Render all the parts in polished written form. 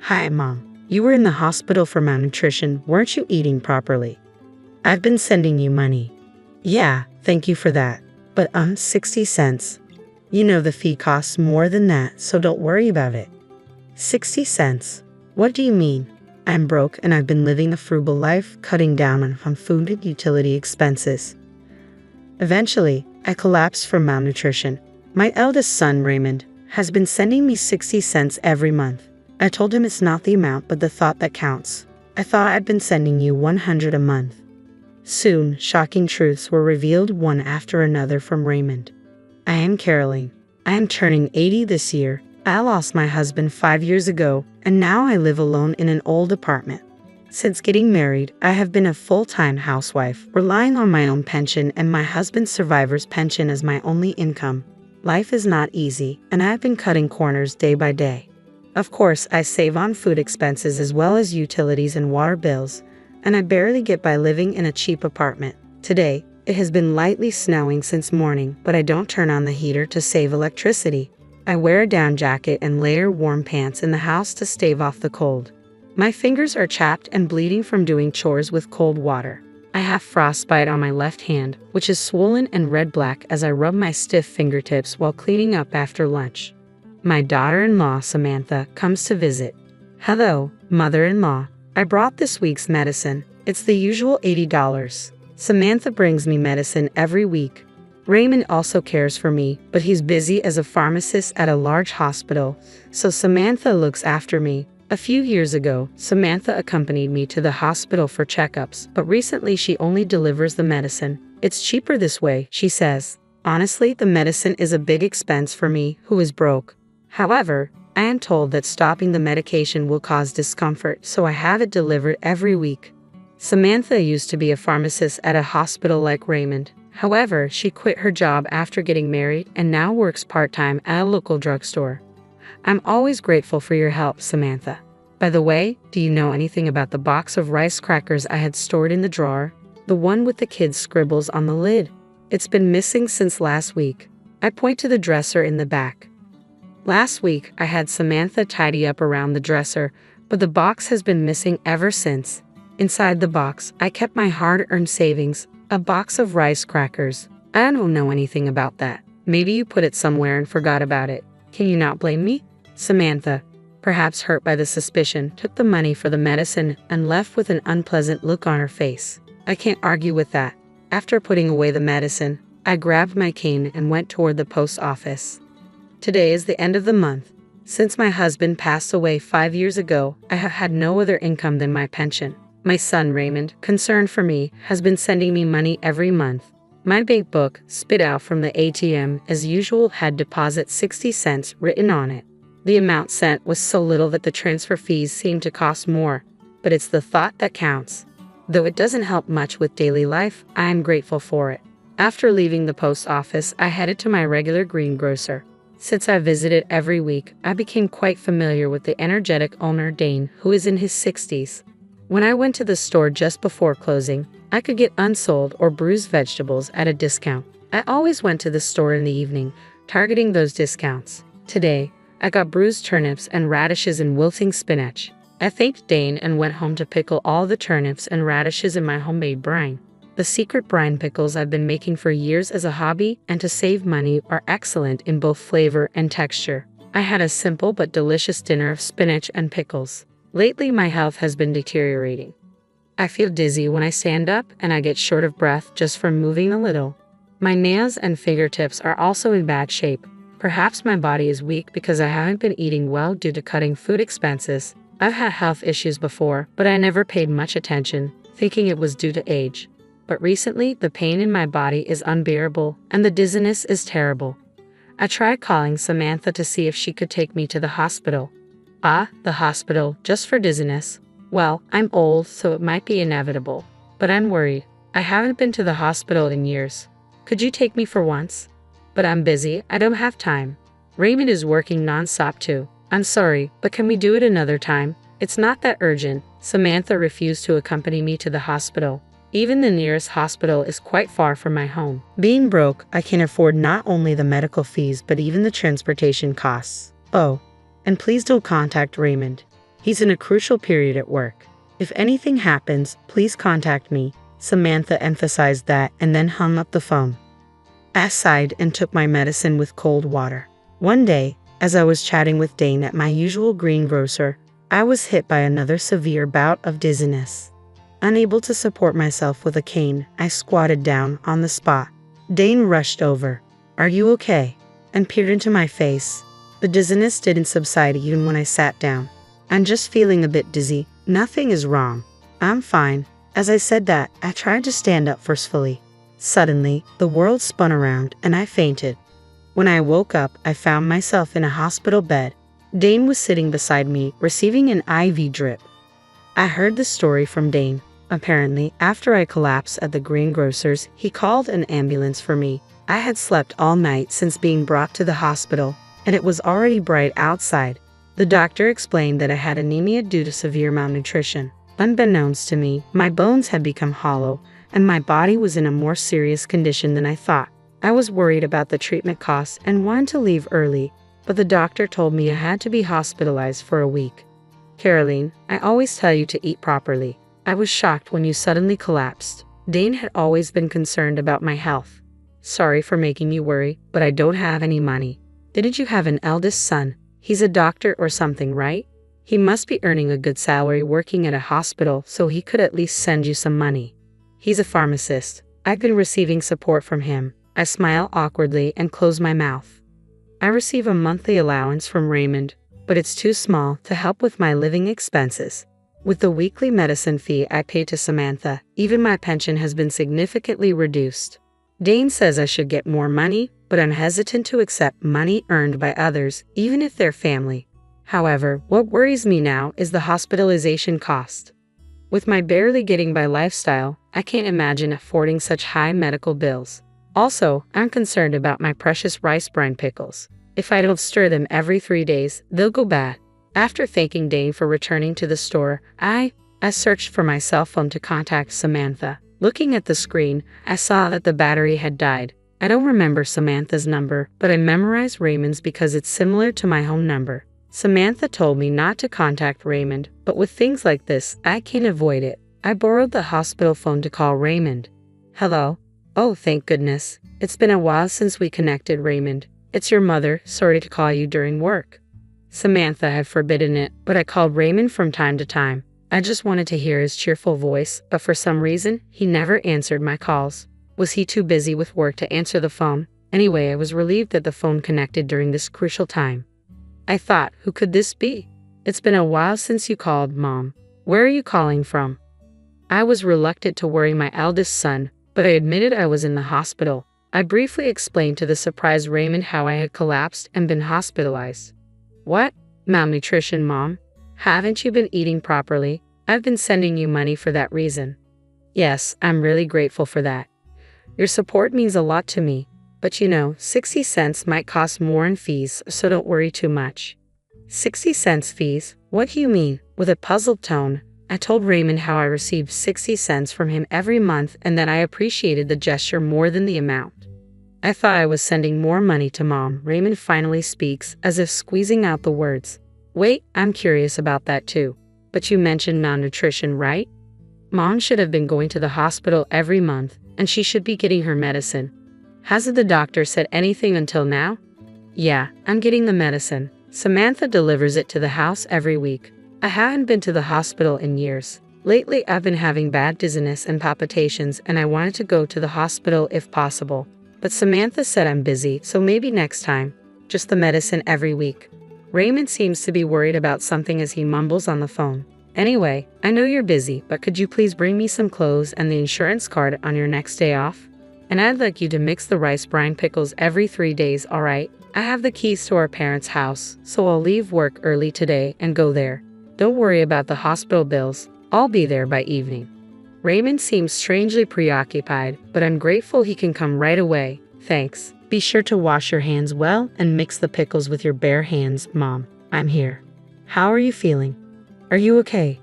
Hi, Mom. You were in the hospital for malnutrition. Weren't you eating properly? I've been sending you money. Yeah, thank you for that. But 60 cents. You know the fee costs more than that, so don't worry about it. 60 cents? What do you mean? I'm broke and I've been living a frugal life, cutting down on food and utility expenses. Eventually, I collapsed from malnutrition. My eldest son, Raymond, has been sending me 60 cents every month. I told him it's not the amount but the thought that counts. I thought I'd been sending you 100 a month. Soon, shocking truths were revealed one after another from Raymond. I am Caroline. I am turning 80 this year. I lost my husband 5 years ago, and now I live alone in an old apartment. Since getting married, I have been a full-time housewife, relying on my own pension and my husband's survivor's pension as my only income. Life is not easy, and I have been cutting corners day by day. Of course, I save on food expenses as well as utilities and water bills, and I barely get by living in a cheap apartment. Today, it has been lightly snowing since morning, but I don't turn on the heater to save electricity. I wear a down jacket and layer warm pants in the house to stave off the cold. My fingers are chapped and bleeding from doing chores with cold water. I have frostbite on my left hand, which is swollen and red-black as I rub my stiff fingertips while cleaning up after lunch. My daughter-in-law, Samantha, comes to visit. Hello, mother-in-law. I brought this week's medicine. It's the usual $80. Samantha brings me medicine every week. Raymond also cares for me, but he's busy as a pharmacist at a large hospital, so Samantha looks after me. A few years ago, Samantha accompanied me to the hospital for checkups, but recently she only delivers the medicine. It's cheaper this way, she says. Honestly, the medicine is a big expense for me, who is broke. However, I am told that stopping the medication will cause discomfort, so I have it delivered every week. Samantha used to be a pharmacist at a hospital like Raymond. However, she quit her job after getting married and now works part-time at a local drugstore. I'm always grateful for your help, Samantha. By the way, do you know anything about the box of rice crackers I had stored in the drawer? The one with the kids' scribbles on the lid. It's been missing since last week. I point to the dresser in the back. Last week, I had Samantha tidy up around the dresser, but the box has been missing ever since. Inside the box, I kept my hard-earned savings, a box of rice crackers. I don't know anything about that. Maybe you put it somewhere and forgot about it. Can you not blame me? Samantha, perhaps hurt by the suspicion, took the money for the medicine and left with an unpleasant look on her face. I can't argue with that. After putting away the medicine, I grabbed my cane and went toward the post office. Today is the end of the month. Since my husband passed away 5 years ago, I have had no other income than my pension. My son Raymond, concerned for me, has been sending me money every month. My bank book, spit out from the ATM as usual, had deposit 60 cents written on it. The amount sent was so little that the transfer fees seemed to cost more, but it's the thought that counts. Though it doesn't help much with daily life, I am grateful for it. After leaving the post office, I headed to my regular greengrocer. Since I visited every week, I became quite familiar with the energetic owner Dane, who is in his 60s. When I went to the store just before closing, I could get unsold or bruised vegetables at a discount. I always went to the store in the evening, targeting those discounts. Today, I got bruised turnips and radishes and wilting spinach. I thanked Dane and went home to pickle all the turnips and radishes in my homemade brine. The secret brine pickles I've been making for years as a hobby and to save money are excellent in both flavor and texture. I had a simple but delicious dinner of spinach and pickles. Lately, my health has been deteriorating. I feel dizzy when I stand up and I get short of breath just from moving a little. My nails and fingertips are also in bad shape. Perhaps my body is weak because I haven't been eating well due to cutting food expenses. I've had health issues before, but I never paid much attention, thinking it was due to age. But recently, the pain in my body is unbearable and the dizziness is terrible. I tried calling Samantha to see if she could take me to the hospital. The hospital, just for dizziness. Well, I'm old, so it might be inevitable. But I'm worried. I haven't been to the hospital in years. Could you take me for once? But I'm busy, I don't have time. Raymond is working non-stop too. I'm sorry, but can we do it another time? It's not that urgent. Samantha refused to accompany me to the hospital. Even the nearest hospital is quite far from my home. Being broke, I can afford not only the medical fees but even the transportation costs. Oh, and please don't contact Raymond. He's in a crucial period at work. If anything happens, please contact me. Samantha emphasized that and then hung up the phone. I sighed and took my medicine with cold water. One day, as I was chatting with Dane at my usual greengrocer, I was hit by another severe bout of dizziness. Unable to support myself with a cane, I squatted down on the spot. Dane rushed over. "Are you okay?" and peered into my face. The dizziness didn't subside even when I sat down. "I'm just feeling a bit dizzy. Nothing is wrong. I'm fine." As I said that, I tried to stand up forcefully. Suddenly, the world spun around and I fainted. When I woke up, I found myself in a hospital bed. Dane was sitting beside me, receiving an IV drip. I heard the story from Dane. Apparently, after I collapsed at the greengrocer's, he called an ambulance for me. I had slept all night since being brought to the hospital, and it was already bright outside. The doctor explained that I had anemia due to severe malnutrition. Unbeknownst to me, my bones had become hollow, and my body was in a more serious condition than I thought. I was worried about the treatment costs and wanted to leave early, but the doctor told me I had to be hospitalized for a week. "Caroline, I always tell you to eat properly. I was shocked when you suddenly collapsed." Dane had always been concerned about my health. "Sorry for making you worry, but I don't have any money." "Didn't you have an eldest son? He's a doctor or something, right? He must be earning a good salary working at a hospital, so he could at least send you some money." "He's a pharmacist. I've been receiving support from him." I smile awkwardly and close my mouth. "I receive a monthly allowance from Raymond, but it's too small to help with my living expenses. With the weekly medicine fee I pay to Samantha, even my pension has been significantly reduced. Dane says I should get more money, but I'm hesitant to accept money earned by others, even if they're family. However, what worries me now is the hospitalization cost. With my barely getting by lifestyle, I can't imagine affording such high medical bills. Also, I'm concerned about my precious rice brine pickles. If I don't stir them every 3 days, they'll go bad." After thanking Dane for returning to the store, I searched for my cell phone to contact Samantha. Looking at the screen, I saw that the battery had died. I don't remember Samantha's number, but I memorized Raymond's because it's similar to my home number. Samantha told me not to contact Raymond, but with things like this, I can't avoid it. I borrowed the hospital phone to call Raymond. "Hello? Oh, thank goodness. It's been a while since we connected, Raymond. It's your mother. Sorry to call you during work." Samantha had forbidden it, but I called Raymond from time to time. I just wanted to hear his cheerful voice, but for some reason, he never answered my calls. Was he too busy with work to answer the phone? Anyway, I was relieved that the phone connected during this crucial time. I thought, who could this be? "It's been a while since you called, Mom. Where are you calling from?" I was reluctant to worry my eldest son, but I admitted I was in the hospital. I briefly explained to the surprised Raymond how I had collapsed and been hospitalized. "What? Malnutrition, Mom? Haven't you been eating properly? I've been sending you money for that reason." "Yes, I'm really grateful for that. Your support means a lot to me. But 60 cents might cost more in fees, so don't worry too much." "60 cents fees? What do you mean?" With a puzzled tone, I told Raymond how I received 60 cents from him every month and that I appreciated the gesture more than the amount. "I thought I was sending more money to Mom," Raymond finally speaks, as if squeezing out the words. "Wait, I'm curious about that too. But you mentioned malnutrition, right? Mom should have been going to the hospital every month, and she should be getting her medicine. Hasn't the doctor said anything until now?" "Yeah, I'm getting the medicine. Samantha delivers it to the house every week. I haven't been to the hospital in years. Lately, I've been having bad dizziness and palpitations, and I wanted to go to the hospital if possible. But Samantha said I'm busy, so maybe next time. Just the medicine every week." Raymond seems to be worried about something as he mumbles on the phone. "Anyway, I know you're busy, but could you please bring me some clothes and the insurance card on your next day off? And I'd like you to mix the rice brine pickles every 3 days, all right? I have the keys to our parents' house, so I'll leave work early today and go there. Don't worry about the hospital bills. I'll be there by evening." Raymond seems strangely preoccupied, but I'm grateful he can come right away. "Thanks. Be sure to wash your hands well and mix the pickles with your bare hands, Mom. I'm here. How are you feeling? Are you okay?"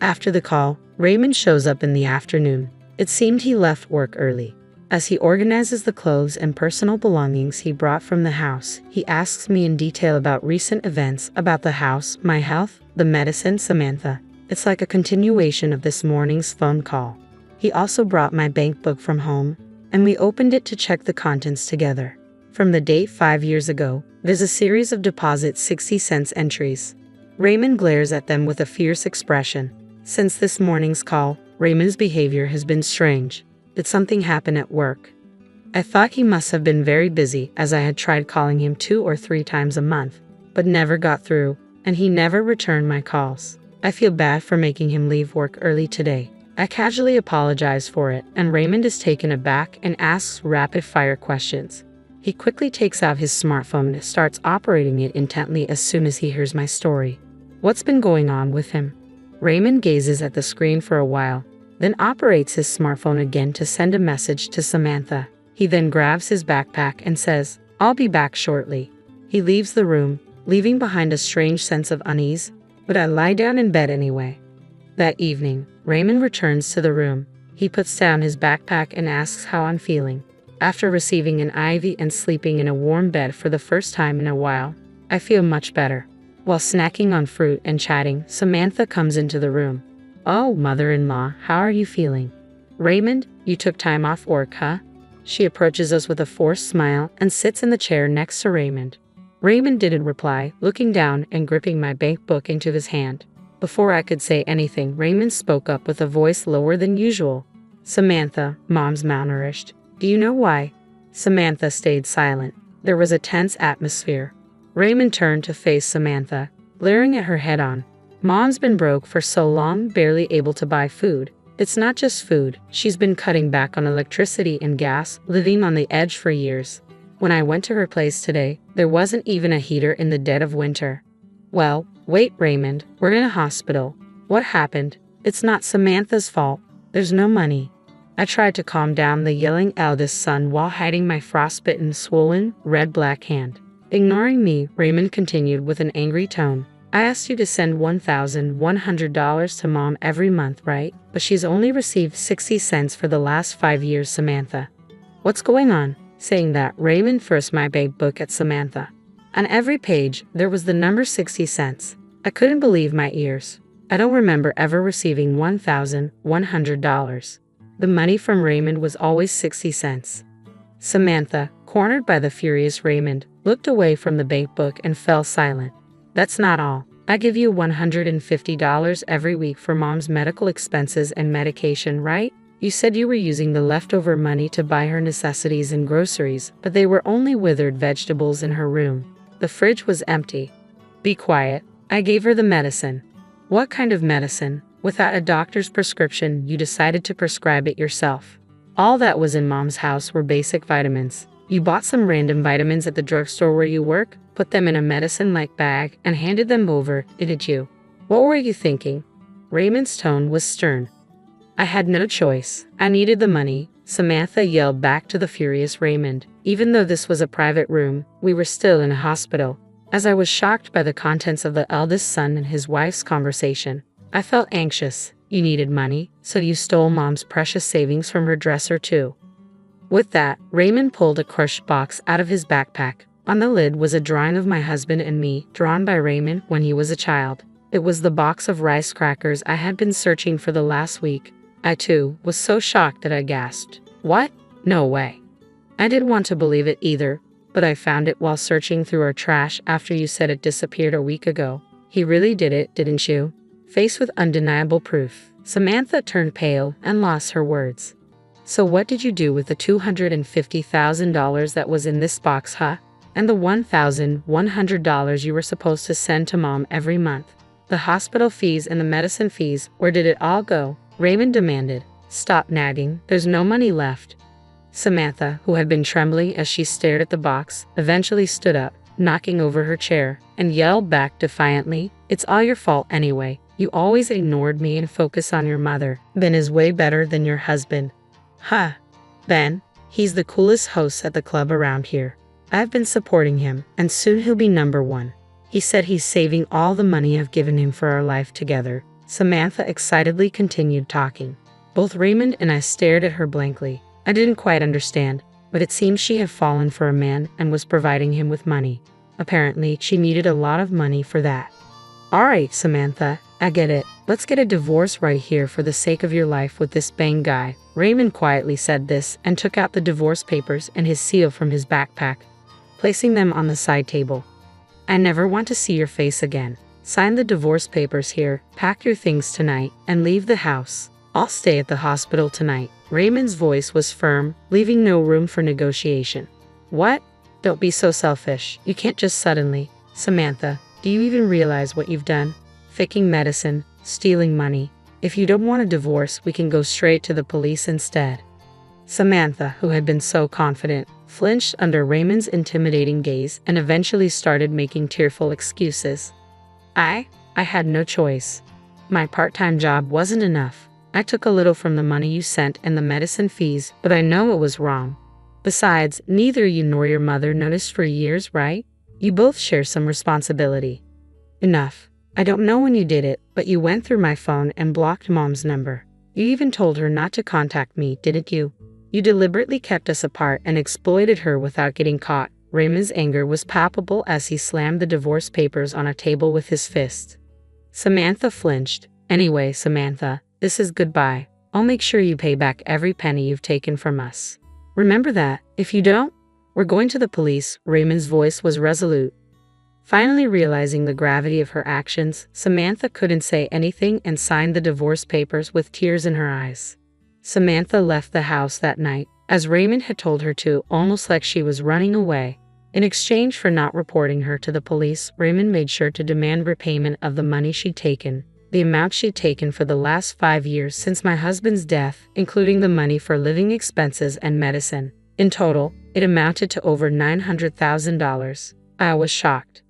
After the call, Raymond shows up in the afternoon. It seemed he left work early. As he organizes the clothes and personal belongings he brought from the house, he asks me in detail about recent events, about the house, my health, the medicine, Samantha. It's like a continuation of this morning's phone call. He also brought my bank book from home, and we opened it to check the contents together. From the date 5 years ago, there's a series of deposit 60-cent entries. Raymond glares at them with a fierce expression. Since this morning's call, Raymond's behavior has been strange. Did something happen at work? I thought he must have been very busy, as I had tried calling him 2 or 3 times a month, but never got through, and he never returned my calls. I feel bad for making him leave work early today. I casually apologize for it, and Raymond is taken aback and asks rapid-fire questions. He quickly takes out his smartphone and starts operating it intently as soon as he hears my story. What's been going on with him? Raymond gazes at the screen for a while, then operates his smartphone again to send a message to Samantha. He then grabs his backpack and says, "I'll be back shortly." He leaves the room, leaving behind a strange sense of unease, but I lie down in bed anyway. That evening, Raymond returns to the room. He puts down his backpack and asks how I'm feeling. After receiving an IV and sleeping in a warm bed for the first time in a while, I feel much better. While snacking on fruit and chatting, Samantha comes into the room. "Oh, mother-in-law, how are you feeling?" "Raymond, you took time off work, huh?" She approaches us with a forced smile and sits in the chair next to Raymond. Raymond didn't reply, looking down and gripping my bank book into his hand. Before I could say anything, Raymond spoke up with a voice lower than usual. "Samantha, Mom's malnourished. Do you know why?" Samantha stayed silent. There was a tense atmosphere. Raymond turned to face Samantha, glaring at her head-on. "Mom's been broke for so long, barely able to buy food. It's not just food, she's been cutting back on electricity and gas, living on the edge for years. When I went to her place today, there wasn't even a heater in the dead of winter." "Well, wait, Raymond, we're in a hospital. What happened? It's not Samantha's fault. There's no money." I tried to calm down the yelling eldest son while hiding my frostbitten, swollen, red-black hand. Ignoring me, Raymond continued with an angry tone. "I asked you to send $1,100 to Mom every month, right? But she's only received 60 cents for the last 5 years, Samantha. What's going on?" Saying that, Raymond thrust my bank book at Samantha. On every page, there was the number 60 cents. I couldn't believe my ears. I don't remember ever receiving $1,100. The money from Raymond was always 60 cents. Samantha, cornered by the furious Raymond, looked away from the bank book and fell silent. "That's not all. I give you $150 every week for Mom's medical expenses and medication, right? You said you were using the leftover money to buy her necessities and groceries, but they were only withered vegetables in her room. The fridge was empty." "Be quiet. I gave her the medicine." "What kind of medicine? Without a doctor's prescription, you decided to prescribe it yourself." "All that was in Mom's house were basic vitamins. You bought some random vitamins at the drugstore where you work, put them in a medicine-like bag, and handed them over, didn't you? What were you thinking?" Raymond's tone was stern. "I had no choice. I needed the money," Samantha yelled back to the furious Raymond. Even though this was a private room, we were still in a hospital. As I was shocked by the contents of the eldest son and his wife's conversation, I felt anxious. "You needed money, so you stole Mom's precious savings from her dresser too." With that, Raymond pulled a crushed box out of his backpack. On the lid was a drawing of my husband and me, drawn by Raymond when he was a child. It was the box of rice crackers I had been searching for the last week. I, too, was so shocked that I gasped. "What? No way." I didn't want to believe it either, but I found it while searching through our trash after you said it disappeared a week ago. "He really did it, didn't you?" Faced with undeniable proof, Samantha turned pale and lost her words. "So what did you do with the $250,000 that was in this box, huh? And the $1,100 you were supposed to send to Mom every month? The hospital fees and the medicine fees, where did it all go?" Raymond demanded. "Stop nagging, there's no money left." Samantha, who had been trembling as she stared at the box, eventually stood up, knocking over her chair, and yelled back defiantly, "It's all your fault anyway. You always ignored me and focused on your mother. Ben is way better than your husband." "Huh. Ben? He's the coolest host at the club around here. I've been supporting him, and soon he'll be number one. He said he's saving all the money I've given him for our life together." Samantha excitedly continued talking. Both Raymond and I stared at her blankly. I didn't quite understand, but it seemed she had fallen for a man and was providing him with money. Apparently, she needed a lot of money for that. All right, Samantha, I get it. Let's get a divorce right here for the sake of your life with this bang guy. Raymond quietly said this and took out the divorce papers and his seal from his backpack, placing them on the side table. I never want to see your face again. Sign the divorce papers here, pack your things tonight, and leave the house. I'll stay at the hospital tonight. Raymond's voice was firm, leaving no room for negotiation. What? Don't be so selfish. You can't just suddenly. Samantha, do you even realize what you've done? Faking medicine, stealing money. If you don't want a divorce, we can go straight to the police instead. Samantha, who had been so confident, flinched under Raymond's intimidating gaze and eventually started making tearful excuses. I had no choice. My part-time job wasn't enough. I took a little from the money you sent and the medicine fees, but I know it was wrong. Besides, neither you nor your mother noticed for years, right? You both share some responsibility. Enough. I don't know when you did it, but you went through my phone and blocked Mom's number. You even told her not to contact me, didn't you? You deliberately kept us apart and exploited her without getting caught. Raymond's anger was palpable as he slammed the divorce papers on a table with his fist. Samantha flinched. Anyway, Samantha, this is goodbye. I'll make sure you pay back every penny you've taken from us. Remember that. If you don't, we're going to the police. Raymond's voice was resolute. Finally realizing the gravity of her actions, Samantha couldn't say anything and signed the divorce papers with tears in her eyes. Samantha left the house that night, as Raymond had told her to, almost like she was running away. In exchange for not reporting her to the police, Raymond made sure to demand repayment of the money she'd taken, the amount she'd taken for the last 5 years since my husband's death, including the money for living expenses and medicine. In total, it amounted to over $900,000. I was shocked.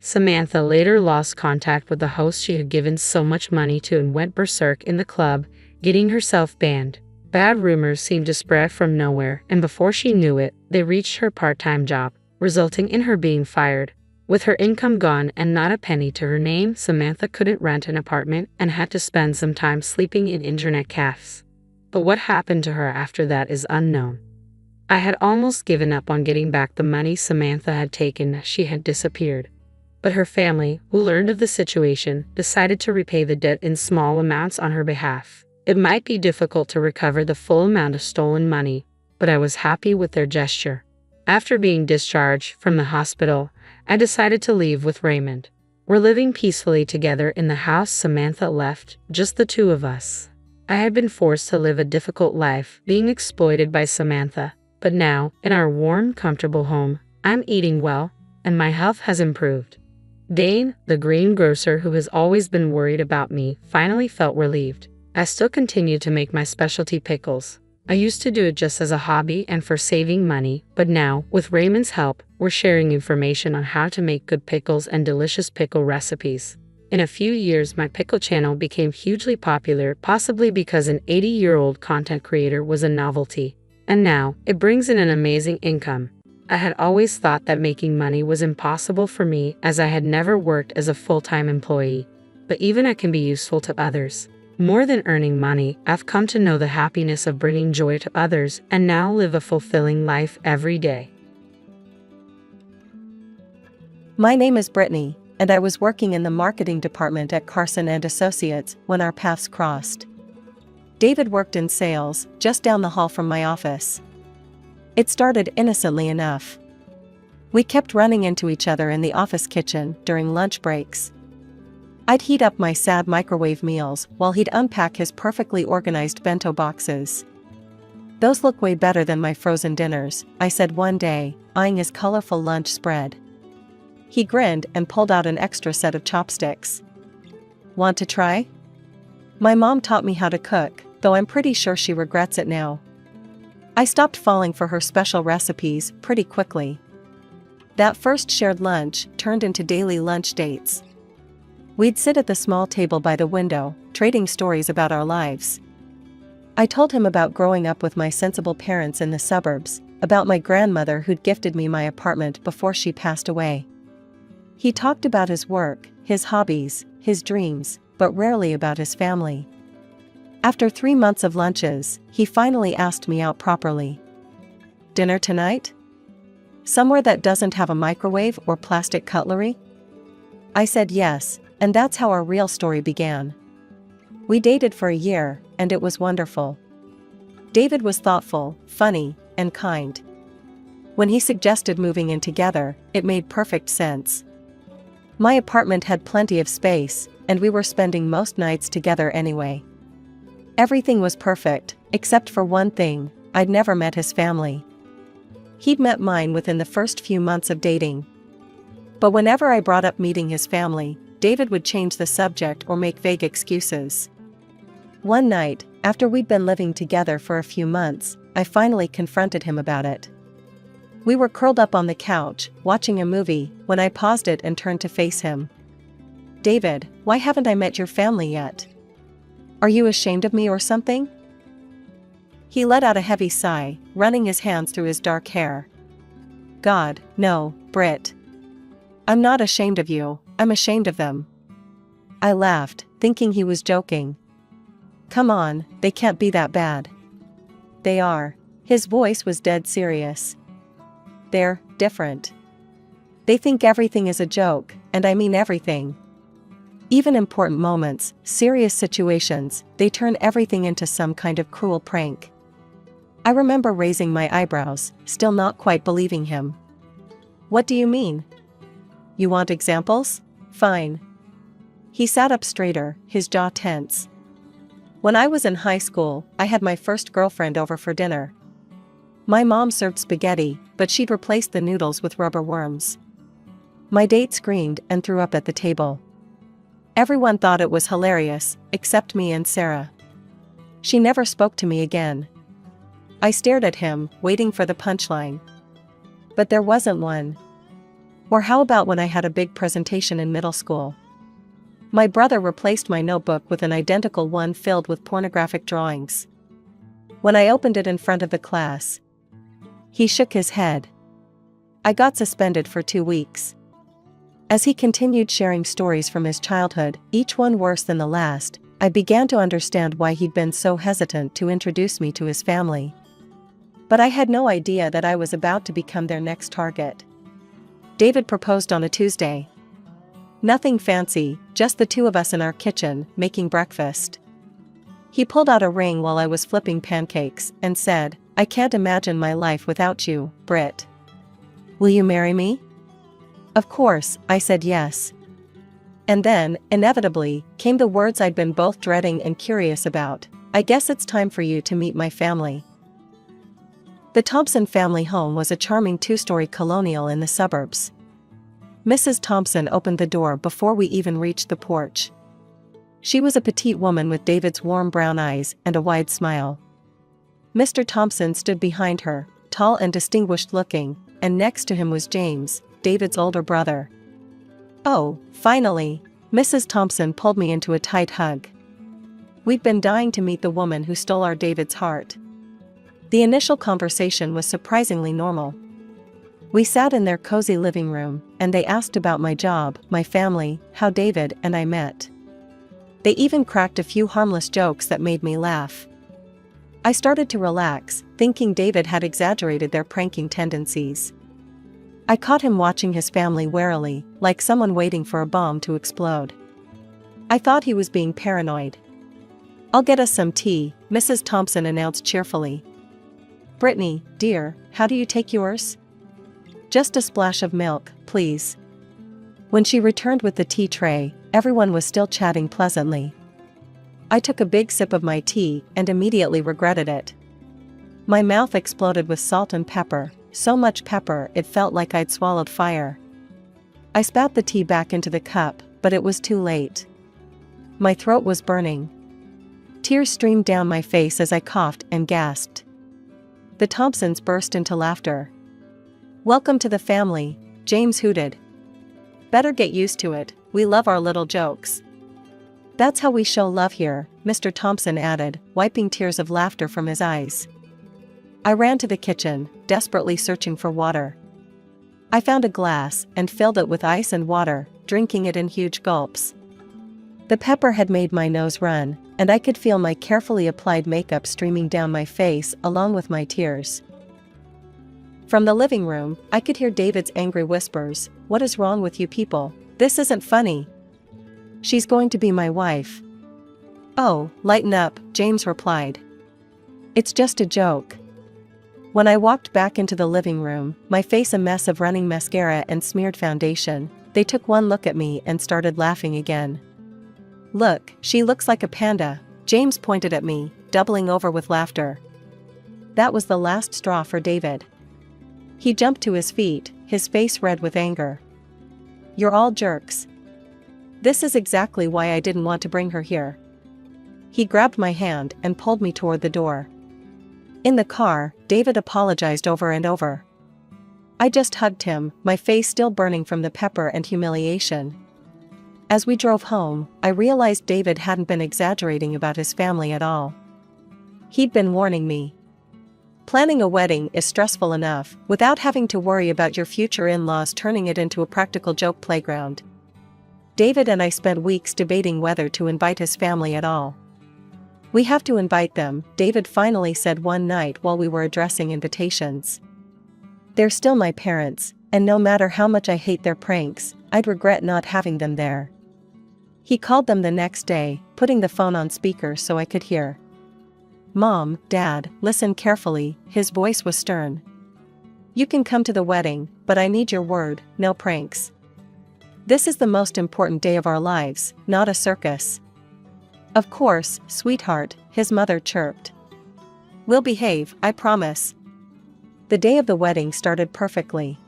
Samantha later lost contact with the host she had given so much money to and went berserk in the club, getting herself banned. Bad rumors seemed to spread from nowhere, and before she knew it, they reached her part-time job, resulting in her being fired. With her income gone and not a penny to her name, Samantha couldn't rent an apartment and had to spend some time sleeping in internet cafes. But what happened to her after that is unknown. I had almost given up on getting back the money Samantha had taken as she had disappeared. But her family, who learned of the situation, decided to repay the debt in small amounts on her behalf. It might be difficult to recover the full amount of stolen money, but I was happy with their gesture. After being discharged from the hospital, I decided to leave with Raymond. We're living peacefully together in the house Samantha left, just the two of us. I had been forced to live a difficult life, being exploited by Samantha, but now, in our warm, comfortable home, I'm eating well, and my health has improved. Dane, the greengrocer who has always been worried about me, finally felt relieved. I still continue to make my specialty pickles. I used to do it just as a hobby and for saving money, but now, with Raymond's help, we're sharing information on how to make good pickles and delicious pickle recipes. In a few years, my pickle channel became hugely popular, possibly because an 80-year-old content creator was a novelty. And now, it brings in an amazing income. I had always thought that making money was impossible for me as I had never worked as a full-time employee. But even I can be useful to others. More than earning money, I've come to know the happiness of bringing joy to others and now live a fulfilling life every day. My name is Brittany, and I was working in the marketing department at Carson & Associates when our paths crossed. David worked in sales, just down the hall from my office. It started innocently enough. We kept running into each other in the office kitchen during lunch breaks. I'd heat up my sad microwave meals while he'd unpack his perfectly organized bento boxes. "Those look way better than my frozen dinners," I said one day, eyeing his colorful lunch spread. He grinned and pulled out an extra set of chopsticks. "Want to try?" My mom taught me how to cook, though I'm pretty sure she regrets it now. I stopped falling for her special recipes pretty quickly. That first shared lunch turned into daily lunch dates. We'd sit at the small table by the window, trading stories about our lives. I told him about growing up with my sensible parents in the suburbs, about my grandmother who'd gifted me my apartment before she passed away. He talked about his work, his hobbies, his dreams, but rarely about his family. After 3 months of lunches, he finally asked me out properly. Dinner tonight? Somewhere that doesn't have a microwave or plastic cutlery? I said yes, and that's how our real story began. We dated for a year, and it was wonderful. David was thoughtful, funny, and kind. When he suggested moving in together, it made perfect sense. My apartment had plenty of space, and we were spending most nights together anyway. Everything was perfect, except for one thing: I'd never met his family. He'd met mine within the first few months of dating. But whenever I brought up meeting his family, David would change the subject or make vague excuses. One night, after we'd been living together for a few months, I finally confronted him about it. We were curled up on the couch, watching a movie, when I paused it and turned to face him. David, why haven't I met your family yet? Are you ashamed of me or something? He let out a heavy sigh, running his hands through his dark hair. God, no, Britt. I'm not ashamed of you, I'm ashamed of them. I laughed, thinking he was joking. Come on, they can't be that bad. They are. His voice was dead serious. They're different. They think everything is a joke, and I mean everything. Even important moments, serious situations, they turn everything into some kind of cruel prank. I remember raising my eyebrows, still not quite believing him. What do you mean? You want examples? Fine. He sat up straighter, his jaw tense. When I was in high school, I had my first girlfriend over for dinner. My mom served spaghetti, but she'd replaced the noodles with rubber worms. My date screamed and threw up at the table. Everyone thought it was hilarious, except me and Sarah. She never spoke to me again. I stared at him, waiting for the punchline. But there wasn't one. Or how about when I had a big presentation in middle school? My brother replaced my notebook with an identical one filled with pornographic drawings. When I opened it in front of the class, he shook his head. I got suspended for 2 weeks. As he continued sharing stories from his childhood, each one worse than the last, I began to understand why he'd been so hesitant to introduce me to his family. But I had no idea that I was about to become their next target. David proposed on a Tuesday. Nothing fancy, just the two of us in our kitchen, making breakfast. He pulled out a ring while I was flipping pancakes, and said, I can't imagine my life without you, Britt. Will you marry me? Of course, I said yes. And then, inevitably, came the words I'd been both dreading and curious about. I guess it's time for you to meet my family. The Thompson family home was a charming 2-story colonial in the suburbs. Mrs. Thompson opened the door before we even reached the porch. She was a petite woman with David's warm brown eyes and a wide smile. Mr. Thompson stood behind her, tall and distinguished looking, and next to him was James, David's older brother. Oh, finally, Mrs. Thompson pulled me into a tight hug. We'd been dying to meet the woman who stole our David's heart. The initial conversation was surprisingly normal. We sat in their cozy living room, and they asked about my job, my family, how David and I met. They even cracked a few harmless jokes that made me laugh. I started to relax, thinking David had exaggerated their pranking tendencies. I caught him watching his family warily, like someone waiting for a bomb to explode. I thought he was being paranoid. I'll get us some tea, Mrs. Thompson announced cheerfully. Brittany, dear, how do you take yours? Just a splash of milk, please. When she returned with the tea tray, everyone was still chatting pleasantly. I took a big sip of my tea and immediately regretted it. My mouth exploded with salt and pepper, so much pepper it felt like I'd swallowed fire. I spat the tea back into the cup, but it was too late. My throat was burning. Tears streamed down my face as I coughed and gasped. The Thompsons burst into laughter. Welcome to the family, James hooted. Better get used to it, we love our little jokes. That's how we show love here, Mr. Thompson added, wiping tears of laughter from his eyes. I ran to the kitchen, desperately searching for water. I found a glass and filled it with ice and water, drinking it in huge gulps. The pepper had made my nose run, and I could feel my carefully applied makeup streaming down my face along with my tears. From the living room, I could hear David's angry whispers, "What is wrong with you people? This isn't funny. She's going to be my wife." "Oh, lighten up," James replied. "It's just a joke." When I walked back into the living room, my face a mess of running mascara and smeared foundation, they took one look at me and started laughing again. "Look, she looks like a panda," James pointed at me, doubling over with laughter. That was the last straw for David. He jumped to his feet, his face red with anger. "You're all jerks. This is exactly why I didn't want to bring her here." He grabbed my hand and pulled me toward the door. In the car, David apologized over and over. I just hugged him, my face still burning from the pepper and humiliation. As we drove home, I realized David hadn't been exaggerating about his family at all. He'd been warning me. Planning a wedding is stressful enough, without having to worry about your future in-laws turning it into a practical joke playground. David and I spent weeks debating whether to invite his family at all. "We have to invite them," David finally said one night while we were addressing invitations. "They're still my parents, and no matter how much I hate their pranks, I'd regret not having them there." He called them the next day, putting the phone on speaker so I could hear. "Mom, Dad, listen carefully," his voice was stern. "You can come to the wedding, but I need your word, no pranks. This is the most important day of our lives, not a circus." "Of course, sweetheart," his mother chirped. "We'll behave, I promise." The day of the wedding started perfectly.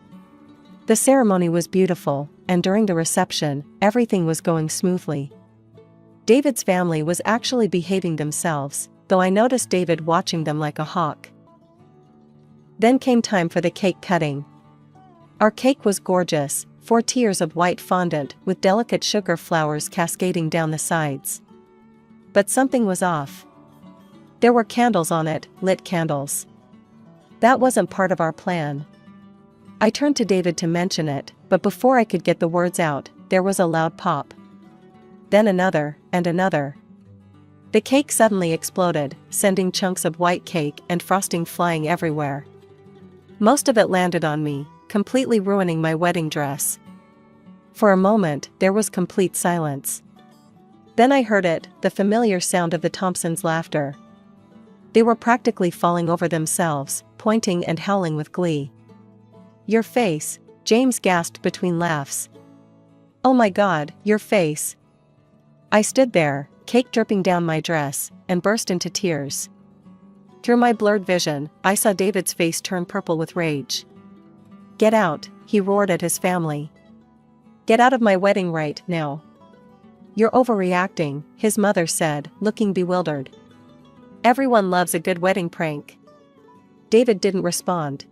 The ceremony was beautiful, and during the reception, everything was going smoothly. David's family was actually behaving themselves, though I noticed David watching them like a hawk. Then came time for the cake cutting. Our cake was gorgeous, 4 tiers of white fondant with delicate sugar flowers cascading down the sides. But something was off. There were candles on it, lit candles. That wasn't part of our plan. I turned to David to mention it, but before I could get the words out, there was a loud pop. Then another, and another. The cake suddenly exploded, sending chunks of white cake and frosting flying everywhere. Most of it landed on me, completely ruining my wedding dress. For a moment, there was complete silence. Then I heard it, the familiar sound of the Thompsons' laughter. They were practically falling over themselves, pointing and howling with glee. "Your face," James gasped between laughs. "Oh my God, your face." I stood there, cake dripping down my dress, and burst into tears. Through my blurred vision, I saw David's face turn purple with rage. "Get out," he roared at his family. "Get out of my wedding right now." "You're overreacting," his mother said, looking bewildered. "Everyone loves a good wedding prank." David didn't respond.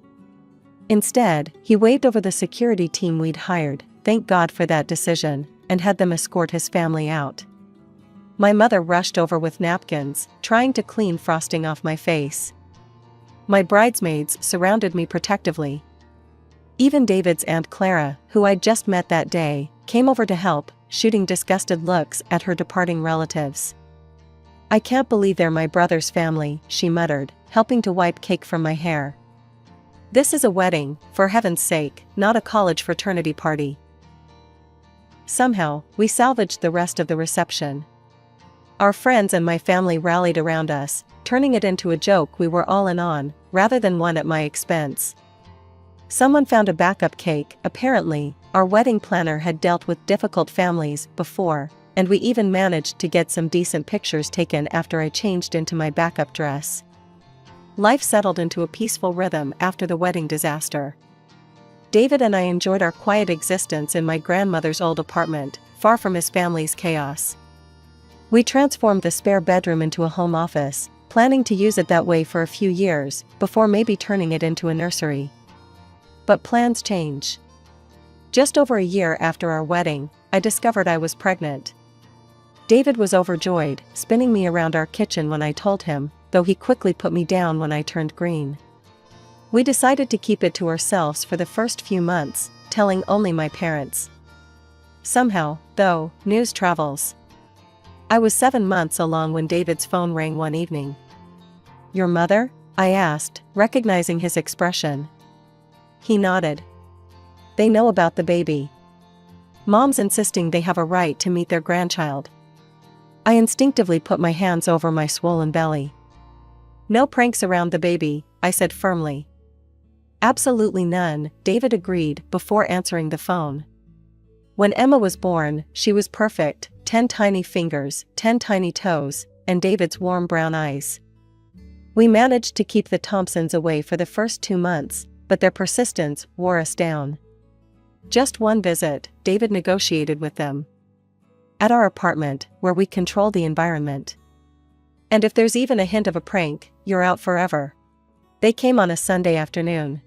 Instead, he waved over the security team we'd hired, thank God for that decision, and had them escort his family out. My mother rushed over with napkins, trying to clean frosting off my face. My bridesmaids surrounded me protectively. Even David's Aunt Clara, who I'd just met that day, came over to help, shooting disgusted looks at her departing relatives. "I can't believe they're my brother's family," she muttered, helping to wipe cake from my hair. "This is a wedding, for heaven's sake, not a college fraternity party." Somehow, we salvaged the rest of the reception. Our friends and my family rallied around us, turning it into a joke we were all in on, rather than one at my expense. Someone found a backup cake. Apparently, our wedding planner had dealt with difficult families before, and we even managed to get some decent pictures taken after I changed into my backup dress. Life settled into a peaceful rhythm after the wedding disaster. David and I enjoyed our quiet existence in my grandmother's old apartment, far from his family's chaos. We transformed the spare bedroom into a home office, planning to use it that way for a few years, before maybe turning it into a nursery. But plans change. Just over a year after our wedding, I discovered I was pregnant. David was overjoyed, spinning me around our kitchen when I told him, though he quickly put me down when I turned green. We decided to keep it to ourselves for the first few months, telling only my parents. Somehow, though, news travels. I was 7 months along when David's phone rang one evening. "Your mother?" I asked, recognizing his expression. He nodded. "They know about the baby. Mom's insisting they have a right to meet their grandchild." I instinctively put my hands over my swollen belly. "No pranks around the baby," I said firmly. "Absolutely none," David agreed before answering the phone. When Emma was born, she was perfect, 10 tiny fingers, 10 tiny toes, and David's warm brown eyes. We managed to keep the Thompsons away for the first 2 months, but their persistence wore us down. Just one visit, David negotiated with them. At our apartment, where we control the environment. "And if there's even a hint of a prank, you're out forever." They came on a Sunday afternoon.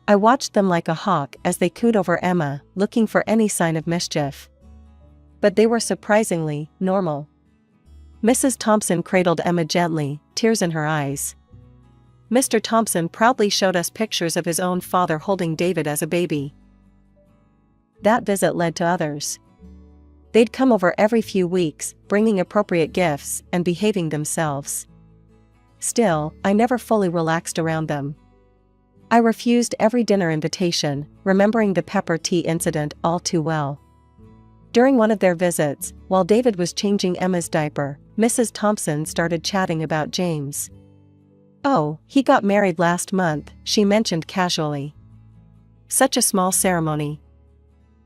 I watched them like a hawk as they cooed over Emma, looking for any sign of mischief. But they were surprisingly normal. Mrs. Thompson cradled Emma gently, tears in her eyes. Mr. Thompson proudly showed us pictures of his own father holding David as a baby. That visit led to others. They'd come over every few weeks, bringing appropriate gifts and behaving themselves. Still, I never fully relaxed around them. I refused every dinner invitation, remembering the pepper tea incident all too well. During one of their visits, while David was changing Emma's diaper, Mrs. Thompson started chatting about James. "Oh, he got married last month," she mentioned casually. "Such a small ceremony.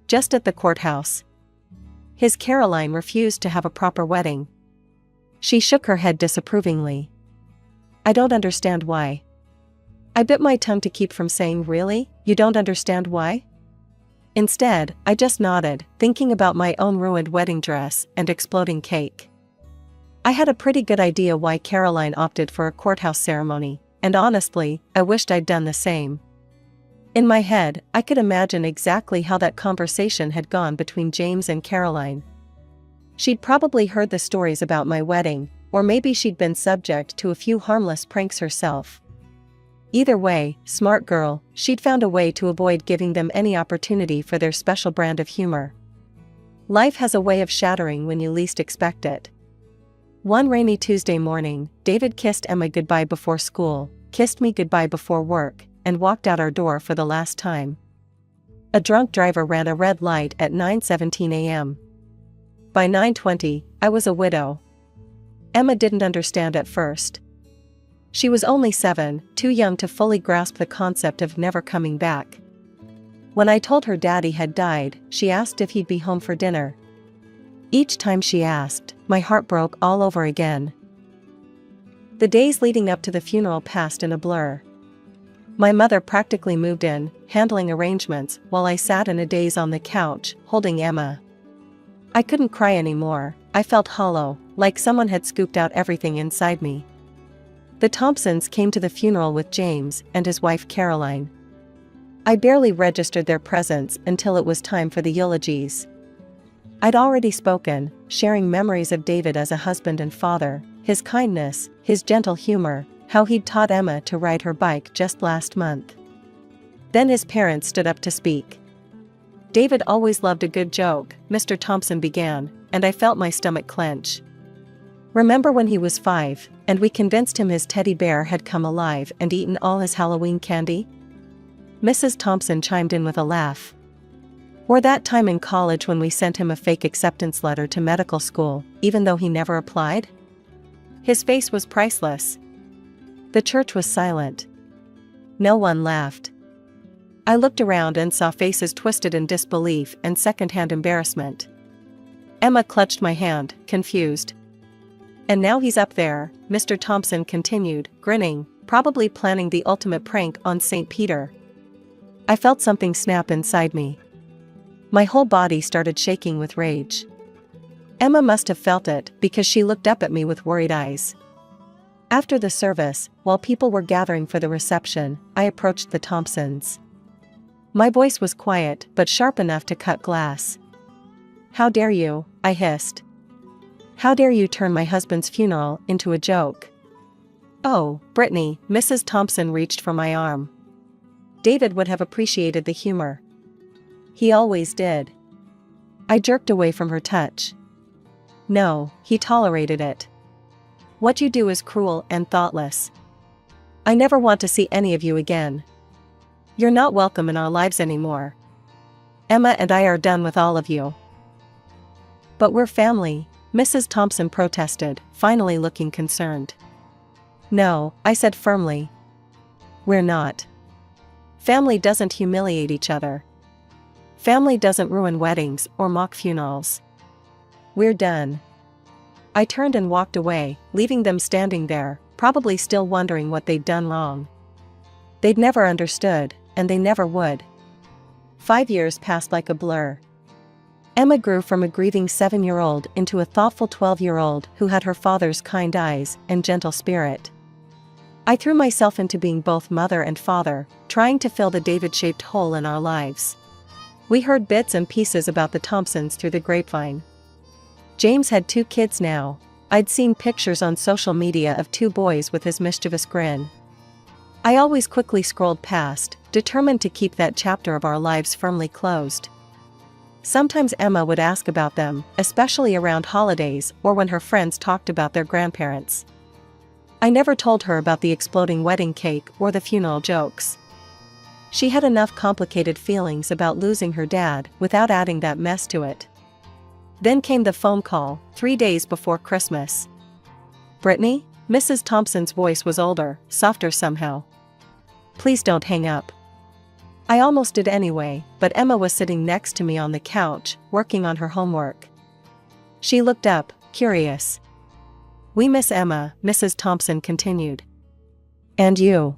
Just at the courthouse. His Caroline refused to have a proper wedding." She shook her head disapprovingly. "I don't understand why." I bit my tongue to keep from saying, "Really? You don't understand why?" Instead, I just nodded, thinking about my own ruined wedding dress and exploding cake. I had a pretty good idea why Caroline opted for a courthouse ceremony, and honestly, I wished I'd done the same. In my head, I could imagine exactly how that conversation had gone between James and Caroline. She'd probably heard the stories about my wedding, or maybe she'd been subject to a few harmless pranks herself. Either way, smart girl, she'd found a way to avoid giving them any opportunity for their special brand of humor. Life has a way of shattering when you least expect it. One rainy Tuesday morning, David kissed Emma goodbye before school, kissed me goodbye before work, and walked out our door for the last time. A drunk driver ran a red light at 9:17 a.m. By 9:20, I was a widow. Emma didn't understand at first. She was only 7, too young to fully grasp the concept of never coming back. When I told her daddy had died, she asked if he'd be home for dinner. Each time she asked, my heart broke all over again. The days leading up to the funeral passed in a blur. My mother practically moved in, handling arrangements, while I sat in a daze on the couch, holding Emma. I couldn't cry anymore. I felt hollow, like someone had scooped out everything inside me. The Thompsons came to the funeral with James and his wife Caroline. I barely registered their presence until it was time for the eulogies. I'd already spoken, sharing memories of David as a husband and father, his kindness, his gentle humor, how he'd taught Emma to ride her bike just last month. Then his parents stood up to speak. "David always loved a good joke," Mr. Thompson began, and I felt my stomach clench. "Remember when he was 5, and we convinced him his teddy bear had come alive and eaten all his Halloween candy?" Mrs. Thompson chimed in with a laugh. "Or that time in college when we sent him a fake acceptance letter to medical school, even though he never applied?" His face was priceless. The church was silent. No one laughed. I looked around and saw faces twisted in disbelief and secondhand embarrassment. Emma clutched my hand, confused. "And now he's up there," Mr. Thompson continued, grinning, "probably planning the ultimate prank on St. Peter." I felt something snap inside me. My whole body started shaking with rage. Emma must have felt it because she looked up at me with worried eyes. After the service, while people were gathering for the reception, I approached the Thompsons. My voice was quiet but sharp enough to cut glass. "How dare you?" I hissed. "How dare you turn my husband's funeral into a joke?" "Oh, Brittany," Mrs. Thompson reached for my arm. David would have appreciated the humor. He always did. I jerked away from her touch. No, he tolerated it. What you do is cruel and thoughtless. I never want to see any of you again. You're not welcome in our lives anymore. Emma and I are done with all of you. But we're family, Mrs. Thompson protested, finally looking concerned. No, I said firmly. We're not. Family doesn't humiliate each other. Family doesn't ruin weddings or mock funerals. We're done. I turned and walked away, leaving them standing there, probably still wondering what they'd done wrong. They'd never understood, and they never would. 5 years passed like a blur. Emma grew from a grieving 7-year-old into a thoughtful 12-year-old who had her father's kind eyes and gentle spirit. I threw myself into being both mother and father, trying to fill the David-shaped hole in our lives. We heard bits and pieces about the Thompsons through the grapevine. James had 2 kids now. I'd seen pictures on social media of 2 boys with his mischievous grin. I always quickly scrolled past, determined to keep that chapter of our lives firmly closed. Sometimes Emma would ask about them, especially around holidays or when her friends talked about their grandparents. I never told her about the exploding wedding cake or the funeral jokes. She had enough complicated feelings about losing her dad without adding that mess to it. Then came the phone call, 3 days before Christmas. Brittany? Mrs. Thompson's voice was older, softer somehow. Please don't hang up. I almost did anyway, but Emma was sitting next to me on the couch, working on her homework. She looked up, curious. We miss Emma, Mrs. Thompson continued. And you?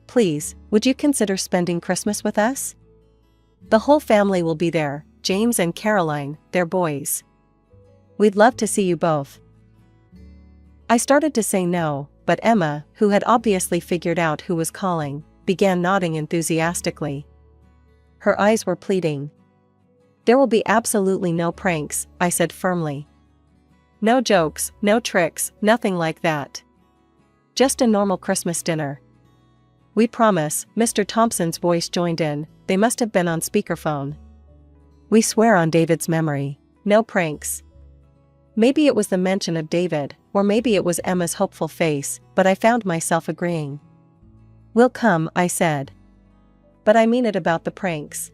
Please, would you consider spending Christmas with us? The whole family will be there, James and Caroline, their boys. We'd love to see you both. I started to say no, but Emma, who had obviously figured out who was calling, began nodding enthusiastically. Her eyes were pleading. There will be absolutely no pranks, I said firmly. No jokes, no tricks, nothing like that. Just a normal Christmas dinner. We promise, Mr. Thompson's voice joined in, they must have been on speakerphone. We swear on David's memory, no pranks. Maybe it was the mention of David, or maybe it was Emma's hopeful face, but I found myself agreeing. We'll come, I said. But I mean it about the pranks.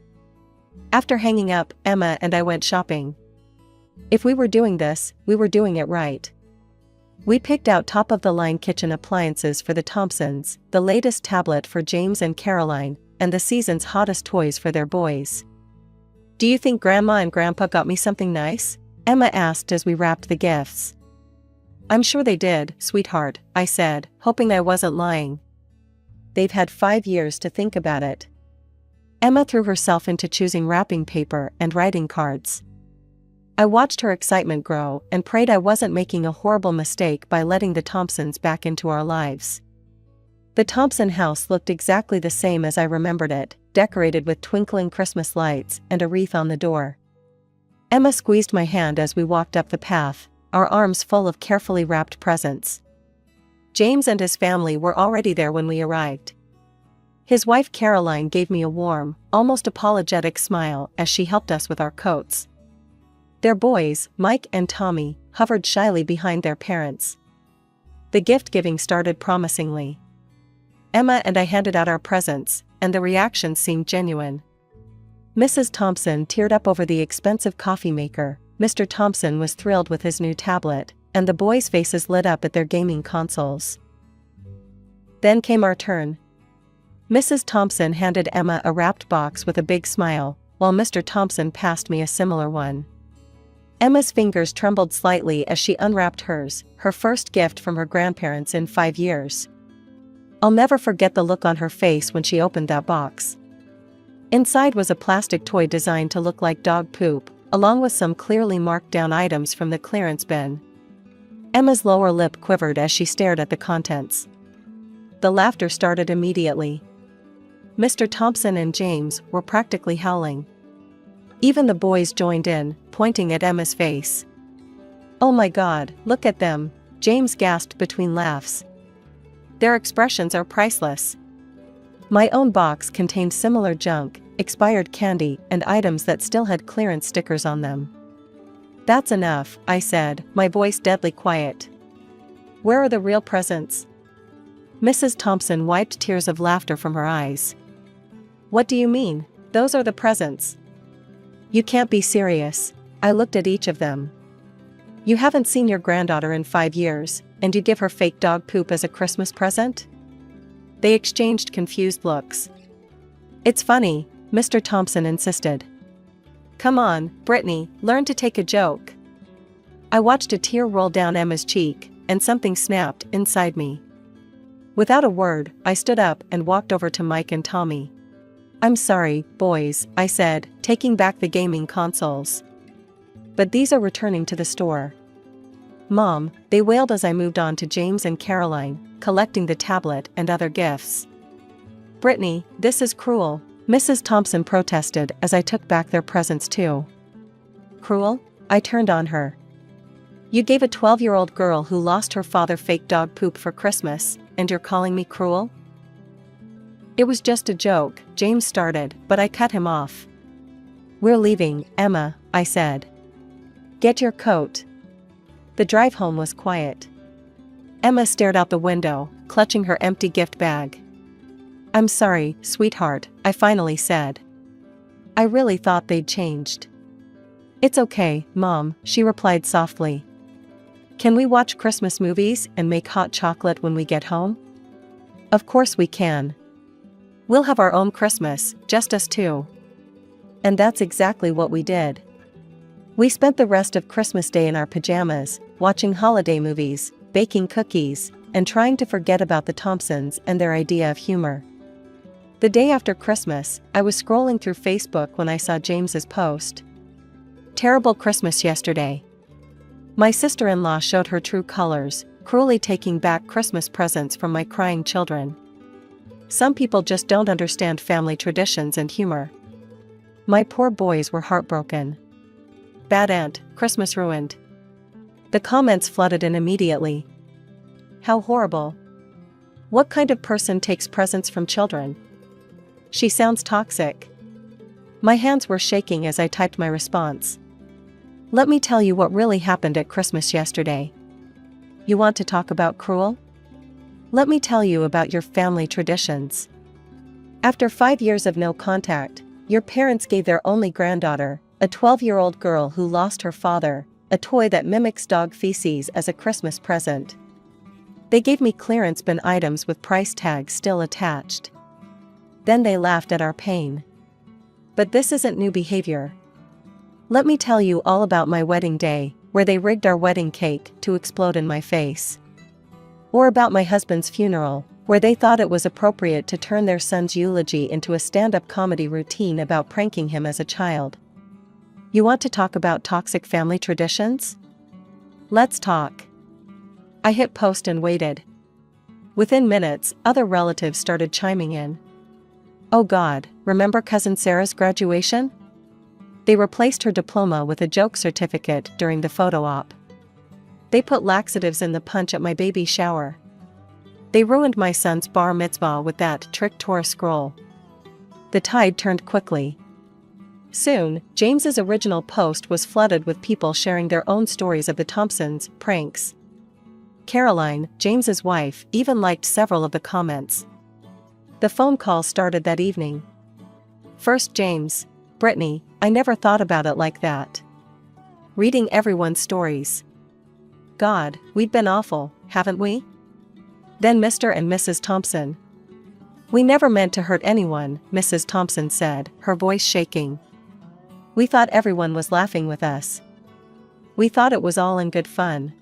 After hanging up, Emma and I went shopping. If we were doing this, we were doing it right. We picked out top-of-the-line kitchen appliances for the Thompsons, the latest tablet for James and Caroline, and the season's hottest toys for their boys. Do you think Grandma and Grandpa got me something nice? Emma asked as we wrapped the gifts. I'm sure they did, sweetheart, I said, hoping I wasn't lying. They've had 5 years to think about it. Emma threw herself into choosing wrapping paper and writing cards. I watched her excitement grow and prayed I wasn't making a horrible mistake by letting the Thompsons back into our lives. The Thompson house looked exactly the same as I remembered it, decorated with twinkling Christmas lights and a wreath on the door. Emma squeezed my hand as we walked up the path, our arms full of carefully wrapped presents. James and his family were already there when we arrived. His wife Caroline gave me a warm, almost apologetic smile as she helped us with our coats. Their boys, Mike and Tommy, hovered shyly behind their parents. The gift-giving started promisingly. Emma and I handed out our presents, and the reactions seemed genuine. Mrs. Thompson teared up over the expensive coffee maker, Mr. Thompson was thrilled with his new tablet, and the boys' faces lit up at their gaming consoles. Then came our turn. Mrs. Thompson handed Emma a wrapped box with a big smile, while Mr. Thompson passed me a similar one. Emma's fingers trembled slightly as she unwrapped hers, her first gift from her grandparents in 5 years. I'll never forget the look on her face when she opened that box. Inside was a plastic toy designed to look like dog poop, along with some clearly marked down items from the clearance bin. Emma's lower lip quivered as she stared at the contents. The laughter started immediately. Mr. Thompson and James were practically howling. Even the boys joined in, pointing at Emma's face. Oh my God, look at them, James gasped between laughs. Their expressions are priceless. My own box contained similar junk, expired candy, and items that still had clearance stickers on them. That's enough, I said, my voice deadly quiet. Where are the real presents? Mrs. Thompson wiped tears of laughter from her eyes. What do you mean? Those are the presents. You can't be serious. I looked at each of them. You haven't seen your granddaughter in 5 years, and you give her fake dog poop as a Christmas present? They exchanged confused looks. It's funny, Mr. Thompson insisted. Come on, Brittany, learn to take a joke. I watched a tear roll down Emma's cheek, and something snapped inside me. Without a word, I stood up and walked over to Mike and Tommy. I'm sorry, boys, I said, taking back the gaming consoles. But these are returning to the store. Mom, they wailed as I moved on to James and Caroline, collecting the tablet and other gifts. Brittany, this is cruel, Mrs. Thompson protested as I took back their presents too. Cruel? I turned on her. You gave a 12-year-old girl who lost her father fake dog poop for Christmas, and you're calling me cruel? It was just a joke, James started, but I cut him off. We're leaving, Emma, I said. Get your coat. The drive home was quiet. Emma stared out the window, clutching her empty gift bag. I'm sorry, sweetheart, I finally said. I really thought they'd changed. It's okay, Mom, she replied softly. Can we watch Christmas movies and make hot chocolate when we get home? Of course we can. We'll have our own Christmas, just us two. And that's exactly what we did. We spent the rest of Christmas Day in our pajamas, watching holiday movies, baking cookies, and trying to forget about the Thompsons and their idea of humor. The day after Christmas, I was scrolling through Facebook when I saw James's post. Terrible Christmas yesterday. My sister-in-law showed her true colors, cruelly taking back Christmas presents from my crying children. Some people just don't understand family traditions and humor. My poor boys were heartbroken. Bad aunt, Christmas ruined. The comments flooded in immediately. How horrible. What kind of person takes presents from children? She sounds toxic. My hands were shaking as I typed my response. Let me tell you what really happened at Christmas yesterday. You want to talk about cruel? Let me tell you about your family traditions. After 5 years of no contact, your parents gave their only granddaughter, a 12-year-old girl who lost her father, a toy that mimics dog feces as a Christmas present. They gave me clearance bin items with price tags still attached. Then they laughed at our pain. But this isn't new behavior. Let me tell you all about my wedding day, where they rigged our wedding cake to explode in my face. Or about my husband's funeral, where they thought it was appropriate to turn their son's eulogy into a stand-up comedy routine about pranking him as a child. You want to talk about toxic family traditions? Let's talk. I hit post and waited. Within minutes, other relatives started chiming in. Oh God, remember Cousin Sarah's graduation? They replaced her diploma with a joke certificate during the photo op. They put laxatives in the punch at my baby shower. They ruined my son's bar mitzvah with that trick Torah scroll. The tide turned quickly. Soon, James's original post was flooded with people sharing their own stories of the Thompsons' pranks. Caroline, James's wife, even liked several of the comments. The phone call started that evening. First James, Brittany, I never thought about it like that. Reading everyone's stories. God, we've been awful, haven't we? Then Mr. and Mrs. Thompson. We never meant to hurt anyone, Mrs. Thompson said, her voice shaking. We thought everyone was laughing with us. We thought it was all in good fun.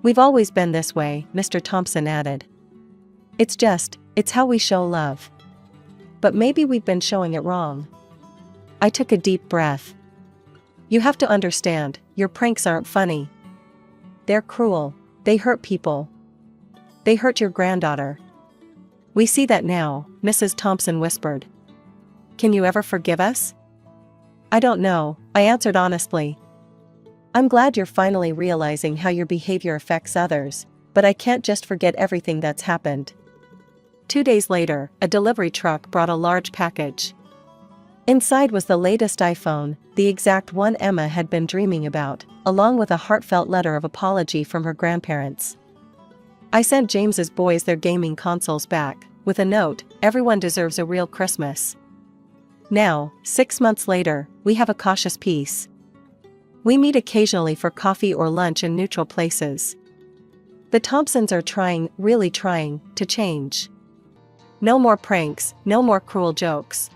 We've always been this way, Mr. Thompson added. It's how we show love. But maybe we've been showing it wrong. I took a deep breath. You have to understand, your pranks aren't funny. They're cruel, they hurt people. They hurt your granddaughter. We see that now, Mrs. Thompson whispered. Can you ever forgive us? I don't know, I answered honestly. I'm glad you're finally realizing how your behavior affects others, but I can't just forget everything that's happened. 2 days later, a delivery truck brought a large package. Inside was the latest iPhone, the exact one Emma had been dreaming about, along with a heartfelt letter of apology from her grandparents. I sent James's boys their gaming consoles back, with a note, "Everyone deserves a real Christmas." Now, 6 months later, we have a cautious peace. We meet occasionally for coffee or lunch in neutral places. The Thompsons are trying, really trying, to change. No more pranks, no more cruel jokes.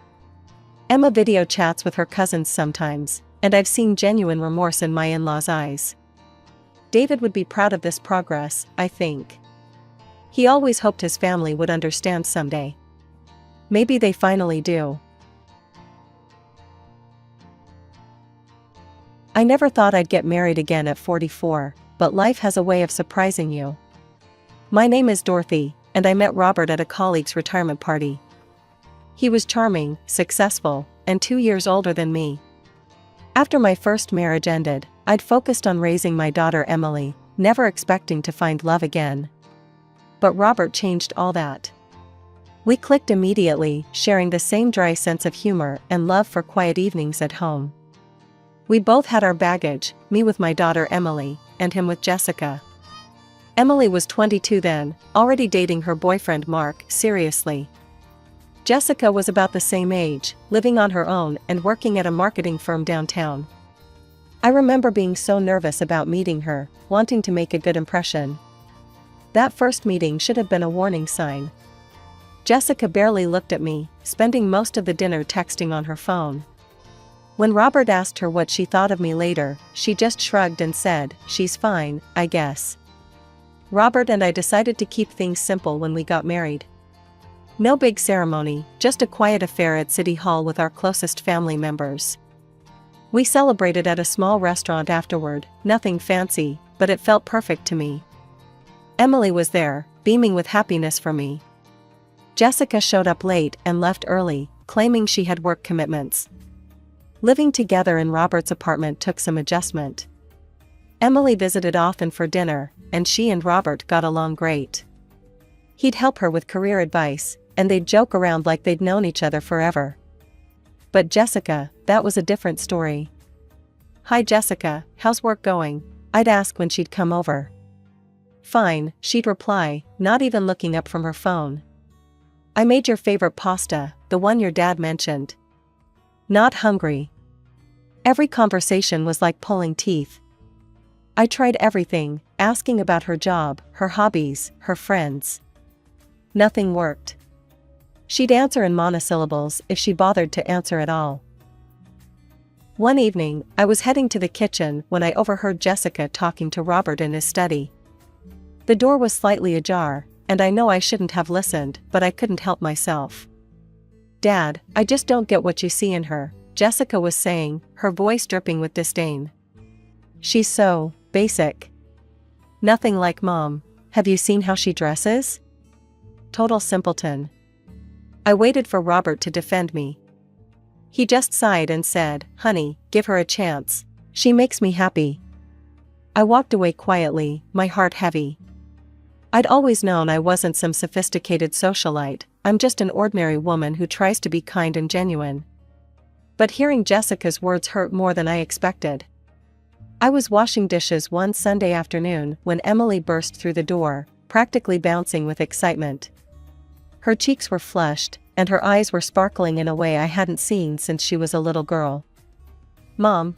Emma video chats with her cousins sometimes, and I've seen genuine remorse in my in-laws' eyes. David would be proud of this progress, I think. He always hoped his family would understand someday. Maybe they finally do. I never thought I'd get married again at 44, but life has a way of surprising you. My name is Dorothy, and I met Robert at a colleague's retirement party. He was charming, successful, and 2 years older than me. After my first marriage ended, I'd focused on raising my daughter Emily, never expecting to find love again. But Robert changed all that. We clicked immediately, sharing the same dry sense of humor and love for quiet evenings at home. We both had our baggage, me with my daughter Emily, and him with Jessica. Emily was 22 then, already dating her boyfriend Mark, seriously. Jessica was about the same age, living on her own and working at a marketing firm downtown. I remember being so nervous about meeting her, wanting to make a good impression. That first meeting should have been a warning sign. Jessica barely looked at me, spending most of the dinner texting on her phone. When Robert asked her what she thought of me later, she just shrugged and said, "She's fine, I guess." Robert and I decided to keep things simple when we got married. No big ceremony, just a quiet affair at City Hall with our closest family members. We celebrated at a small restaurant afterward, nothing fancy, but it felt perfect to me. Emily was there, beaming with happiness for me. Jessica showed up late and left early, claiming she had work commitments. Living together in Robert's apartment took some adjustment. Emily visited often for dinner, and she and Robert got along great. He'd help her with career advice, and they'd joke around like they'd known each other forever. But Jessica, that was a different story. "Hi Jessica, how's work going?" I'd ask when she'd come over. "Fine," she'd reply, not even looking up from her phone. "I made your favorite pasta, the one your dad mentioned." Not hungry. Every conversation was like pulling teeth. I tried everything, asking about her job, her hobbies, her friends. Nothing worked. She'd answer in monosyllables if she bothered to answer at all. One evening, I was heading to the kitchen when I overheard Jessica talking to Robert in his study. The door was slightly ajar, and I know I shouldn't have listened, but I couldn't help myself. "Dad, I just don't get what you see in her," Jessica was saying, her voice dripping with disdain. "She's so basic. Nothing like Mom. Have you seen how she dresses? Total simpleton." I waited for Robert to defend me. He just sighed and said, "Honey, give her a chance. She makes me happy." I walked away quietly, my heart heavy. I'd always known I wasn't some sophisticated socialite, I'm just an ordinary woman who tries to be kind and genuine. But hearing Jessica's words hurt more than I expected. I was washing dishes one Sunday afternoon when Emily burst through the door, practically bouncing with excitement. Her cheeks were flushed, and her eyes were sparkling in a way I hadn't seen since she was a little girl. Mom,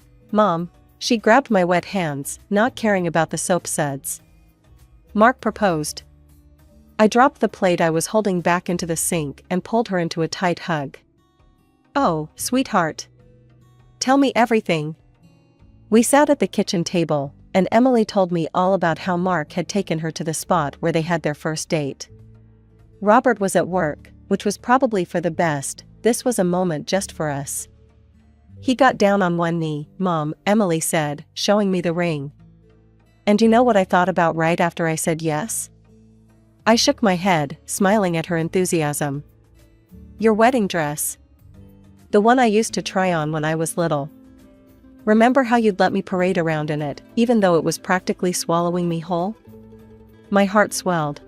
she grabbed my wet hands, not caring about the soap suds. "Mark proposed." I dropped the plate I was holding back into the sink and pulled her into a tight hug. "Oh, sweetheart. Tell me everything." We sat at the kitchen table, and Emily told me all about how Mark had taken her to the spot where they had their first date. Robert was at work, which was probably for the best. This was a moment just for us. He got down on one knee. "Mom," Emily said, showing me the ring. "And you know what I thought about right after I said yes?" I shook my head, smiling at her enthusiasm. "Your wedding dress. The one I used to try on when I was little. Remember how you'd let me parade around in it, even though it was practically swallowing me whole?" My heart swelled.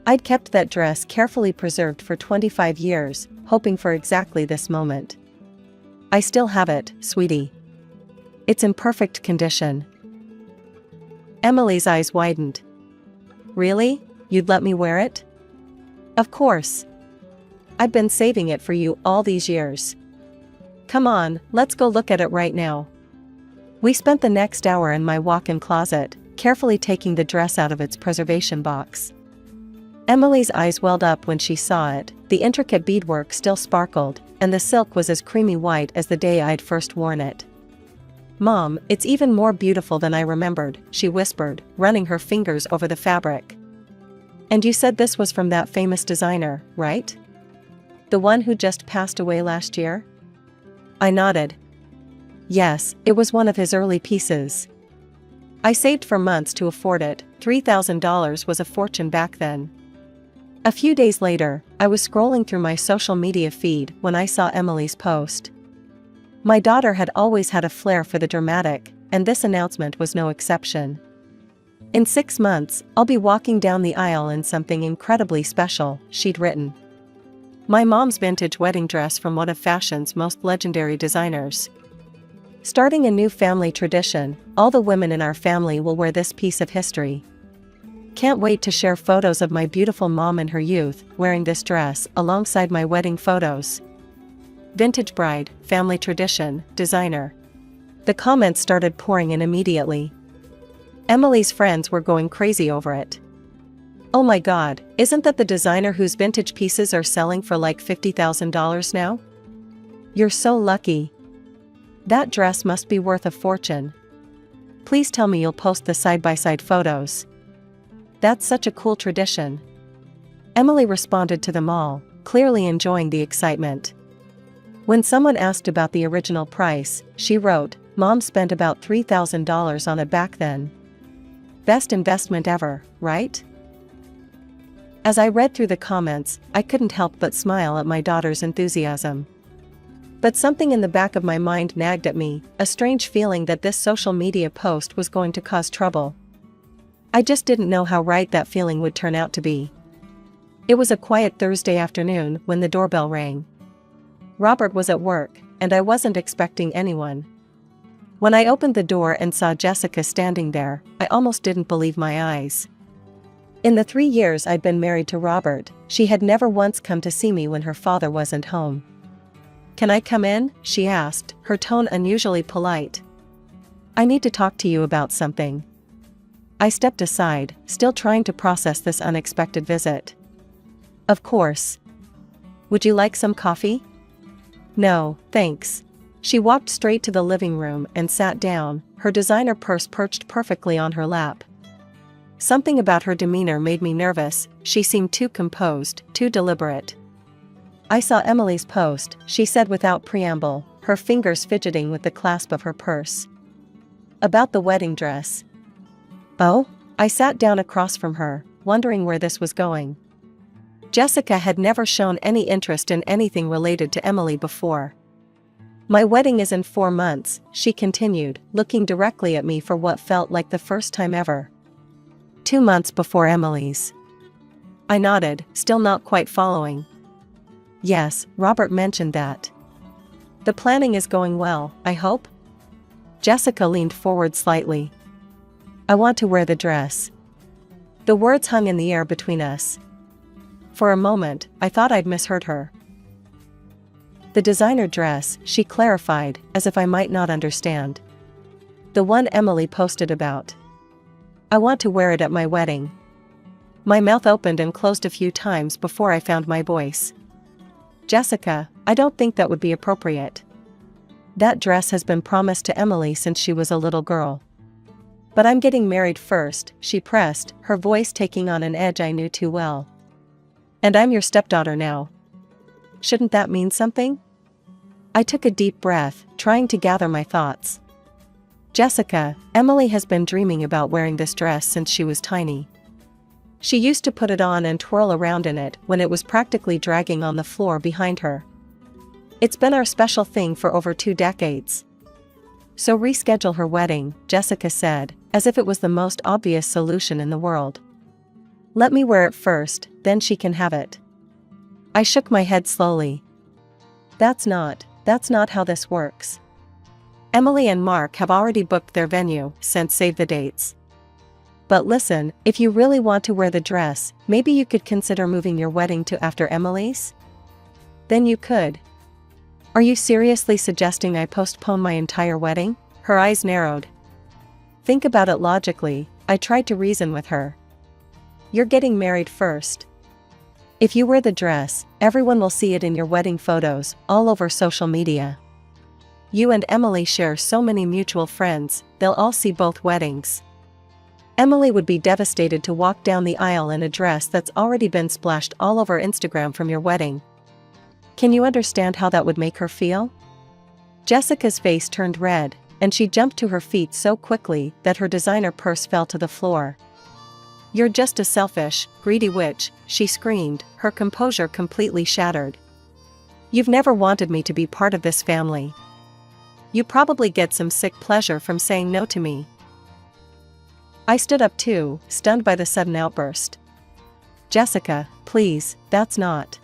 I'd kept that dress carefully preserved for 25 years, hoping for exactly this moment. I still have it, sweetie. It's in perfect condition. Emily's eyes widened. Really? You'd let me wear it? Of course. I've been saving it for you all these years. Come on, let's go look at it right now. We spent the next hour in my walk-in closet, carefully taking the dress out of its preservation box. Emily's eyes welled up when she saw it. The intricate beadwork still sparkled, and the silk was as creamy white as the day I'd first worn it. Mom, it's even more beautiful than I remembered, she whispered, running her fingers over the fabric. And you said this was from that famous designer, right? The one who just passed away last year? I nodded. Yes, it was one of his early pieces. I saved for months to afford it. $3,000 was a fortune back then. A few days later, I was scrolling through my social media feed when I saw Emily's post. My daughter had always had a flair for the dramatic, and this announcement was no exception. In 6 months, I'll be walking down the aisle in something incredibly special, she'd written. My mom's vintage wedding dress from one of fashion's most legendary designers. Starting a new family tradition, all the women in our family will wear this piece of history. Can't wait to share photos of my beautiful mom in her youth, wearing this dress, alongside my wedding photos. Vintage bride, family tradition, designer. The comments started pouring in immediately. Emily's friends were going crazy over it. Oh my god, isn't that the designer whose vintage pieces are selling for like $50,000 now? You're so lucky. That dress must be worth a fortune. Please tell me you'll post the side-by-side photos. That's such a cool tradition. Emily responded to them all, clearly enjoying the excitement. When someone asked about the original price, she wrote, Mom spent about $3,000 on it back then. Best investment ever, right? As I read through the comments, I couldn't help but smile at my daughter's enthusiasm. But something in the back of my mind nagged at me, a strange feeling that this social media post was going to cause trouble. I just didn't know how right that feeling would turn out to be. It was a quiet Thursday afternoon when the doorbell rang. Robert was at work, and I wasn't expecting anyone. When I opened the door and saw Jessica standing there, I almost didn't believe my eyes. In the 3 years I'd been married to Robert, she had never once come to see me when her father wasn't home. Can I come in? She asked, her tone unusually polite. I need to talk to you about something. I stepped aside, still trying to process this unexpected visit. Of course. Would you like some coffee? No, thanks. She walked straight to the living room and sat down, her designer purse perched perfectly on her lap. Something about her demeanor made me nervous. She seemed too composed, too deliberate. I saw Emily's post, she said without preamble, her fingers fidgeting with the clasp of her purse. About the wedding dress. Oh? I sat down across from her, wondering where this was going. Jessica had never shown any interest in anything related to Emily before. My wedding is in 4 months, she continued, looking directly at me for what felt like the first time ever. 2 months before Emily's. I nodded, still not quite following. Yes, Robert mentioned that. The planning is going well, I hope? Jessica leaned forward slightly. I want to wear the dress. The words hung in the air between us. For a moment, I thought I'd misheard her. The designer dress, she clarified, as if I might not understand. The one Emily posted about. I want to wear it at my wedding. My mouth opened and closed a few times before I found my voice. Jessica, I don't think that would be appropriate. That dress has been promised to Emily since she was a little girl. But I'm getting married first, she pressed, her voice taking on an edge I knew too well. And I'm your stepdaughter now. Shouldn't that mean something? I took a deep breath, trying to gather my thoughts. Jessica, Emily has been dreaming about wearing this dress since she was tiny. She used to put it on and twirl around in it when it was practically dragging on the floor behind her. It's been our special thing for over 2 decades. So reschedule her wedding, Jessica said, as if it was the most obvious solution in the world. Let me wear it first, then she can have it. I shook my head slowly. That's not, That's not how this works. Emily and Mark have already booked their venue, sent save the dates. But listen, if you really want to wear the dress, maybe you could consider moving your wedding to after Emily's? Then you could. Are you seriously suggesting I postpone my entire wedding? Her eyes narrowed. Think about it logically, I tried to reason with her. You're getting married first. If you wear the dress, everyone will see it in your wedding photos, all over social media. You and Emily share so many mutual friends, they'll all see both weddings. Emily would be devastated to walk down the aisle in a dress that's already been splashed all over Instagram from your wedding. Can you understand how that would make her feel? Jessica's face turned red, and she jumped to her feet so quickly that her designer purse fell to the floor. You're just a selfish, greedy witch, she screamed, her composure completely shattered. You've never wanted me to be part of this family. You probably get some sick pleasure from saying no to me. I stood up too, stunned by the sudden outburst. Jessica, please, that's not.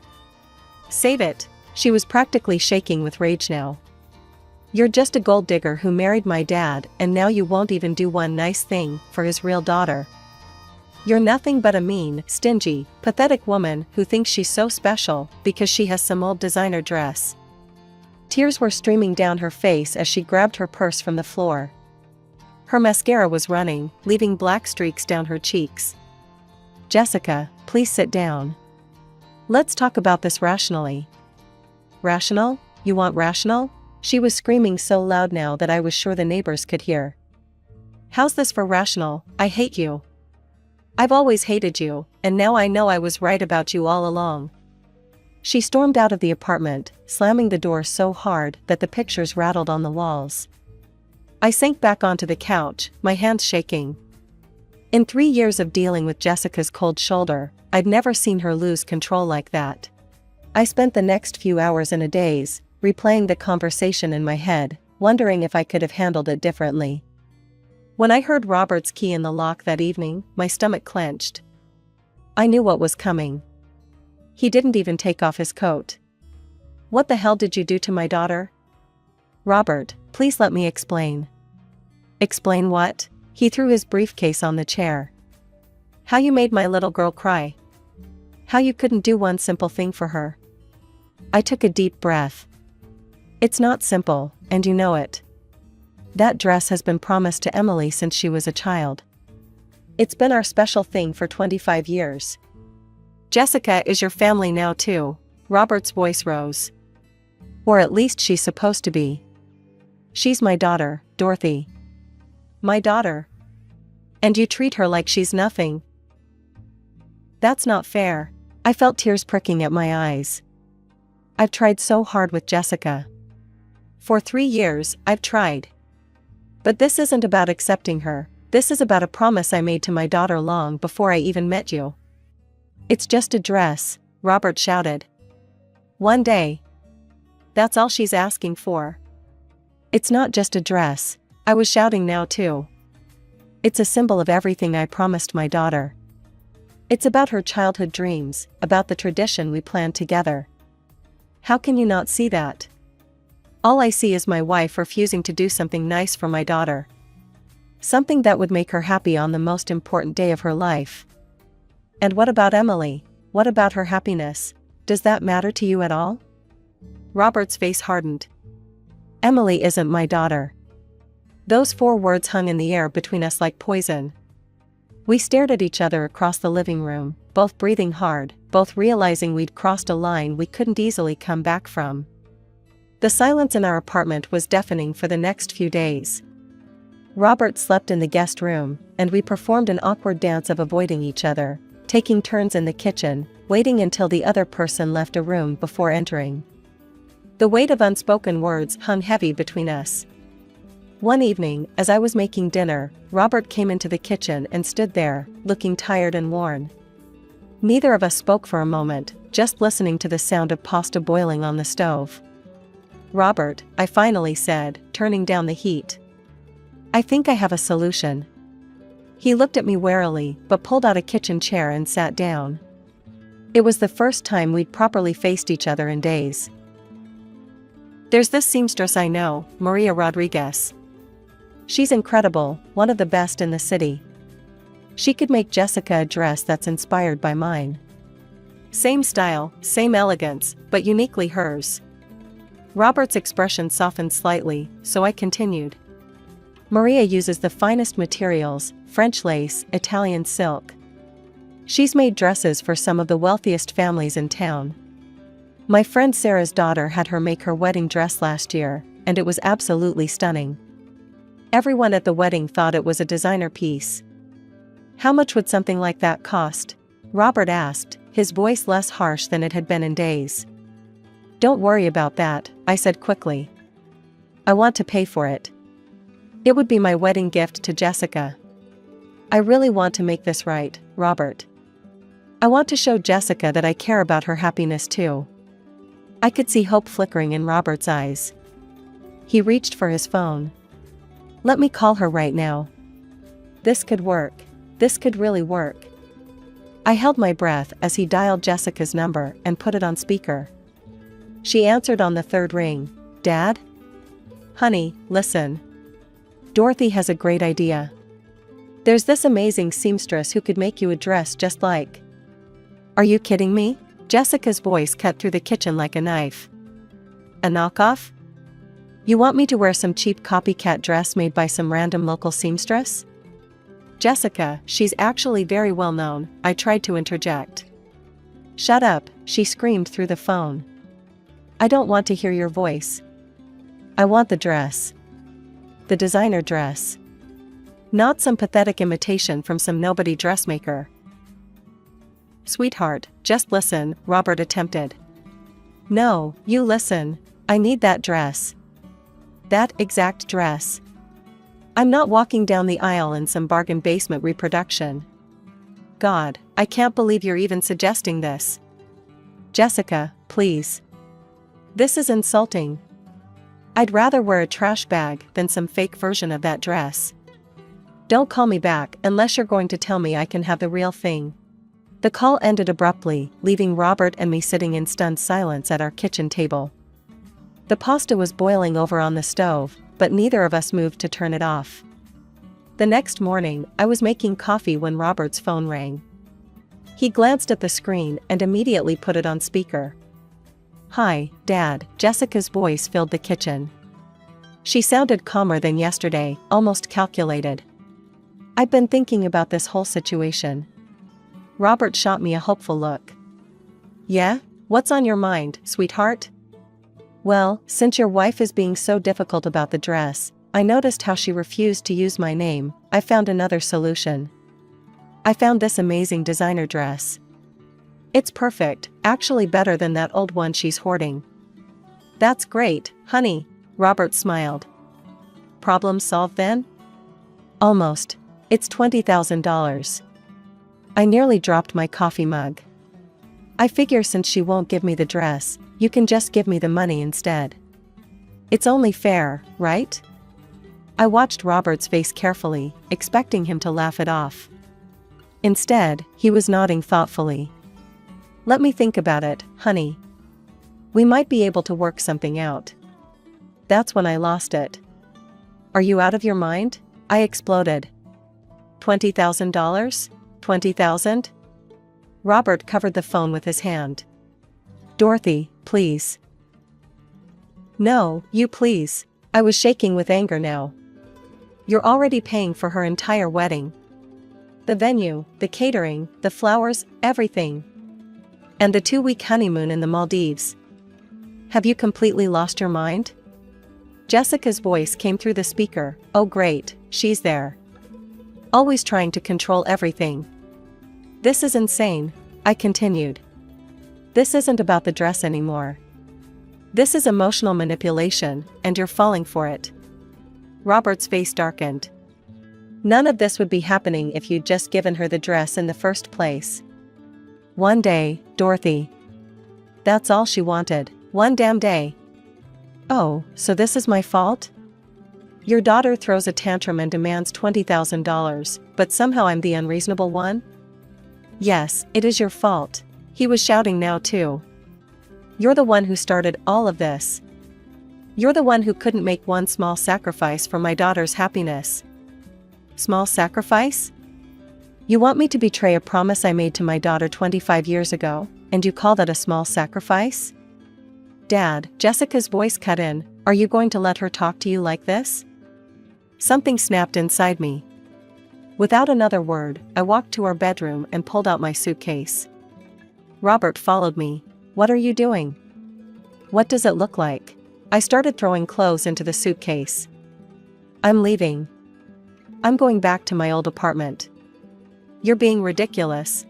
Save it. She was practically shaking with rage now. You're just a gold digger who married my dad, and now you won't even do one nice thing for his real daughter. You're nothing but a mean, stingy, pathetic woman who thinks she's so special because she has some old designer dress. Tears were streaming down her face as she grabbed her purse from the floor. Her mascara was running, leaving black streaks down her cheeks. Jessica, please sit down. Let's talk about this rationally. Rational? You want rational? She was screaming so loud now that I was sure the neighbors could hear. How's this for rational? I hate you. I've always hated you, and now I know I was right about you all along. She stormed out of the apartment, slamming the door so hard that the pictures rattled on the walls. I sank back onto the couch, my hands shaking. In 3 years of dealing with Jessica's cold shoulder, I'd never seen her lose control like that. I spent the next few hours in a daze, replaying the conversation in my head, wondering if I could have handled it differently. When I heard Robert's key in the lock that evening, my stomach clenched. I knew what was coming. He didn't even take off his coat. What the hell did you do to my daughter? Robert, please let me explain. Explain what? He threw his briefcase on the chair. How you made my little girl cry. How you couldn't do one simple thing for her. I took a deep breath. It's not simple, and you know it. That dress has been promised to Emily since she was a child. It's been our special thing for 25 years. Jessica is your family now too. Robert's voice rose. Or at least she's supposed to be. She's my daughter, Dorothy. My daughter. And you treat her like she's nothing. That's not fair. I felt tears pricking at my eyes. I've tried so hard with Jessica. For 3 years, I've tried. But this isn't about accepting her, this is about a promise I made to my daughter long before I even met you. It's just a dress, Robert shouted. One day. That's all she's asking for. It's not just a dress, I was shouting now too. It's a symbol of everything I promised my daughter. It's about her childhood dreams, about the tradition we planned together. How can you not see that? All I see is my wife refusing to do something nice for my daughter. Something that would make her happy on the most important day of her life. And what about Emily? What about her happiness? Does that matter to you at all? Robert's face hardened. Emily isn't my daughter. Those 4 words hung in the air between us like poison. We stared at each other across the living room, both breathing hard, both realizing we'd crossed a line we couldn't easily come back from. The silence in our apartment was deafening for the next few days. Robert slept in the guest room, and we performed an awkward dance of avoiding each other, taking turns in the kitchen, waiting until the other person left a room before entering. The weight of unspoken words hung heavy between us. One evening, as I was making dinner, Robert came into the kitchen and stood there, looking tired and worn. Neither of us spoke for a moment, just listening to the sound of pasta boiling on the stove. Robert, I finally said, turning down the heat. I think I have a solution. He looked at me warily, but pulled out a kitchen chair and sat down. It was the first time we'd properly faced each other in days. There's this seamstress I know, Maria Rodriguez. She's incredible, one of the best in the city. She could make Jessica a dress that's inspired by mine. Same style, same elegance, but uniquely hers. Robert's expression softened slightly, so I continued. Maria uses the finest materials, French lace, Italian silk. She's made dresses for some of the wealthiest families in town. My friend Sarah's daughter had her make her wedding dress last year, and it was absolutely stunning. Everyone at the wedding thought it was a designer piece. How much would something like that cost? Robert asked, his voice less harsh than it had been in days. Don't worry about that, I said quickly. I want to pay for it. It would be my wedding gift to Jessica. I really want to make this right, Robert. I want to show Jessica that I care about her happiness too. I could see hope flickering in Robert's eyes. He reached for his phone. Let me call her right now. This could work. This could really work. I held my breath as he dialed Jessica's number and put it on speaker. She answered on the third ring. Dad? Honey, listen. Dorothy has a great idea. There's this amazing seamstress who could make you a dress just like. Are you kidding me? Jessica's voice cut through the kitchen like a knife. A knockoff? You want me to wear some cheap copycat dress made by some random local seamstress? Jessica, she's actually very well known, I tried to interject. Shut up, she screamed through the phone. I don't want to hear your voice. I want the dress. The designer dress. Not some pathetic imitation from some nobody dressmaker. Sweetheart, just listen, Robert attempted. No, you listen. I need that dress. That exact dress. I'm not walking down the aisle in some bargain basement reproduction. God, I can't believe you're even suggesting this. Jessica, please. This is insulting. I'd rather wear a trash bag than some fake version of that dress. Don't call me back unless you're going to tell me I can have the real thing. The call ended abruptly, leaving Robert and me sitting in stunned silence at our kitchen table. The pasta was boiling over on the stove, but neither of us moved to turn it off. The next morning, I was making coffee when Robert's phone rang. He glanced at the screen and immediately put it on speaker. Hi, Dad, Jessica's voice filled the kitchen. She sounded calmer than yesterday, almost calculated. I've been thinking about this whole situation. Robert shot me a hopeful look. Yeah? What's on your mind, sweetheart? Well, since your wife is being so difficult about the dress, I noticed how she refused to use my name. I found another solution. I found this amazing designer dress. It's perfect, actually better than that old one she's hoarding. That's great, honey, Robert smiled. Problem solved then? Almost. It's $20,000. I nearly dropped my coffee mug. I figure since she won't give me the dress, you can just give me the money instead. It's only fair, right? I watched Robert's face carefully, expecting him to laugh it off. Instead, he was nodding thoughtfully. Let me think about it, honey. We might be able to work something out. That's when I lost it. Are you out of your mind? I exploded. $20,000? 20,000? Robert covered the phone with his hand. Dorothy, please. No, you please. I was shaking with anger now. You're already paying for her entire wedding. The venue, the catering, the flowers, everything. And the 2-week honeymoon in the Maldives. Have you completely lost your mind? Jessica's voice came through the speaker. Oh great, she's there. Always trying to control everything. This is insane, I continued. This isn't about the dress anymore. This is emotional manipulation, and you're falling for it. Robert's face darkened. None of this would be happening if you'd just given her the dress in the first place. One day, Dorothy. That's all she wanted, one damn day. Oh, so this is my fault? Your daughter throws a tantrum and demands $20,000, but somehow I'm the unreasonable one? Yes, it is your fault. He was shouting now too. You're the one who started all of this. You're the one who couldn't make one small sacrifice for my daughter's happiness. Small sacrifice? You want me to betray a promise I made to my daughter 25 years ago, and you call that a small sacrifice? Dad, Jessica's voice cut in, are you going to let her talk to you like this? Something snapped inside me. Without another word, I walked to our bedroom and pulled out my suitcase. Robert followed me. What are you doing? What does it look like? I started throwing clothes into the suitcase. I'm leaving. I'm going back to my old apartment. You're being ridiculous.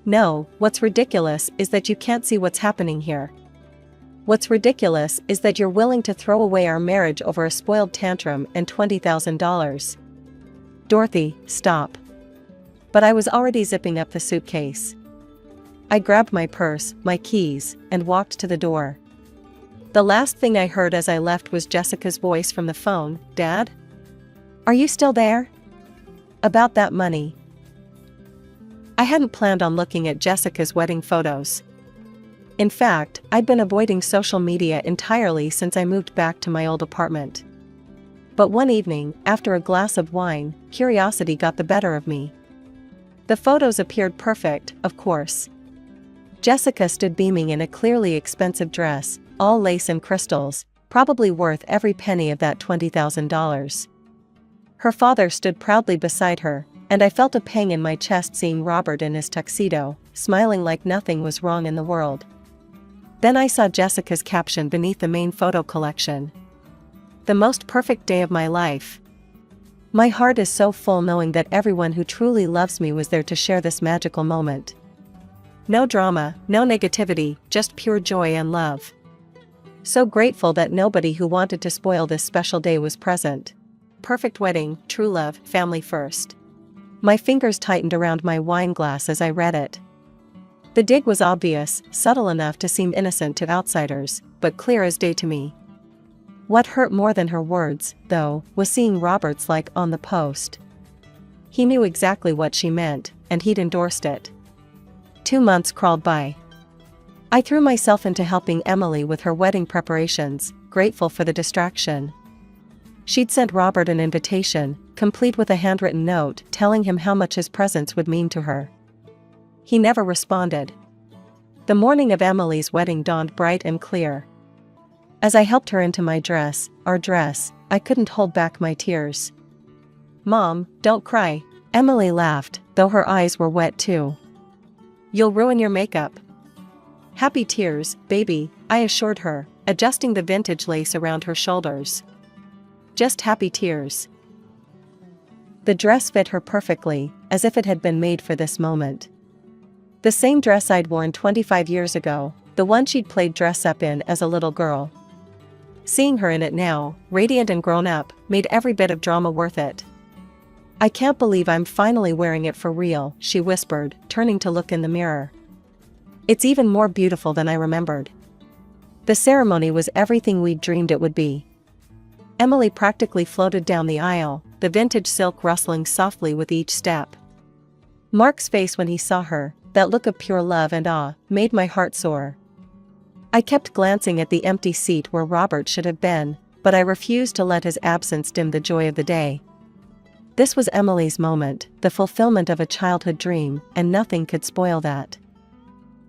No, what's ridiculous is that you can't see what's happening here. What's ridiculous is that you're willing to throw away our marriage over a spoiled tantrum and $20,000. Dorothy, stop. But I was already zipping up the suitcase. I grabbed my purse, my keys, and walked to the door. The last thing I heard as I left was Jessica's voice from the phone, Dad? Are you still there? About that money. I hadn't planned on looking at Jessica's wedding photos. In fact, I'd been avoiding social media entirely since I moved back to my old apartment. But one evening, after a glass of wine, curiosity got the better of me. The photos appeared perfect, of course. Jessica stood beaming in a clearly expensive dress, all lace and crystals, probably worth every penny of that $20,000. Her father stood proudly beside her, and I felt a pang in my chest seeing Robert in his tuxedo, smiling like nothing was wrong in the world. Then I saw Jessica's caption beneath the main photo collection. The most perfect day of my life. My heart is so full knowing that everyone who truly loves me was there to share this magical moment. No drama, no negativity, just pure joy and love. So grateful that nobody who wanted to spoil this special day was present. Perfect wedding, true love, family first. My fingers tightened around my wine glass as I read it. The dig was obvious, subtle enough to seem innocent to outsiders, but clear as day to me. What hurt more than her words, though, was seeing Robert's like on the post. He knew exactly what she meant, and he'd endorsed it. 2 months crawled by. I threw myself into helping Emily with her wedding preparations, grateful for the distraction. She'd sent Robert an invitation, complete with a handwritten note telling him how much his presence would mean to her. He never responded. The morning of Emily's wedding dawned bright and clear. As I helped her into my dress, our dress, I couldn't hold back my tears. Mom, don't cry. Emily laughed, though her eyes were wet too. You'll ruin your makeup. Happy tears, baby, I assured her, adjusting the vintage lace around her shoulders. Just happy tears. The dress fit her perfectly, as if it had been made for this moment. The same dress I'd worn 25 years ago, the one she'd played dress-up in as a little girl. Seeing her in it now, radiant and grown up, made every bit of drama worth it. I can't believe I'm finally wearing it for real, she whispered, turning to look in the mirror. It's even more beautiful than I remembered. The ceremony was everything we'd dreamed it would be. Emily practically floated down the aisle, the vintage silk rustling softly with each step. Mark's face when he saw her, that look of pure love and awe, made my heart soar. I kept glancing at the empty seat where Robert should have been, but I refused to let his absence dim the joy of the day. This was Emily's moment, the fulfillment of a childhood dream, and nothing could spoil that.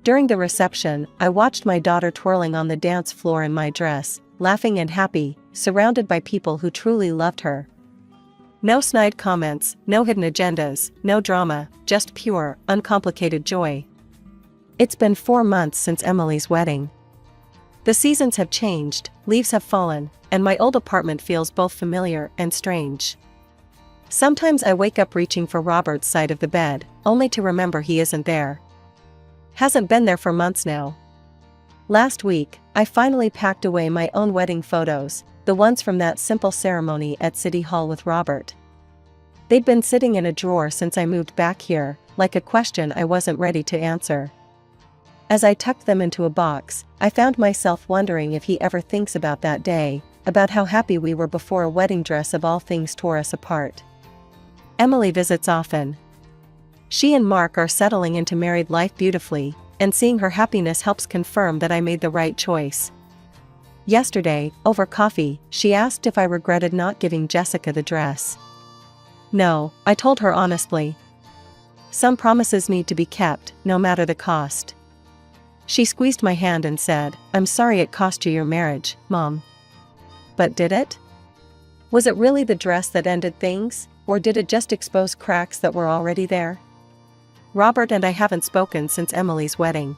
During the reception, I watched my daughter twirling on the dance floor in my dress, laughing and happy, surrounded by people who truly loved her. No snide comments, no hidden agendas, no drama, just pure, uncomplicated joy. It's been 4 months since Emily's wedding. The seasons have changed, leaves have fallen, and my old apartment feels both familiar and strange. Sometimes I wake up reaching for Robert's side of the bed, only to remember he isn't there. Hasn't been there for months now. Last week, I finally packed away my own wedding photos, the ones from that simple ceremony at City Hall with Robert. They'd been sitting in a drawer since I moved back here, like a question I wasn't ready to answer. As I tucked them into a box, I found myself wondering if he ever thinks about that day, about how happy we were before a wedding dress of all things tore us apart. Emily visits often. She and Mark are settling into married life beautifully, and seeing her happiness helps confirm that I made the right choice. Yesterday, over coffee, she asked if I regretted not giving Jessica the dress. No, I told her honestly. Some promises need to be kept, no matter the cost. She squeezed my hand and said, "I'm sorry it cost you your marriage, Mom." But did it? Was it really the dress that ended things, or did it just expose cracks that were already there? Robert and I haven't spoken since Emily's wedding.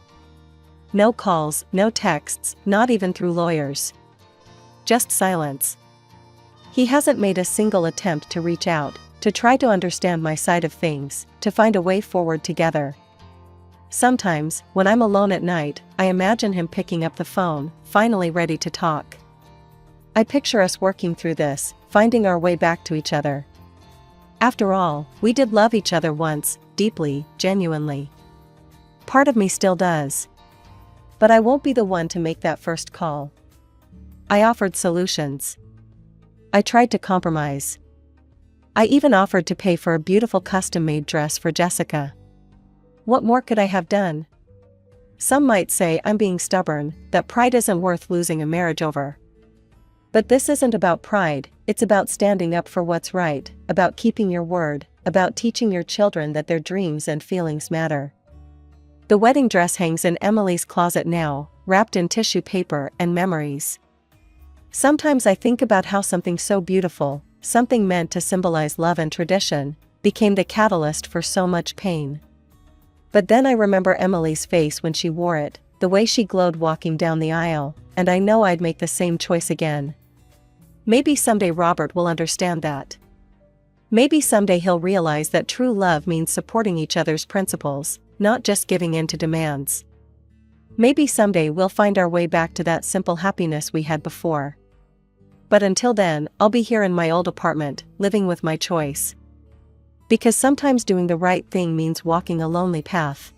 No calls, no texts, not even through lawyers. Just silence. He hasn't made a single attempt to reach out, to try to understand my side of things, to find a way forward together. Sometimes, when I'm alone at night, I imagine him picking up the phone, finally ready to talk. I picture us working through this, finding our way back to each other. After all, we did love each other once, deeply, genuinely. Part of me still does. But I won't be the one to make that first call. I offered solutions. I tried to compromise. I even offered to pay for a beautiful custom-made dress for Jessica. What more could I have done? Some might say I'm being stubborn, that pride isn't worth losing a marriage over. But this isn't about pride, it's about standing up for what's right, about keeping your word, about teaching your children that their dreams and feelings matter. The wedding dress hangs in Emily's closet now, wrapped in tissue paper and memories. Sometimes I think about how something so beautiful, something meant to symbolize love and tradition, became the catalyst for so much pain. But then I remember Emily's face when she wore it, the way she glowed walking down the aisle, and I know I'd make the same choice again. Maybe someday Robert will understand that. Maybe someday he'll realize that true love means supporting each other's principles, not just giving in to demands. Maybe someday we'll find our way back to that simple happiness we had before. But until then, I'll be here in my old apartment, living with my choice. Because sometimes doing the right thing means walking a lonely path.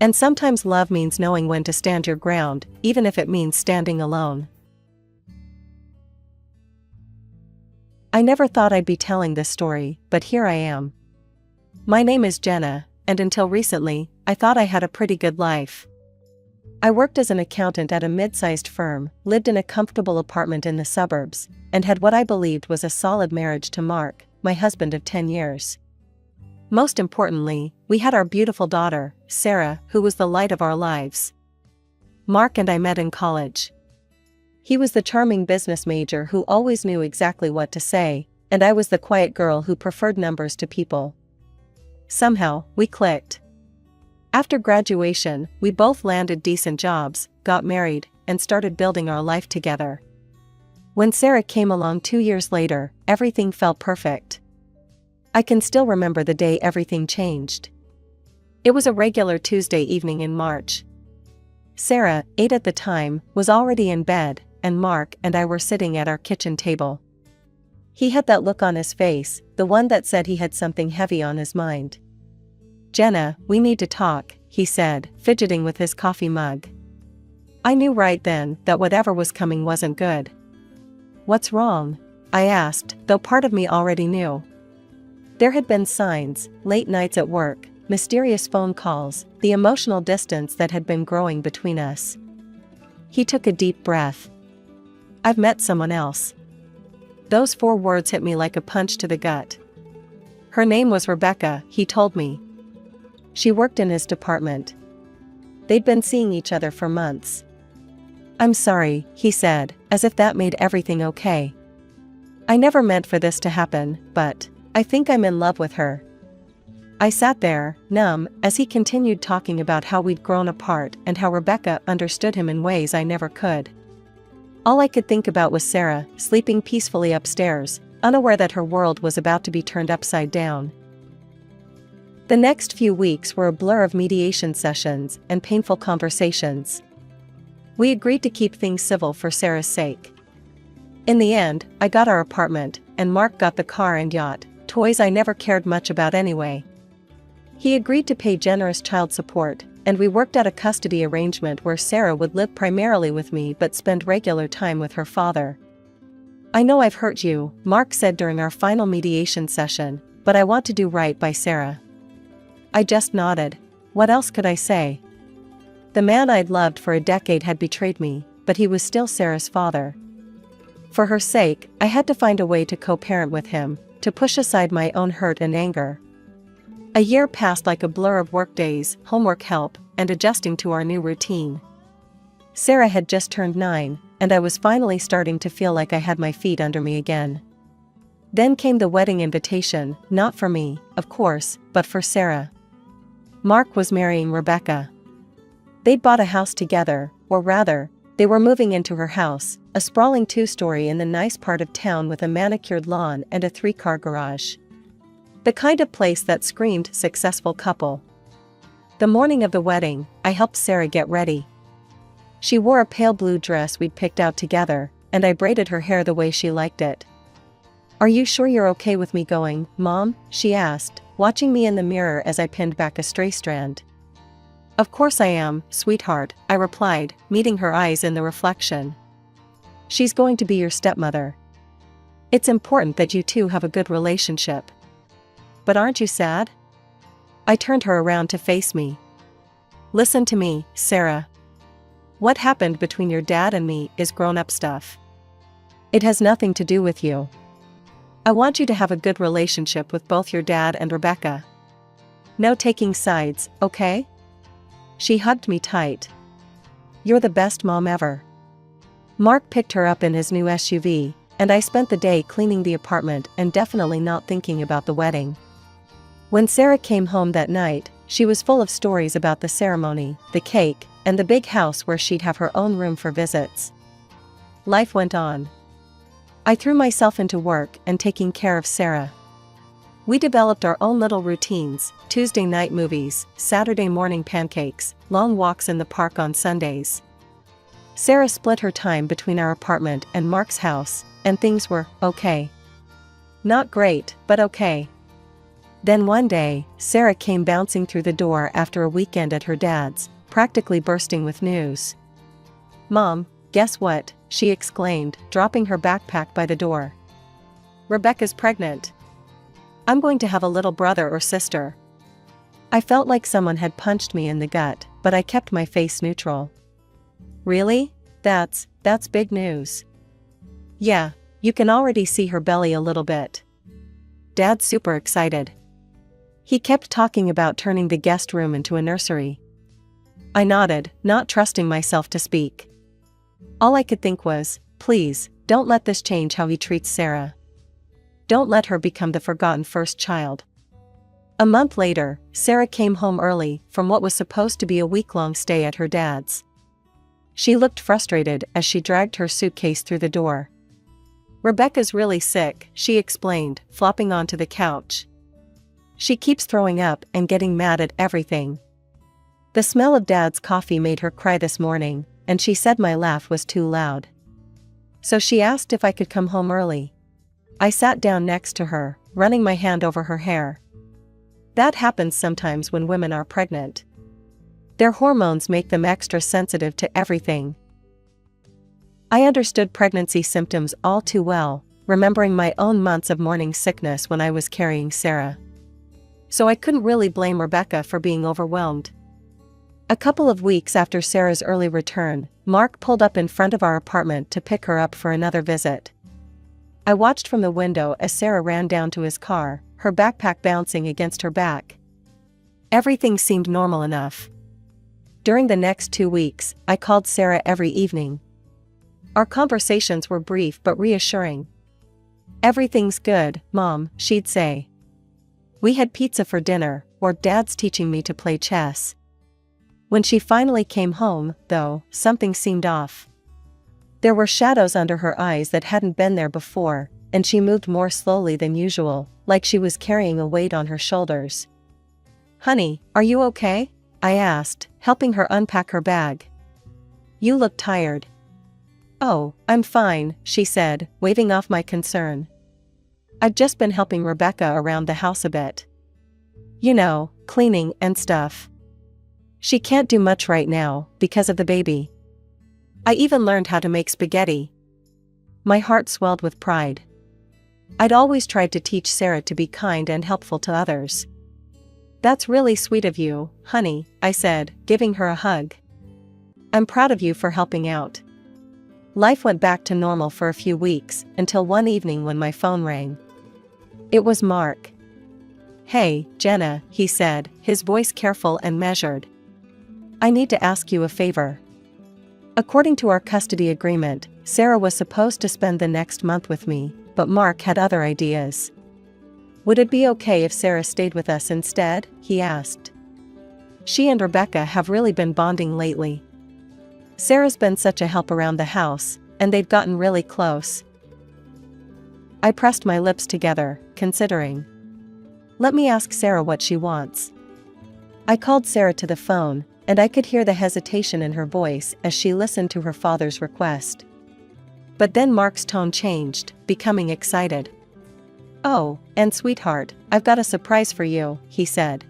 And sometimes love means knowing when to stand your ground, even if it means standing alone. I never thought I'd be telling this story, but here I am. My name is Jenna, and until recently, I thought I had a pretty good life. I worked as an accountant at a mid-sized firm, lived in a comfortable apartment in the suburbs, and had what I believed was a solid marriage to Mark, my husband of 10 years. Most importantly, we had our beautiful daughter, Sarah, who was the light of our lives. Mark and I met in college. He was the charming business major who always knew exactly what to say, and I was the quiet girl who preferred numbers to people. Somehow, we clicked. After graduation, we both landed decent jobs, got married, and started building our life together. When Sarah came along 2 years later, everything felt perfect. I can still remember the day everything changed. It was a regular Tuesday evening in March. Sarah, 8 at the time, was already in bed, and Mark and I were sitting at our kitchen table. He had that look on his face, the one that said he had something heavy on his mind. "Jenna, we need to talk," he said, fidgeting with his coffee mug. I knew right then that whatever was coming wasn't good. "What's wrong?" I asked, though part of me already knew. There had been signs, late nights at work, mysterious phone calls, the emotional distance that had been growing between us. He took a deep breath. "I've met someone else." Those 4 words hit me like a punch to the gut. Her name was Rebecca, he told me. She worked in his department. They'd been seeing each other for months. "I'm sorry," he said, as if that made everything okay. "I never meant for this to happen, but I think I'm in love with her." I sat there, numb, as he continued talking about how we'd grown apart and how Rebecca understood him in ways I never could. All I could think about was Sarah, sleeping peacefully upstairs, unaware that her world was about to be turned upside down. The next few weeks were a blur of mediation sessions and painful conversations. We agreed to keep things civil for Sarah's sake. In the end, I got our apartment, and Mark got the car and yacht, toys I never cared much about anyway. He agreed to pay generous child support, and we worked out a custody arrangement where Sarah would live primarily with me but spend regular time with her father. "I know I've hurt you," Mark said during our final mediation session, "but I want to do right by Sarah." I just nodded. What else could I say? The man I'd loved for a decade had betrayed me, but he was still Sarah's father. For her sake, I had to find a way to co-parent with him, to push aside my own hurt and anger. A year passed like a blur of workdays, homework help, and adjusting to our new routine. Sarah had just turned 9, and I was finally starting to feel like I had my feet under me again. Then came the wedding invitation, not for me, of course, but for Sarah. Mark was marrying Rebecca. They'd bought a house together, or rather, they were moving into her house, a sprawling 2-story in the nice part of town with a manicured lawn and a 3-car garage. The kind of place that screamed successful couple. The morning of the wedding, I helped Sarah get ready. She wore a pale blue dress we'd picked out together, and I braided her hair the way she liked it. "Are you sure you're okay with me going, Mom?" she asked, watching me in the mirror as I pinned back a stray strand. "Of course I am, sweetheart," I replied, meeting her eyes in the reflection. "She's going to be your stepmother. It's important that you two have a good relationship. But aren't you sad?" I turned her around to face me. "Listen to me, Sarah. What happened between your dad and me is grown-up stuff. It has nothing to do with you. I want you to have a good relationship with both your dad and Rebecca. No taking sides, okay?" She hugged me tight. "You're the best mom ever." Mark picked her up in his new SUV, and I spent the day cleaning the apartment and definitely not thinking about the wedding. When Sarah came home that night, she was full of stories about the ceremony, the cake, and the big house where she'd have her own room for visits. Life went on. I threw myself into work and taking care of Sarah. We developed our own little routines: Tuesday night movies, Saturday morning pancakes, long walks in the park on Sundays. Sarah split her time between our apartment and Mark's house, and things were okay. Not great, but okay. Then one day, Sarah came bouncing through the door after a weekend at her dad's, practically bursting with news. "Mom, guess what?" she exclaimed, dropping her backpack by the door. "Rebecca's pregnant. I'm going to have a little brother or sister." I felt like someone had punched me in the gut, but I kept my face neutral. "Really? That's big news." "Yeah, you can already see her belly a little bit." Dad's super excited. He kept talking about turning the guest room into a nursery. I nodded, not trusting myself to speak. All I could think was, please, don't let this change how he treats Sarah. Don't let her become the forgotten first child. A month later, Sarah came home early from what was supposed to be a week-long stay at her dad's. She looked frustrated as she dragged her suitcase through the door. "Rebecca's really sick," she explained, flopping onto the couch. "She keeps throwing up and getting mad at everything. The smell of Dad's coffee made her cry this morning, and she said my laugh was too loud. So she asked if I could come home early." I sat down next to her, running my hand over her hair. That happens sometimes when women are pregnant. Their hormones make them extra sensitive to everything. I understood pregnancy symptoms all too well, remembering my own months of morning sickness when I was carrying Sarah. So I couldn't really blame Rebecca for being overwhelmed. A couple of weeks after Sarah's early return, Mark pulled up in front of our apartment to pick her up for another visit. I watched from the window as Sarah ran down to his car, her backpack bouncing against her back. Everything seemed normal enough. During the next 2 weeks, I called Sarah every evening. Our conversations were brief but reassuring. "Everything's good, Mom," she'd say. "We had pizza for dinner, or Dad's teaching me to play chess." When she finally came home, though, something seemed off. There were shadows under her eyes that hadn't been there before, and she moved more slowly than usual, like she was carrying a weight on her shoulders. "Honey, are you okay?" I asked, helping her unpack her bag. "You look tired." "Oh, I'm fine," she said, waving off my concern. "I've just been helping Rebecca around the house a bit. You know, cleaning and stuff. She can't do much right now, because of the baby. I even learned how to make spaghetti." My heart swelled with pride. I'd always tried to teach Sarah to be kind and helpful to others. "That's really sweet of you, honey," I said, giving her a hug. "I'm proud of you for helping out." Life went back to normal for a few weeks, until one evening when my phone rang. It was Mark. "Hey, Jenna," he said, his voice careful and measured. "I need to ask you a favor. According to our custody agreement, Sarah was supposed to spend the next month with me, but Mark had other ideas. Would it be okay if Sarah stayed with us instead?" he asked. She and Rebecca have really been bonding lately. Sarah's been such a help around the house, and they've gotten really close. I pressed my lips together, considering. Let me ask Sarah what she wants. I called Sarah to the phone, and I could hear the hesitation in her voice as she listened to her father's request. But then Mark's tone changed, becoming excited. "Oh, and sweetheart, I've got a surprise for you," he said.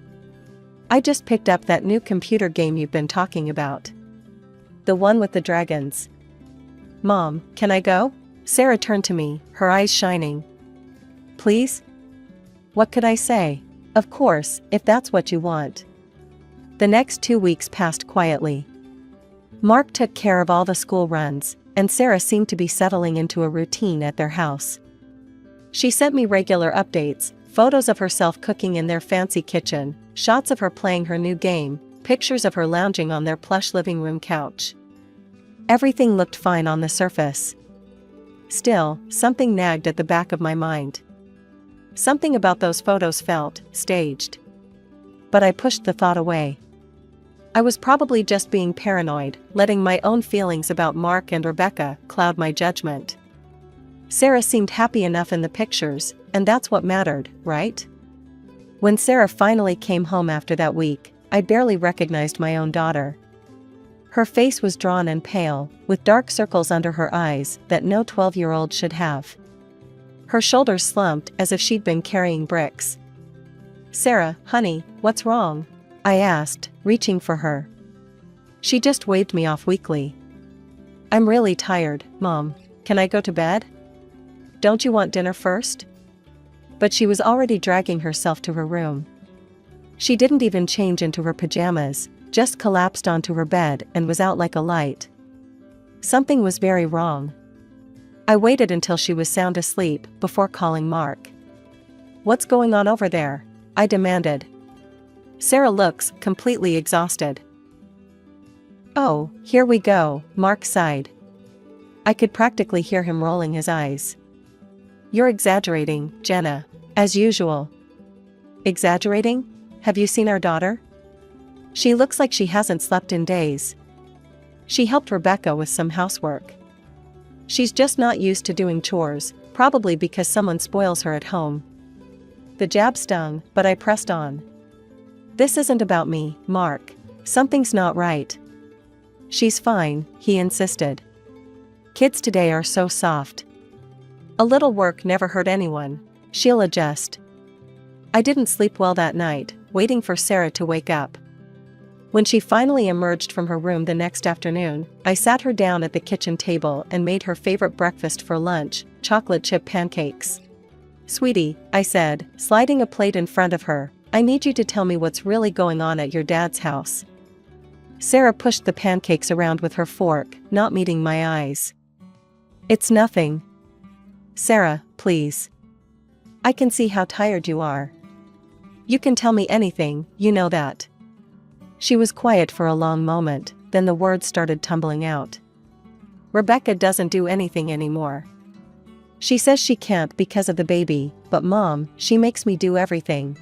"I just picked up that new computer game you've been talking about. The one with the dragons." "Mom, can I go?" Sarah turned to me, her eyes shining. "Please?" What could I say? Of course, if that's what you want. The next 2 weeks passed quietly. Mark took care of all the school runs, and Sarah seemed to be settling into a routine at their house. She sent me regular updates, photos of herself cooking in their fancy kitchen, shots of her playing her new game, pictures of her lounging on their plush living room couch. Everything looked fine on the surface. Still, something nagged at the back of my mind. Something about those photos felt staged. But I pushed the thought away. I was probably just being paranoid, letting my own feelings about Mark and Rebecca cloud my judgment. Sarah seemed happy enough in the pictures, and that's what mattered, right? When Sarah finally came home after that week, I barely recognized my own daughter. Her face was drawn and pale, with dark circles under her eyes that no 12-year-old should have. Her shoulders slumped as if she'd been carrying bricks. "Sarah, honey, what's wrong?" I asked, reaching for her. She just waved me off weakly. "I'm really tired, Mom. Can I go to bed? Don't you want dinner first?" But she was already dragging herself to her room. She didn't even change into her pajamas, just collapsed onto her bed and was out like a light. Something was very wrong. I waited until she was sound asleep before calling Mark. "What's going on over there?" I demanded. "Sarah looks completely exhausted." "Oh, here we go," Mark sighed. I could practically hear him rolling his eyes. "You're exaggerating, Jenna, as usual." "Exaggerating? Have you seen our daughter? She looks like she hasn't slept in days. She helped Rebecca with some housework. She's just not used to doing chores, probably because someone spoils her at home." The jab stung, but I pressed on. "This isn't about me, Mark. Something's not right." "She's fine," he insisted. "Kids today are so soft. A little work never hurt anyone. She'll adjust." I didn't sleep well that night, waiting for Sarah to wake up. When she finally emerged from her room the next afternoon, I sat her down at the kitchen table and made her favorite breakfast for lunch, chocolate chip pancakes. "Sweetie," I said, sliding a plate in front of her, "I need you to tell me what's really going on at your dad's house." Sarah pushed the pancakes around with her fork, not meeting my eyes. "It's nothing." "Sarah, please. I can see how tired you are. You can tell me anything, you know that." She was quiet for a long moment, then the words started tumbling out. "Rebecca doesn't do anything anymore. She says she can't because of the baby, but Mom, she makes me do everything.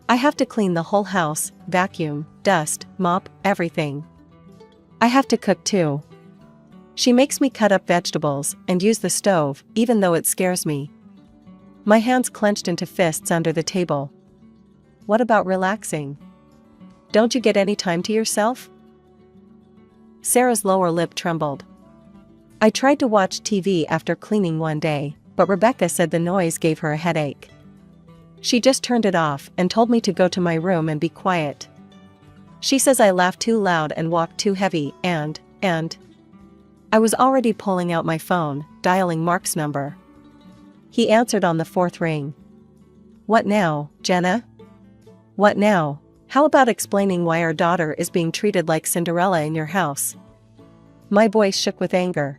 I have to clean the whole house, vacuum, dust, mop, everything. I have to cook too. She makes me cut up vegetables and use the stove, even though it scares me." My hands clenched into fists under the table. "What about relaxing? Don't you get any time to yourself?" Sarah's lower lip trembled. "I tried to watch TV after cleaning one day, but Rebecca said the noise gave her a headache. She just turned it off and told me to go to my room and be quiet. She says I laugh too loud and walk too heavy and... I was already pulling out my phone, dialing Mark's number. He answered on the fourth ring. "What now, Jenna? What now? How about explaining why our daughter is being treated like Cinderella in your house?" My voice shook with anger.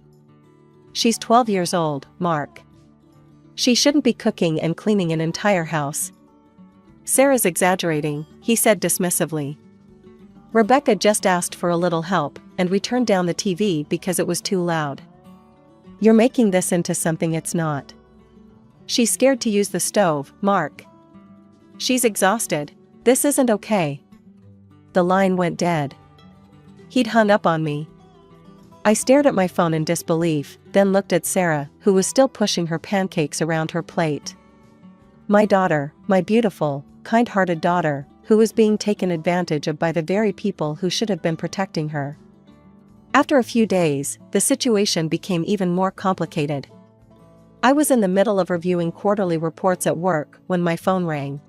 She's 12 years old, Mark. She shouldn't be cooking and cleaning an entire house. Sarah's exaggerating, he said dismissively. Rebecca just asked for a little help, and we turned down the TV because it was too loud. You're making this into something it's not. She's scared to use the stove, Mark. She's exhausted. This isn't okay. The line went dead. He'd hung up on me. I stared at my phone in disbelief, then looked at Sarah, who was still pushing her pancakes around her plate. My daughter, my beautiful, kind-hearted daughter, who was being taken advantage of by the very people who should have been protecting her. After a few days, the situation became even more complicated. I was in the middle of reviewing quarterly reports at work when my phone rang.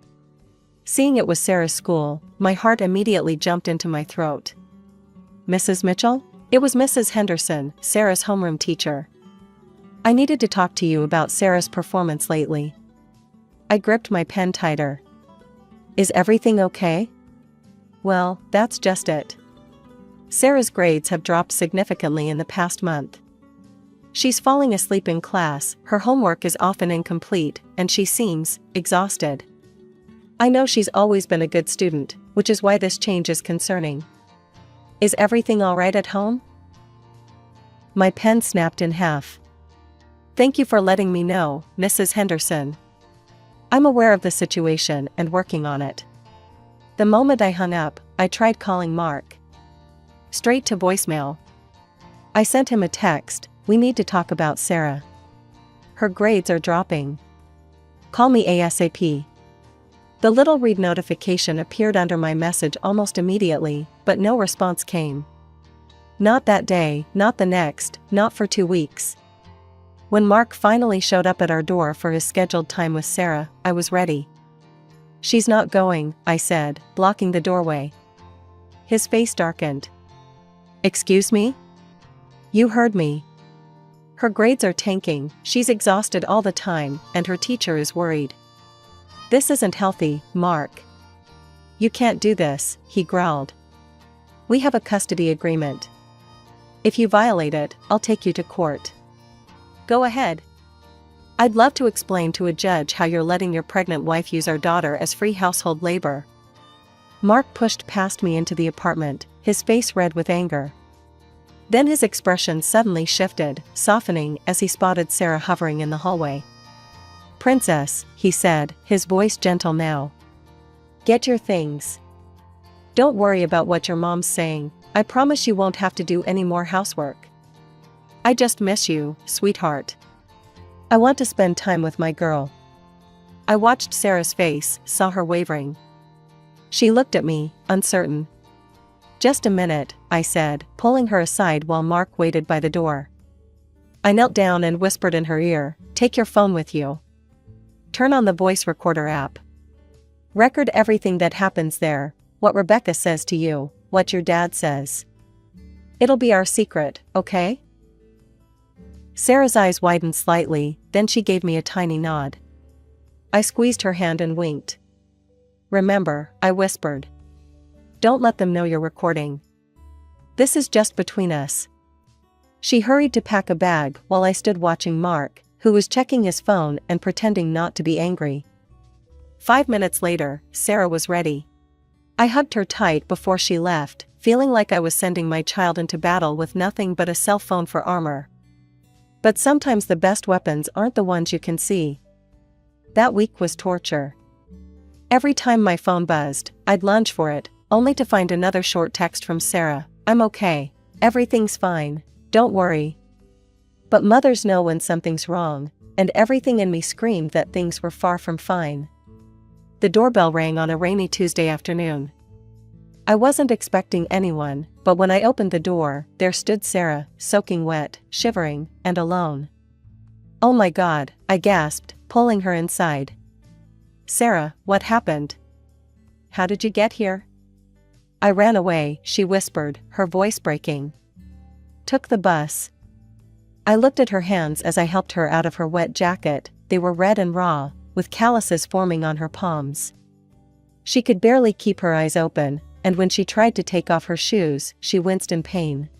Seeing it was Sarah's school, my heart immediately jumped into my throat. Mrs. Mitchell? It was Mrs. Henderson, Sarah's homeroom teacher. I needed to talk to you about Sarah's performance lately. I gripped my pen tighter. Is everything okay? Well, that's just it. Sarah's grades have dropped significantly in the past month. She's falling asleep in class, her homework is often incomplete, and she seems exhausted. I know she's always been a good student, which is why this change is concerning. Is everything all right at home? My pen snapped in half. Thank you for letting me know, Mrs. Henderson. I'm aware of the situation and working on it. The moment I hung up, I tried calling Mark. Straight to voicemail. I sent him a text, we need to talk about Sarah. Her grades are dropping. Call me ASAP. The little read notification appeared under my message almost immediately, but no response came. Not that day, not the next, not for 2 weeks. When Mark finally showed up at our door for his scheduled time with Sarah, I was ready. She's not going, I said, blocking the doorway. His face darkened. Excuse me? You heard me. Her grades are tanking, she's exhausted all the time, and her teacher is worried. This isn't healthy, Mark. You can't do this, he growled. We have a custody agreement. If you violate it, I'll take you to court. Go ahead. I'd love to explain to a judge how you're letting your pregnant wife use our daughter as free household labor. Mark pushed past me into the apartment, his face red with anger. Then his expression suddenly shifted, softening as he spotted Sarah hovering in the hallway. Princess, he said, his voice gentle now. Get your things. Don't worry about what your mom's saying, I promise you won't have to do any more housework. I just miss you, sweetheart. I want to spend time with my girl. I watched Sarah's face, saw her wavering. She looked at me, uncertain. Just a minute, I said, pulling her aside while Mark waited by the door. I knelt down and whispered in her ear, take your phone with you. Turn on the voice recorder app. Record everything that happens there, what Rebecca says to you, what your dad says. It'll be our secret, okay? Sarah's eyes widened slightly, then she gave me a tiny nod. I squeezed her hand and winked. Remember, I whispered. Don't let them know you're recording. This is just between us. She hurried to pack a bag while I stood watching Mark, who was checking his phone and pretending not to be angry. 5 minutes later, Sarah was ready. I hugged her tight before she left, feeling like I was sending my child into battle with nothing but a cell phone for armor. But sometimes the best weapons aren't the ones you can see. That week was torture. Every time my phone buzzed, I'd lunge for it, only to find another short text from Sarah. I'm okay. Everything's fine. Don't worry. But mothers know when something's wrong, and everything in me screamed that things were far from fine. The doorbell rang on a rainy Tuesday afternoon. I wasn't expecting anyone, but when I opened the door, there stood Sarah, soaking wet, shivering, and alone. Oh my God, I gasped, pulling her inside. Sarah, what happened? How did you get here? I ran away, she whispered, her voice breaking. Took the bus. I looked at her hands as I helped her out of her wet jacket. They were red and raw, with calluses forming on her palms. She could barely keep her eyes open, and when she tried to take off her shoes, she winced in pain.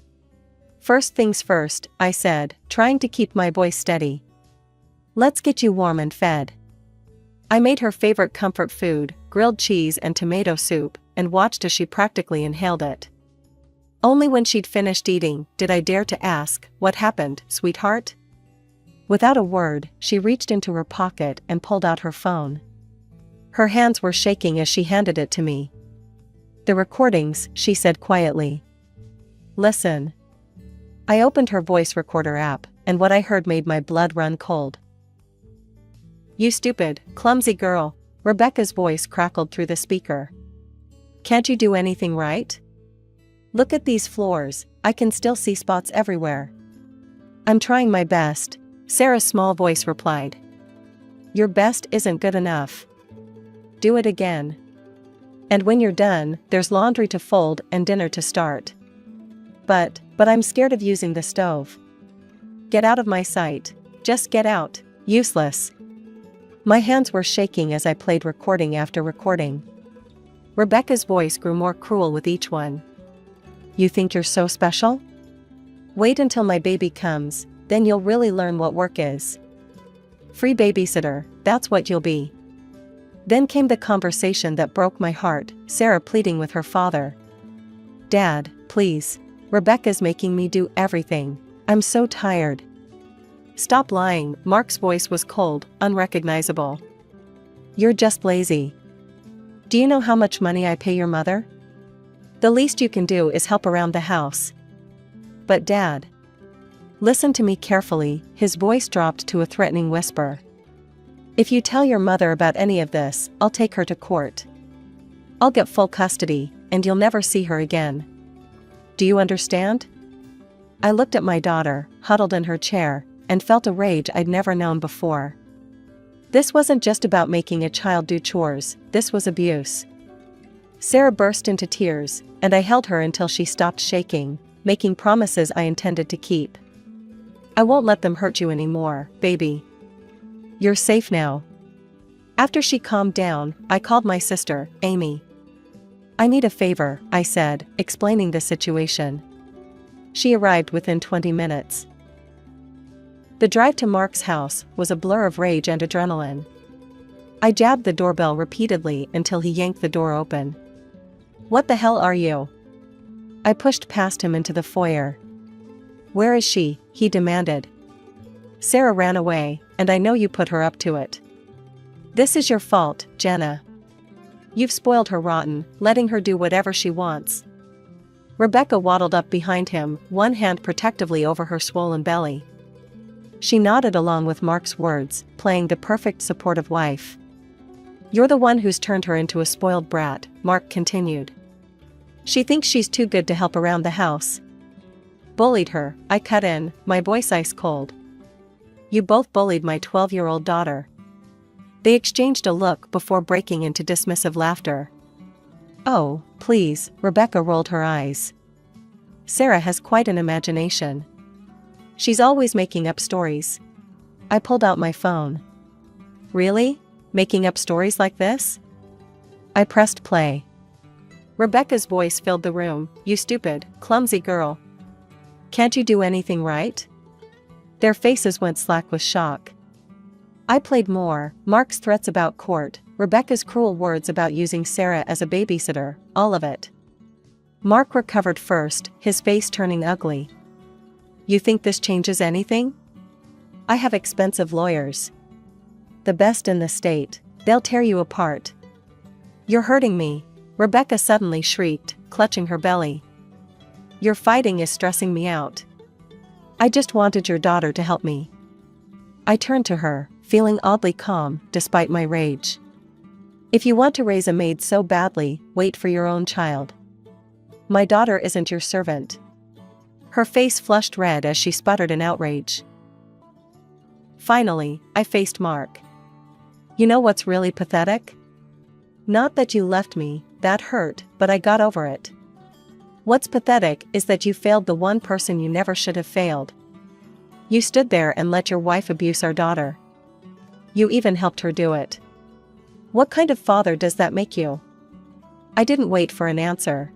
First things first, I said, trying to keep my voice steady. Let's get you warm and fed. I made her favorite comfort food, grilled cheese and tomato soup, and watched as she practically inhaled it. Only when she'd finished eating did I dare to ask, "What happened, sweetheart?" Without a word, she reached into her pocket and pulled out her phone. Her hands were shaking as she handed it to me. "The recordings," she said quietly. "Listen." I opened her voice recorder app, and what I heard made my blood run cold. "You stupid, clumsy girl," Rebecca's voice crackled through the speaker. "Can't you do anything right? Look at these floors, I can still see spots everywhere." "I'm trying my best," Sarah's small voice replied. "Your best isn't good enough. Do it again. And when you're done, there's laundry to fold and dinner to start." But I'm scared of using the stove." "Get out of my sight. Just get out, useless." My hands were shaking as I played recording after recording. Rebecca's voice grew more cruel with each one. "You think you're so special? Wait until my baby comes, then you'll really learn what work is. Free babysitter, that's what you'll be." Then came the conversation that broke my heart, Sarah pleading with her father. "Dad, please. Rebecca's making me do everything. I'm so tired." "Stop lying," Mark's voice was cold, unrecognizable. "You're just lazy. Do you know how much money I pay your mother? The least you can do is help around the house." "But Dad..." "Listen to me carefully," his voice dropped to a threatening whisper. "If you tell your mother about any of this, I'll take her to court. I'll get full custody, and you'll never see her again. Do you understand?" I looked at my daughter, huddled in her chair, and felt a rage I'd never known before. This wasn't just about making a child do chores, this was abuse. Sarah burst into tears, and I held her until she stopped shaking, making promises I intended to keep. "I won't let them hurt you anymore, baby. You're safe now." After she calmed down, I called my sister, Amy. "I need a favor," I said, explaining the situation. She arrived within 20 minutes. The drive to Mark's house was a blur of rage and adrenaline. I jabbed the doorbell repeatedly until he yanked the door open. "What the hell are you?" I pushed past him into the foyer. "Where is she?" he demanded. "Sarah ran away, and I know you put her up to it. This is your fault, Jenna. You've spoiled her rotten, letting her do whatever she wants." Rebecca waddled up behind him, one hand protectively over her swollen belly. She nodded along with Mark's words, playing the perfect supportive wife. "You're the one who's turned her into a spoiled brat," Mark continued. "She thinks she's too good to help around the house." "Bullied her," I cut in, my voice ice cold. "You both bullied my 12-year-old daughter." They exchanged a look before breaking into dismissive laughter. "Oh, please," Rebecca rolled her eyes. "Sarah has quite an imagination. She's always making up stories." I pulled out my phone. "Really? Making up stories like this?" I pressed play. Rebecca's voice filled the room. "You stupid, clumsy girl. Can't you do anything right?" Their faces went slack with shock. I played more, Mark's threats about court, Rebecca's cruel words about using Sarah as a babysitter, all of it. Mark recovered first, his face turning ugly. "You think this changes anything? I have expensive lawyers. The best in the state. They'll tear you apart." "You're hurting me," Rebecca suddenly shrieked, clutching her belly. "Your fighting is stressing me out. I just wanted your daughter to help me." I turned to her, feeling oddly calm, despite my rage. "If you want to raise a maid so badly, wait for your own child. My daughter isn't your servant." Her face flushed red as she sputtered in outrage. Finally, I faced Mark. "You know what's really pathetic? Not that you left me, that hurt, but I got over it. What's pathetic is that you failed the one person you never should have failed. You stood there and let your wife abuse our daughter. You even helped her do it. What kind of father does that make you?" I didn't wait for an answer.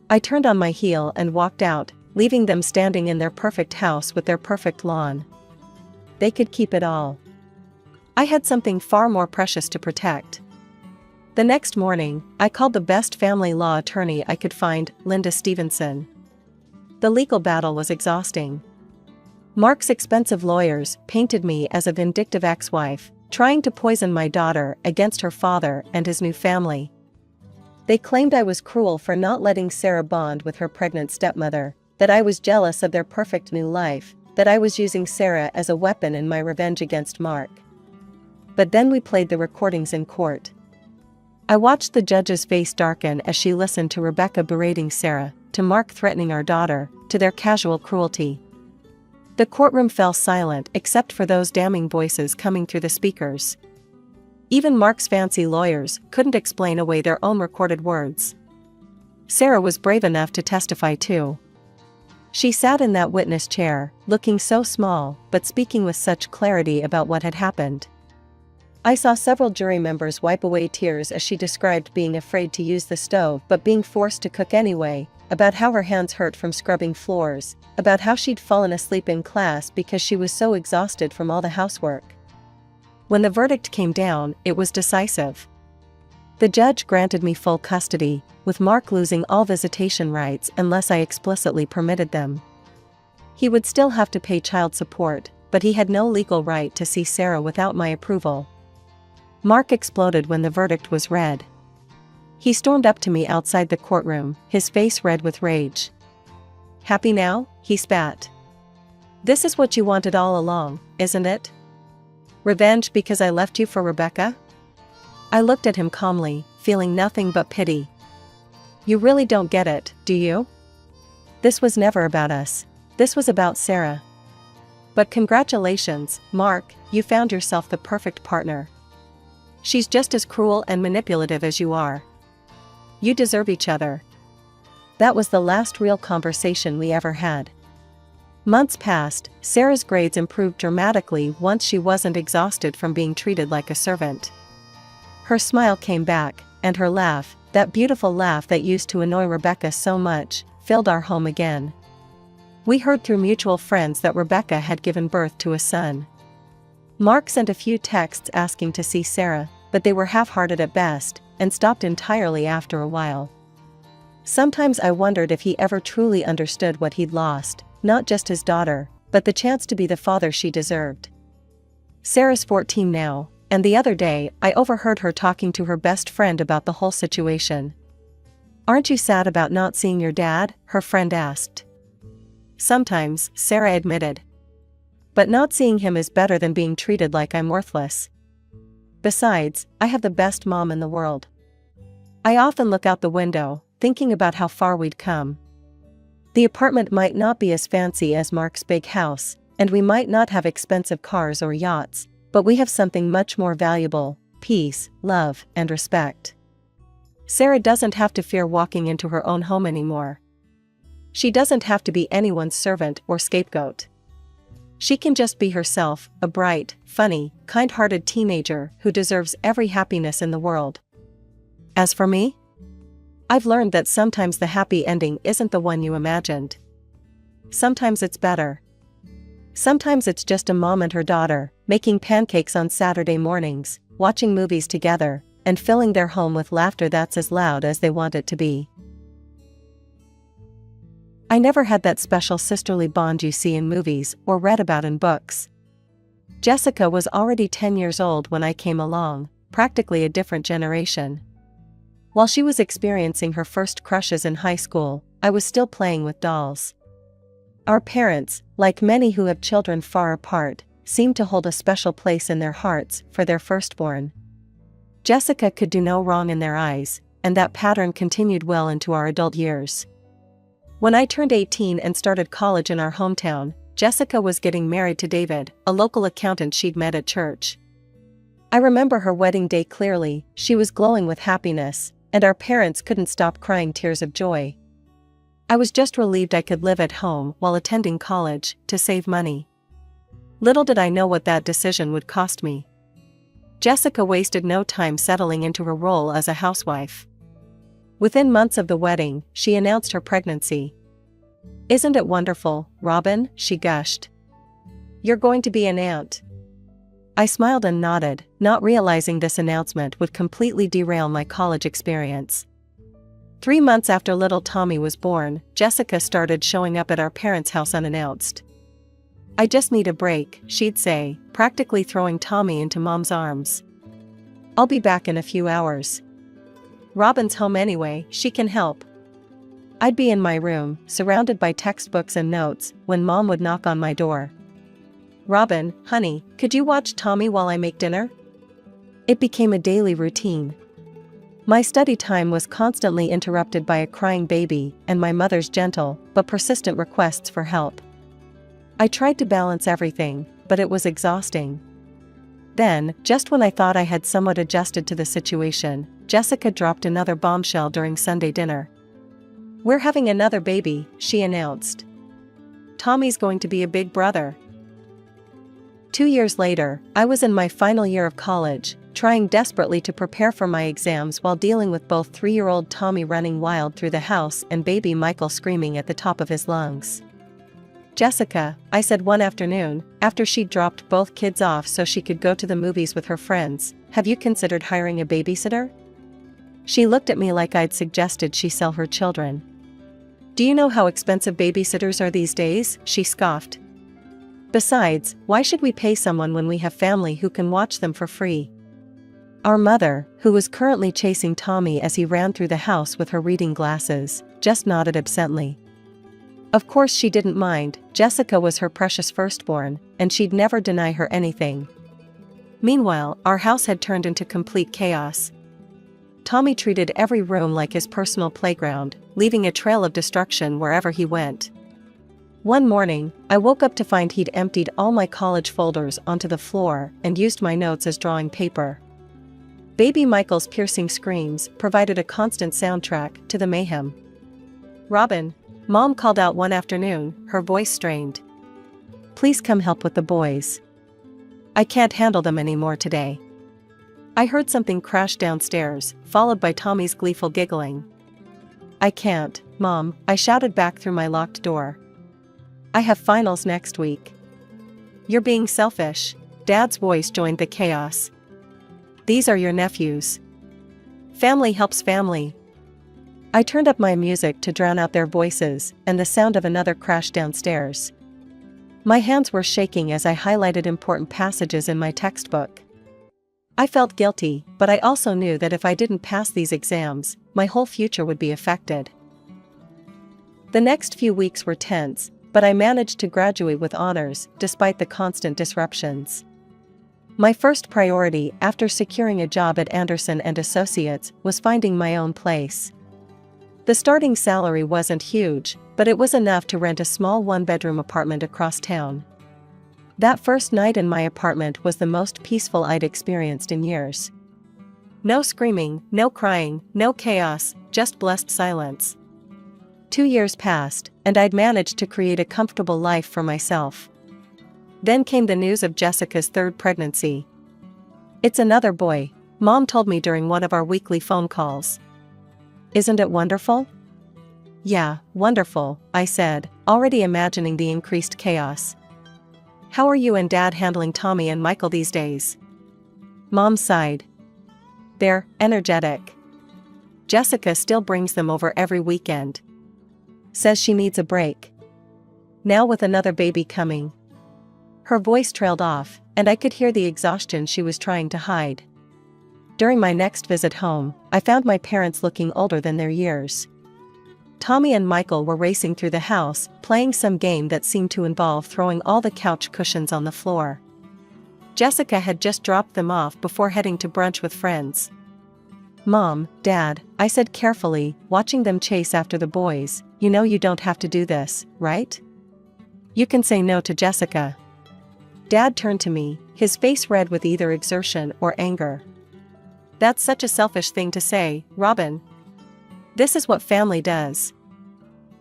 I turned on my heel and walked out, leaving them standing in their perfect house with their perfect lawn. They could keep it all. I had something far more precious to protect. The next morning, I called the best family law attorney I could find, Linda Stevenson. The legal battle was exhausting. Mark's expensive lawyers painted me as a vindictive ex-wife, trying to poison my daughter against her father and his new family. They claimed I was cruel for not letting Sarah bond with her pregnant stepmother, that I was jealous of their perfect new life, that I was using Sarah as a weapon in my revenge against Mark. But then we played the recordings in court. I watched the judge's face darken as she listened to Rebecca berating Sarah, to Mark threatening our daughter, to their casual cruelty. The courtroom fell silent except for those damning voices coming through the speakers. Even Mark's fancy lawyers couldn't explain away their own recorded words. Sarah was brave enough to testify too. She sat in that witness chair, looking so small, but speaking with such clarity about what had happened. I saw several jury members wipe away tears as she described being afraid to use the stove but being forced to cook anyway, about how her hands hurt from scrubbing floors, about how she'd fallen asleep in class because she was so exhausted from all the housework. When the verdict came down, it was decisive. The judge granted me full custody, with Mark losing all visitation rights unless I explicitly permitted them. He would still have to pay child support, but he had no legal right to see Sarah without my approval. Mark exploded when the verdict was read. He stormed up to me outside the courtroom, his face red with rage. "Happy now?" he spat. "This is what you wanted all along, isn't it? Revenge because I left you for Rebecca?" I looked at him calmly, feeling nothing but pity. "You really don't get it, do you? This was never about us. This was about Sarah. But congratulations, Mark, you found yourself the perfect partner. She's just as cruel and manipulative as you are. You deserve each other." That was the last real conversation we ever had. Months passed. Sarah's grades improved dramatically once she wasn't exhausted from being treated like a servant. Her smile came back, and her laugh, that beautiful laugh that used to annoy Rebecca so much, filled our home again. We heard through mutual friends that Rebecca had given birth to a son. Mark sent a few texts asking to see Sarah, but they were half-hearted at best, and stopped entirely after a while. Sometimes I wondered if he ever truly understood what he'd lost, not just his daughter, but the chance to be the father she deserved. Sarah's 14 now, and the other day I overheard her talking to her best friend about the whole situation. "Aren't you sad about not seeing your dad?" her friend asked. "Sometimes," Sarah admitted. "But not seeing him is better than being treated like I'm worthless. Besides, I have the best mom in the world." I often look out the window, thinking about how far we'd come. The apartment might not be as fancy as Mark's big house, and we might not have expensive cars or yachts, but we have something much more valuable: peace, love, and respect. Sarah doesn't have to fear walking into her own home anymore. She doesn't have to be anyone's servant or scapegoat. She can just be herself, a bright, funny, kind-hearted teenager who deserves every happiness in the world. As for me, I've learned that sometimes the happy ending isn't the one you imagined. Sometimes it's better. Sometimes it's just a mom and her daughter, making pancakes on Saturday mornings, watching movies together, and filling their home with laughter that's as loud as they want it to be. I never had that special sisterly bond you see in movies or read about in books. Jessica was already 10 years old when I came along, practically a different generation. While she was experiencing her first crushes in high school, I was still playing with dolls. Our parents, like many who have children far apart, seemed to hold a special place in their hearts for their firstborn. Jessica could do no wrong in their eyes, and that pattern continued well into our adult years. When I turned 18 and started college in our hometown, Jessica was getting married to David, a local accountant she'd met at church. I remember her wedding day clearly. She was glowing with happiness, and our parents couldn't stop crying tears of joy. I was just relieved I could live at home while attending college, to save money. Little did I know what that decision would cost me. Jessica wasted no time settling into her role as a housewife. Within months of the wedding, she announced her pregnancy. Isn't it wonderful, Robin? She gushed. You're going to be an aunt. I smiled and nodded, not realizing this announcement would completely derail my college experience. 3 months after little Tommy was born, Jessica started showing up at our parents' house unannounced. I just need a break, she'd say, practically throwing Tommy into Mom's arms. I'll be back in a few hours. Robin's home anyway, she can help. I'd be in my room, surrounded by textbooks and notes, when Mom would knock on my door. Robin, honey, could you watch Tommy while I make dinner? It became a daily routine. My study time was constantly interrupted by a crying baby and my mother's gentle but persistent requests for help. I tried to balance everything, but it was exhausting. Then, just when I thought I had somewhat adjusted to the situation, Jessica dropped another bombshell during Sunday dinner. We're having another baby, she announced. Tommy's going to be a big brother. 2 years later, I was in my final year of college, trying desperately to prepare for my exams while dealing with both 3-year-old Tommy running wild through the house and baby Michael screaming at the top of his lungs. Jessica, I said one afternoon, after she'd dropped both kids off so she could go to the movies with her friends, have you considered hiring a babysitter? She looked at me like I'd suggested she sell her children. Do you know how expensive babysitters are these days? She scoffed. Besides, why should we pay someone when we have family who can watch them for free? Our mother, who was currently chasing Tommy as he ran through the house with her reading glasses, just nodded absently. Of course she didn't mind, Jessica was her precious firstborn, and she'd never deny her anything. Meanwhile, our house had turned into complete chaos. Tommy treated every room like his personal playground, leaving a trail of destruction wherever he went. One morning, I woke up to find he'd emptied all my college folders onto the floor and used my notes as drawing paper. Baby Michael's piercing screams provided a constant soundtrack to the mayhem. Robin, Mom called out one afternoon, her voice strained. Please come help with the boys. I can't handle them anymore today. I heard something crash downstairs, followed by Tommy's gleeful giggling. I can't, Mom, I shouted back through my locked door. I have finals next week. You're being selfish. Dad's voice joined the chaos. These are your nephews. Family helps family. I turned up my music to drown out their voices and the sound of another crash downstairs. My hands were shaking as I highlighted important passages in my textbook. I felt guilty, but I also knew that if I didn't pass these exams, my whole future would be affected. The next few weeks were tense, but I managed to graduate with honors despite the constant disruptions. My first priority after securing a job at Anderson & Associates was finding my own place. The starting salary wasn't huge, but it was enough to rent a small one-bedroom apartment across town. That first night in my apartment was the most peaceful I'd experienced in years. No screaming, no crying, no chaos, just blessed silence. 2 years passed, and I'd managed to create a comfortable life for myself. Then came the news of Jessica's third pregnancy. It's another boy, Mom told me during one of our weekly phone calls. Isn't it wonderful? Yeah, wonderful, I said, already imagining the increased chaos. How are you and Dad handling Tommy and Michael these days? Mom sighed. They're energetic. Jessica still brings them over every weekend. Says she needs a break. Now with another baby coming. Her voice trailed off, and I could hear the exhaustion she was trying to hide. During my next visit home, I found my parents looking older than their years. Tommy and Michael were racing through the house, playing some game that seemed to involve throwing all the couch cushions on the floor. Jessica had just dropped them off before heading to brunch with friends. Mom, Dad, I said carefully, watching them chase after the boys, you know you don't have to do this, right? You can say no to Jessica. Dad turned to me, his face red with either exertion or anger. That's such a selfish thing to say, Robin. This is what family does.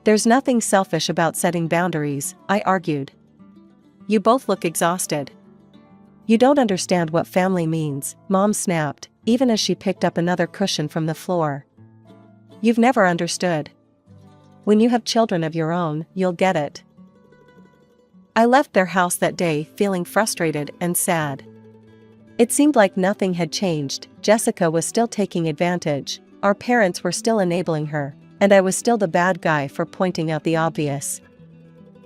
There's nothing selfish about setting boundaries, I argued. You both look exhausted. You don't understand what family means, Mom snapped, even as she picked up another cushion from the floor. You've never understood. When you have children of your own, you'll get it. I left their house that day feeling frustrated and sad. It seemed like nothing had changed. Jessica was still taking advantage, our parents were still enabling her, and I was still the bad guy for pointing out the obvious.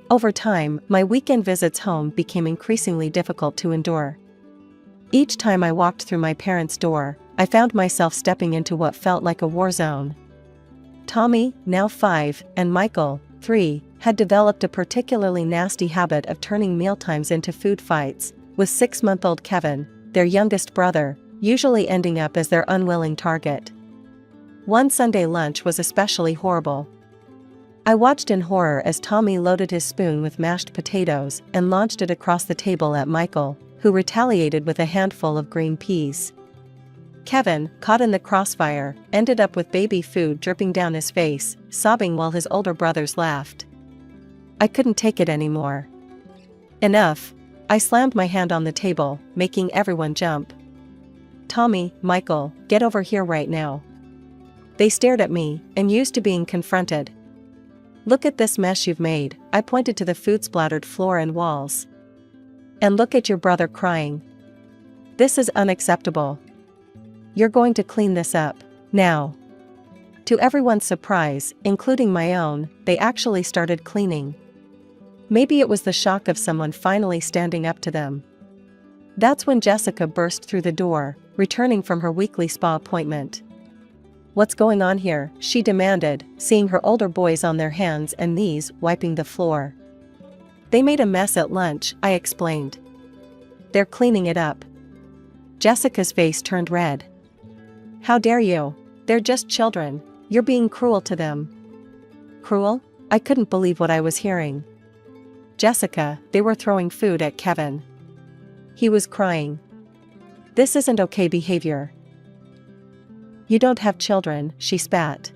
Over time, my weekend visits home became increasingly difficult to endure. Each time I walked through my parents' door, I found myself stepping into what felt like a war zone. Tommy, now 5, and Michael, 3, had developed a particularly nasty habit of turning mealtimes into food fights, with 6-month-old Kevin, their youngest brother, usually ending up as their unwilling target. One Sunday lunch was especially horrible. I watched in horror as Tommy loaded his spoon with mashed potatoes and launched it across the table at Michael, who retaliated with a handful of green peas. Kevin, caught in the crossfire, ended up with baby food dripping down his face, sobbing while his older brothers laughed. I couldn't take it anymore. Enough. I slammed my hand on the table, making everyone jump. Tommy, Michael, get over here right now. They stared at me, unused to being confronted. Look at this mess you've made, I pointed to the food-splattered floor and walls. And look at your brother crying. This is unacceptable. You're going to clean this up, now. To everyone's surprise, including my own, they actually started cleaning. Maybe it was the shock of someone finally standing up to them. That's when Jessica burst through the door, returning from her weekly spa appointment. What's going on here? She demanded, seeing her older boys on their hands and knees wiping the floor. They made a mess at lunch, I explained. They're cleaning it up. Jessica's face turned red. How dare you? They're just children. You're being cruel to them. Cruel? I couldn't believe what I was hearing. Jessica, they were throwing food at Kevin. He was crying. This isn't okay behavior. You don't have children, she spat.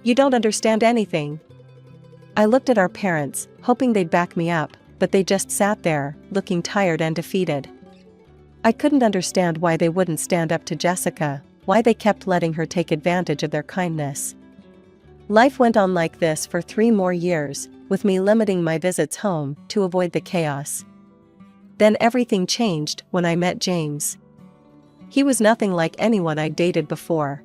You don't understand anything. I looked at our parents, hoping they'd back me up, but they just sat there, looking tired and defeated. I couldn't understand why they wouldn't stand up to Jessica, why they kept letting her take advantage of their kindness. Life went on like this for 3 more years, with me limiting my visits home to avoid the chaos. Then everything changed when I met James. He was nothing like anyone I'd dated before.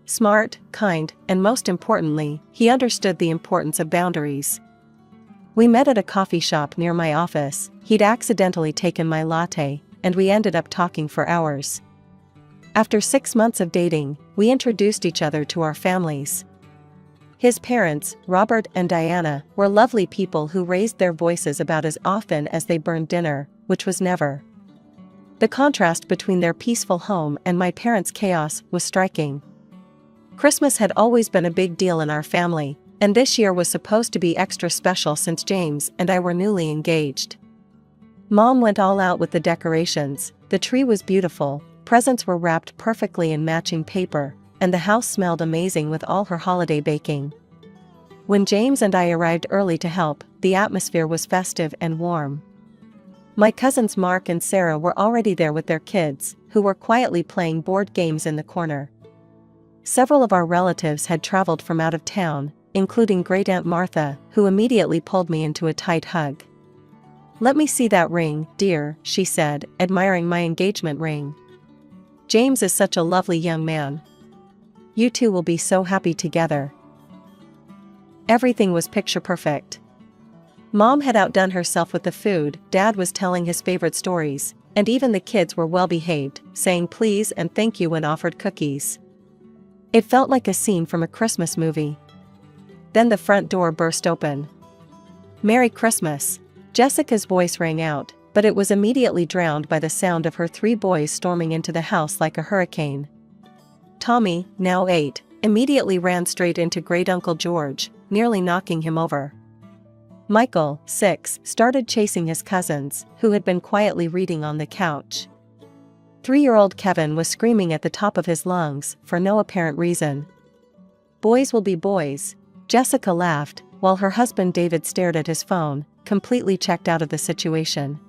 Smart, kind, and most importantly, he understood the importance of boundaries. We met at a coffee shop near my office. He'd accidentally taken my latte, and we ended up talking for hours. After 6 months of dating, we introduced each other to our families. His parents, Robert and Diana, were lovely people who raised their voices about as often as they burned dinner, which was never. The contrast between their peaceful home and my parents' chaos was striking. Christmas had always been a big deal in our family, and this year was supposed to be extra special since James and I were newly engaged. Mom went all out with the decorations, the tree was beautiful, presents were wrapped perfectly in matching paper, and the house smelled amazing with all her holiday baking. When James and I arrived early to help, the atmosphere was festive and warm. My cousins Mark and Sarah were already there with their kids, who were quietly playing board games in the corner. Several of our relatives had traveled from out of town, including Great-Aunt Martha, who immediately pulled me into a tight hug. Let me see that ring, dear, she said, admiring my engagement ring. James is such a lovely young man. You two will be so happy together. Everything was picture perfect. Mom had outdone herself with the food, Dad was telling his favorite stories, and even the kids were well behaved, saying please and thank you when offered cookies. It felt like a scene from a Christmas movie. Then the front door burst open. Merry Christmas! Jessica's voice rang out, but it was immediately drowned by the sound of her 3 boys storming into the house like a hurricane. Tommy, now 8, immediately ran straight into Great-Uncle George, nearly knocking him over. Michael, 6, started chasing his cousins, who had been quietly reading on the couch. 3-year-old Kevin was screaming at the top of his lungs, for no apparent reason. Boys will be boys, Jessica laughed, while her husband David stared at his phone, completely checked out of the situation.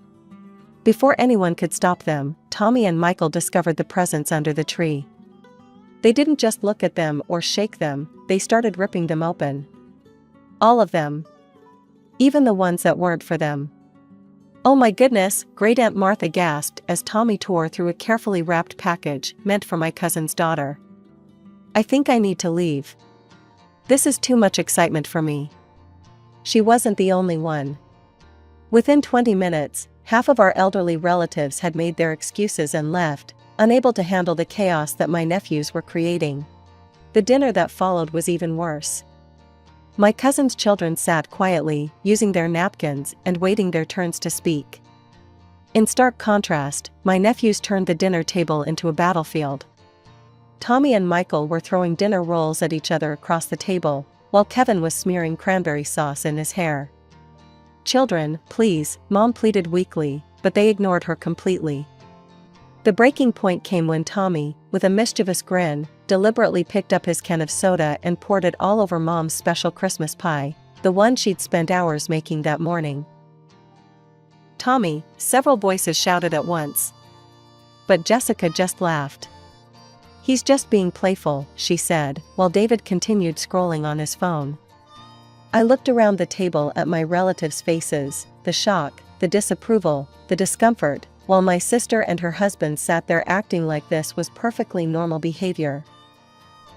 Before anyone could stop them, Tommy and Michael discovered the presents under the tree. They didn't just look at them or shake them, they started ripping them open. All of them. Even the ones that weren't for them. "Oh my goodness," Great Aunt Martha gasped as Tommy tore through a carefully wrapped package meant for my cousin's daughter. "I think I need to leave. This is too much excitement for me." She wasn't the only one. Within 20 minutes, half of our elderly relatives had made their excuses and left, unable to handle the chaos that my nephews were creating. The dinner that followed was even worse. My cousin's children sat quietly, using their napkins and waiting their turns to speak. In stark contrast, my nephews turned the dinner table into a battlefield. Tommy and Michael were throwing dinner rolls at each other across the table, while Kevin was smearing cranberry sauce in his hair. "Children, please," Mom pleaded weakly, but they ignored her completely. The breaking point came when Tommy, with a mischievous grin, deliberately picked up his can of soda and poured it all over Mom's special Christmas pie, the one she'd spent hours making that morning. "Tommy," several voices shouted at once. But Jessica just laughed. "He's just being playful," she said, while David continued scrolling on his phone. I looked around the table at my relatives' faces, the shock, the disapproval, the discomfort, while my sister and her husband sat there acting like this was perfectly normal behavior.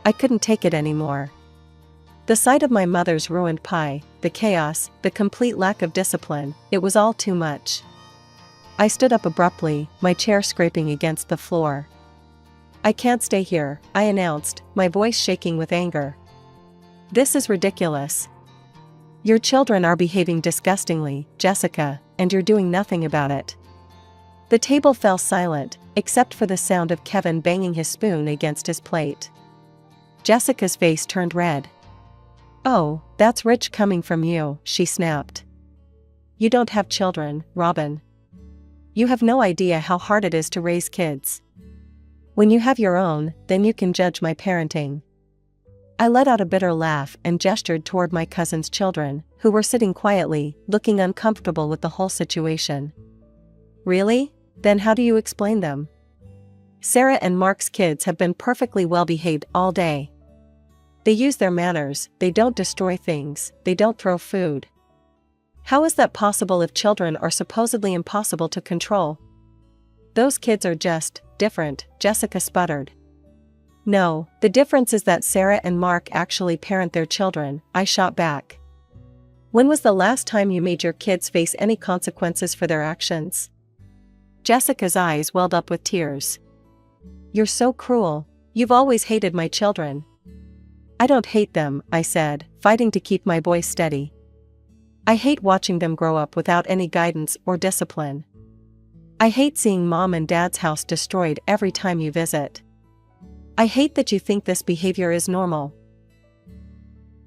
I couldn't take it anymore. The sight of my mother's ruined pie, the chaos, the complete lack of discipline, it was all too much. I stood up abruptly, my chair scraping against the floor. "I can't stay here," I announced, my voice shaking with anger. "This is ridiculous. Your children are behaving disgustingly, Jessica, and you're doing nothing about it." The table fell silent, except for the sound of Kevin banging his spoon against his plate. Jessica's face turned red. "Oh, that's rich coming from you," she snapped. "You don't have children, Robin. You have no idea how hard it is to raise kids. When you have your own, then you can judge my parenting." I let out a bitter laugh and gestured toward my cousin's children, who were sitting quietly, looking uncomfortable with the whole situation. "Really? Then how do you explain them? Sarah and Mark's kids have been perfectly well behaved all day. They use their manners, they don't destroy things, they don't throw food. How is that possible if children are supposedly impossible to control?" "Those kids are just different," Jessica sputtered. "No, the difference is that Sarah and Mark actually parent their children," I shot back. "When was the last time you made your kids face any consequences for their actions?" Jessica's eyes welled up with tears. "You're so cruel. You've always hated my children." "I don't hate them," I said, fighting to keep my voice steady. "I hate watching them grow up without any guidance or discipline. I hate seeing Mom and Dad's house destroyed every time you visit. I hate that you think this behavior is normal."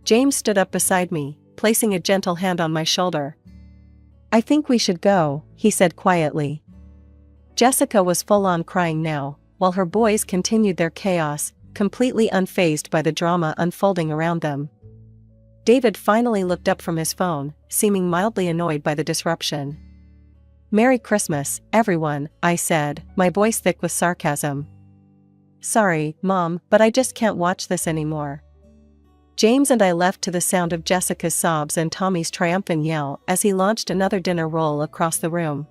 James stood up beside me, placing a gentle hand on my shoulder. "I think we should go," he said quietly. Jessica was full-on crying now, while her boys continued their chaos, completely unfazed by the drama unfolding around them. David finally looked up from his phone, seeming mildly annoyed by the disruption. "Merry Christmas, everyone," I said, my voice thick with sarcasm. "Sorry, Mom, but I just can't watch this anymore." James and I left to the sound of Jessica's sobs and Tommy's triumphant yell as he launched another dinner roll across the room.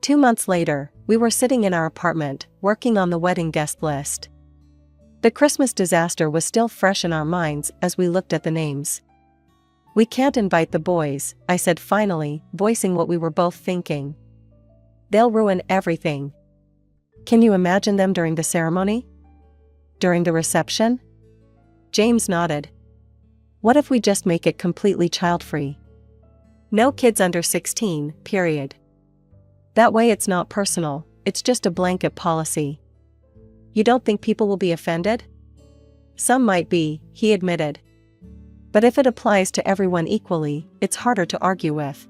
2 months later, we were sitting in our apartment, working on the wedding guest list. The Christmas disaster was still fresh in our minds as we looked at the names. "We can't invite the boys," I said finally, voicing what we were both thinking. "They'll ruin everything." "Can you imagine them during the ceremony? During the reception?" James nodded. "What if we just make it completely child-free? No kids under 16, period. That way it's not personal, it's just a blanket policy." "You don't think people will be offended?" "Some might be," he admitted. "But if it applies to everyone equally, it's harder to argue with.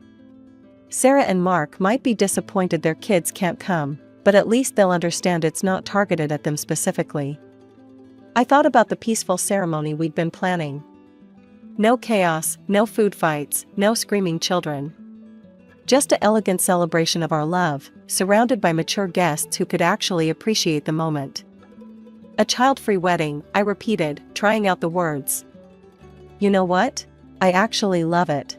Sarah and Mark might be disappointed their kids can't come, but at least they'll understand it's not targeted at them specifically." I thought about the peaceful ceremony we'd been planning. No chaos, no food fights, no screaming children. Just an elegant celebration of our love, surrounded by mature guests who could actually appreciate the moment. "A child-free wedding," I repeated, trying out the words. "You know what? I actually love it.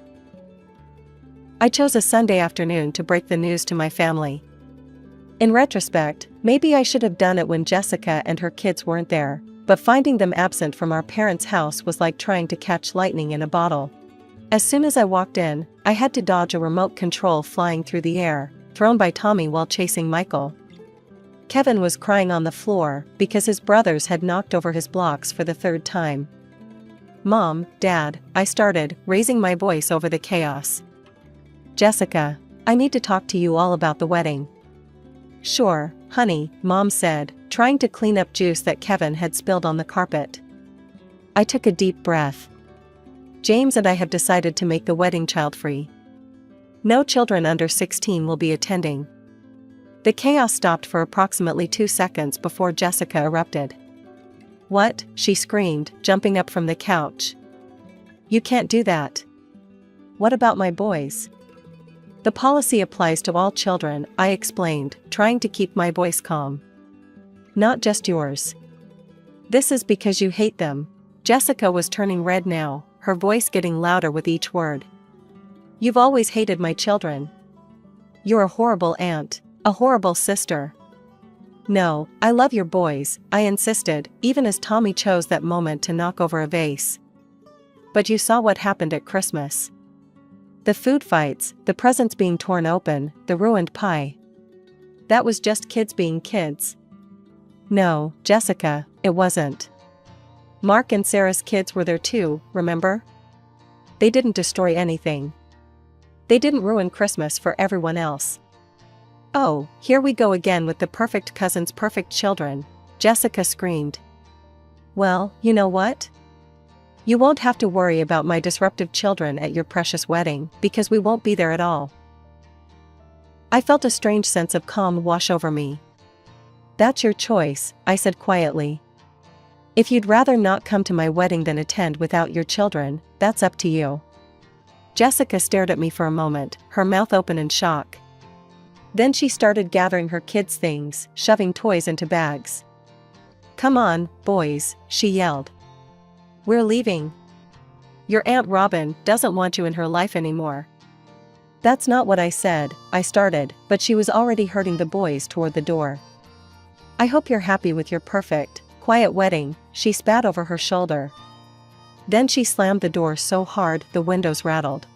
I chose a Sunday afternoon to break the news to my family. In retrospect, maybe I should have done it when Jessica and her kids weren't there, but finding them absent from our parents' house was like trying to catch lightning in a bottle. As soon as I walked in, I had to dodge a remote control flying through the air, thrown by Tommy while chasing Michael. Kevin was crying on the floor because his brothers had knocked over his blocks for the third time. "Mom, Dad," I started, raising my voice over the chaos. "Jessica, I need to talk to you all about the wedding." "Sure, honey," Mom said, trying to clean up juice that Kevin had spilled on the carpet. I took a deep breath. James and I have decided to make the wedding child-free. No children under 16 will be attending. The chaos stopped for approximately 2 seconds before Jessica erupted. "What?" she screamed, jumping up from the couch. "You can't do that." "What about my boys?" "The policy applies to all children," I explained, trying to keep my voice calm. "Not just yours. This is because you hate them." Jessica was turning red now, her voice getting louder with each word. "You've always hated my children. You're a horrible aunt, a horrible sister." "No, I love your boys," I insisted, even as Tommy chose that moment to knock over a vase. "But you saw what happened at Christmas. The food fights, the presents being torn open, the ruined pie. That was just kids being kids." "No, Jessica, it wasn't. Mark and Sarah's kids were there too, remember? They didn't destroy anything. They didn't ruin Christmas for everyone else." "Oh, here we go again with the perfect cousins' perfect children," Jessica screamed. "Well, you know what? You won't have to worry about my disruptive children at your precious wedding, because we won't be there at all." I felt a strange sense of calm wash over me. "That's your choice," I said quietly. "If you'd rather not come to my wedding than attend without your children, that's up to you." Jessica stared at me for a moment, her mouth open in shock. Then she started gathering her kids' things, shoving toys into bags. "Come on, boys," she yelled. "We're leaving. Your Aunt Robin doesn't want you in her life anymore." "That's not what I said," I started, but she was already herding the boys toward the door. "I hope you're happy with your perfect, quiet wedding," she spat over her shoulder. Then she slammed the door so hard the windows rattled.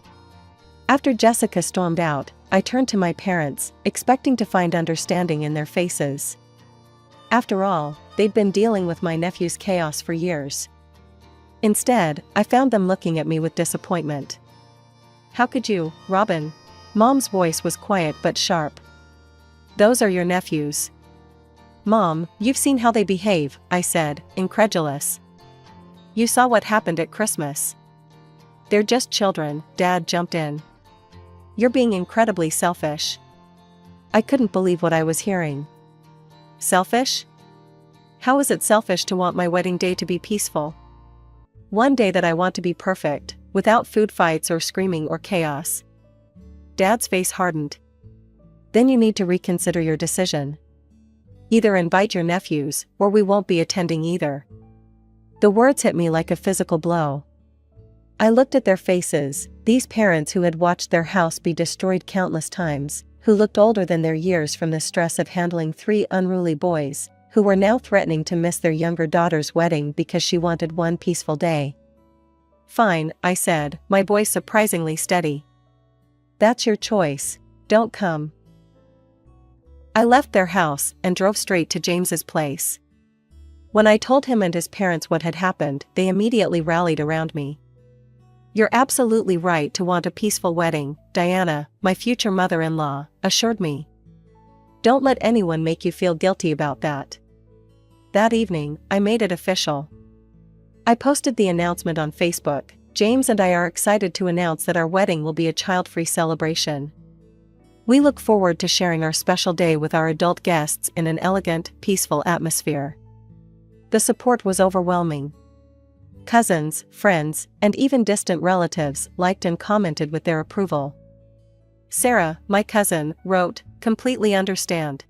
After Jessica stormed out, I turned to my parents, expecting to find understanding in their faces. After all, they'd been dealing with my nephew's chaos for years. Instead, I found them looking at me with disappointment. "How could you, Robin?" Mom's voice was quiet but sharp. "Those are your nephews." "Mom, you've seen how they behave," I said, incredulous. "You saw what happened at Christmas." "They're just children," Dad jumped in. "You're being incredibly selfish." I couldn't believe what I was hearing. Selfish? How is it selfish to want my wedding day to be peaceful? One day that I want to be perfect, without food fights or screaming or chaos. Dad's face hardened. "Then you need to reconsider your decision. Either invite your nephews, or we won't be attending either." The words hit me like a physical blow. I looked at their faces, these parents who had watched their house be destroyed countless times, who looked older than their years from the stress of handling 3 unruly boys, who were now threatening to miss their younger daughter's wedding because she wanted one peaceful day. "Fine," I said, my voice surprisingly steady. "That's your choice. Don't come." I left their house and drove straight to James's place. When I told him and his parents what had happened, they immediately rallied around me. "You're absolutely right to want a peaceful wedding," Diana, my future mother-in-law, assured me. "Don't let anyone make you feel guilty about that." That evening, I made it official. I posted the announcement on Facebook. James and I are excited to announce that our wedding will be a child-free celebration. We look forward to sharing our special day with our adult guests in an elegant, peaceful atmosphere. The support was overwhelming. Cousins, friends, and even distant relatives liked and commented with their approval. Sarah, my cousin, wrote, "Completely understand.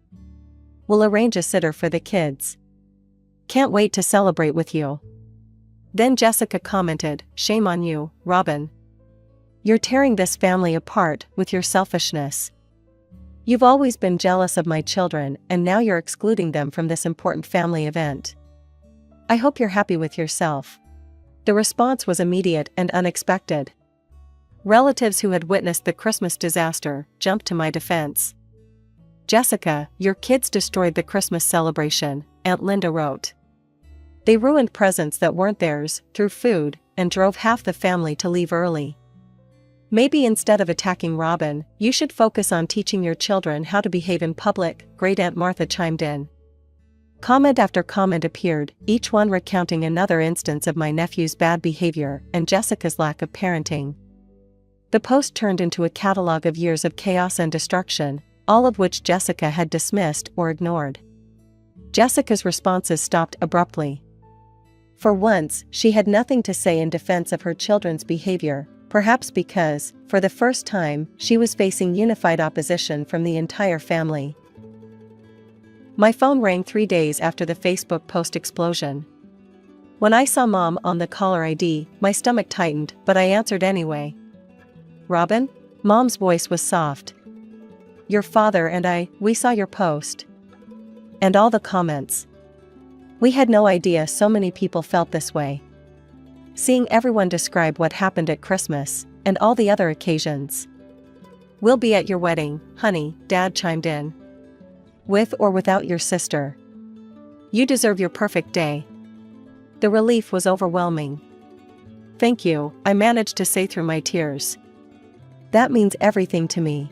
We'll arrange a sitter for the kids. Can't wait to celebrate with you." Then Jessica commented, "Shame on you, Robin. You're tearing this family apart with your selfishness. You've always been jealous of my children and now you're excluding them from this important family event. I hope you're happy with yourself." The response was immediate and unexpected. Relatives who had witnessed the Christmas disaster jumped to my defense. "Jessica, your kids destroyed the Christmas celebration," Aunt Linda wrote. "They ruined presents that weren't theirs, threw food, and drove half the family to leave early. Maybe instead of attacking Robin, you should focus on teaching your children how to behave in public," Great Aunt Martha chimed in. Comment after comment appeared, each one recounting another instance of my nephew's bad behavior and Jessica's lack of parenting. The post turned into a catalog of years of chaos and destruction, all of which Jessica had dismissed or ignored. Jessica's responses stopped abruptly. For once, she had nothing to say in defense of her children's behavior, perhaps because, for the first time, she was facing unified opposition from the entire family. My phone rang 3 days after the Facebook post explosion. When I saw Mom on the caller ID, my stomach tightened, but I answered anyway. "Robin?" Mom's voice was soft. "Your father and we saw your post." And all the comments. We had no idea so many people felt this way. Seeing everyone describe what happened at Christmas, and all the other occasions. "We'll be at your wedding, honey," Dad chimed in. "With or without your sister. You deserve your perfect day." The relief was overwhelming. "Thank you," I managed to say through my tears. "That means everything to me."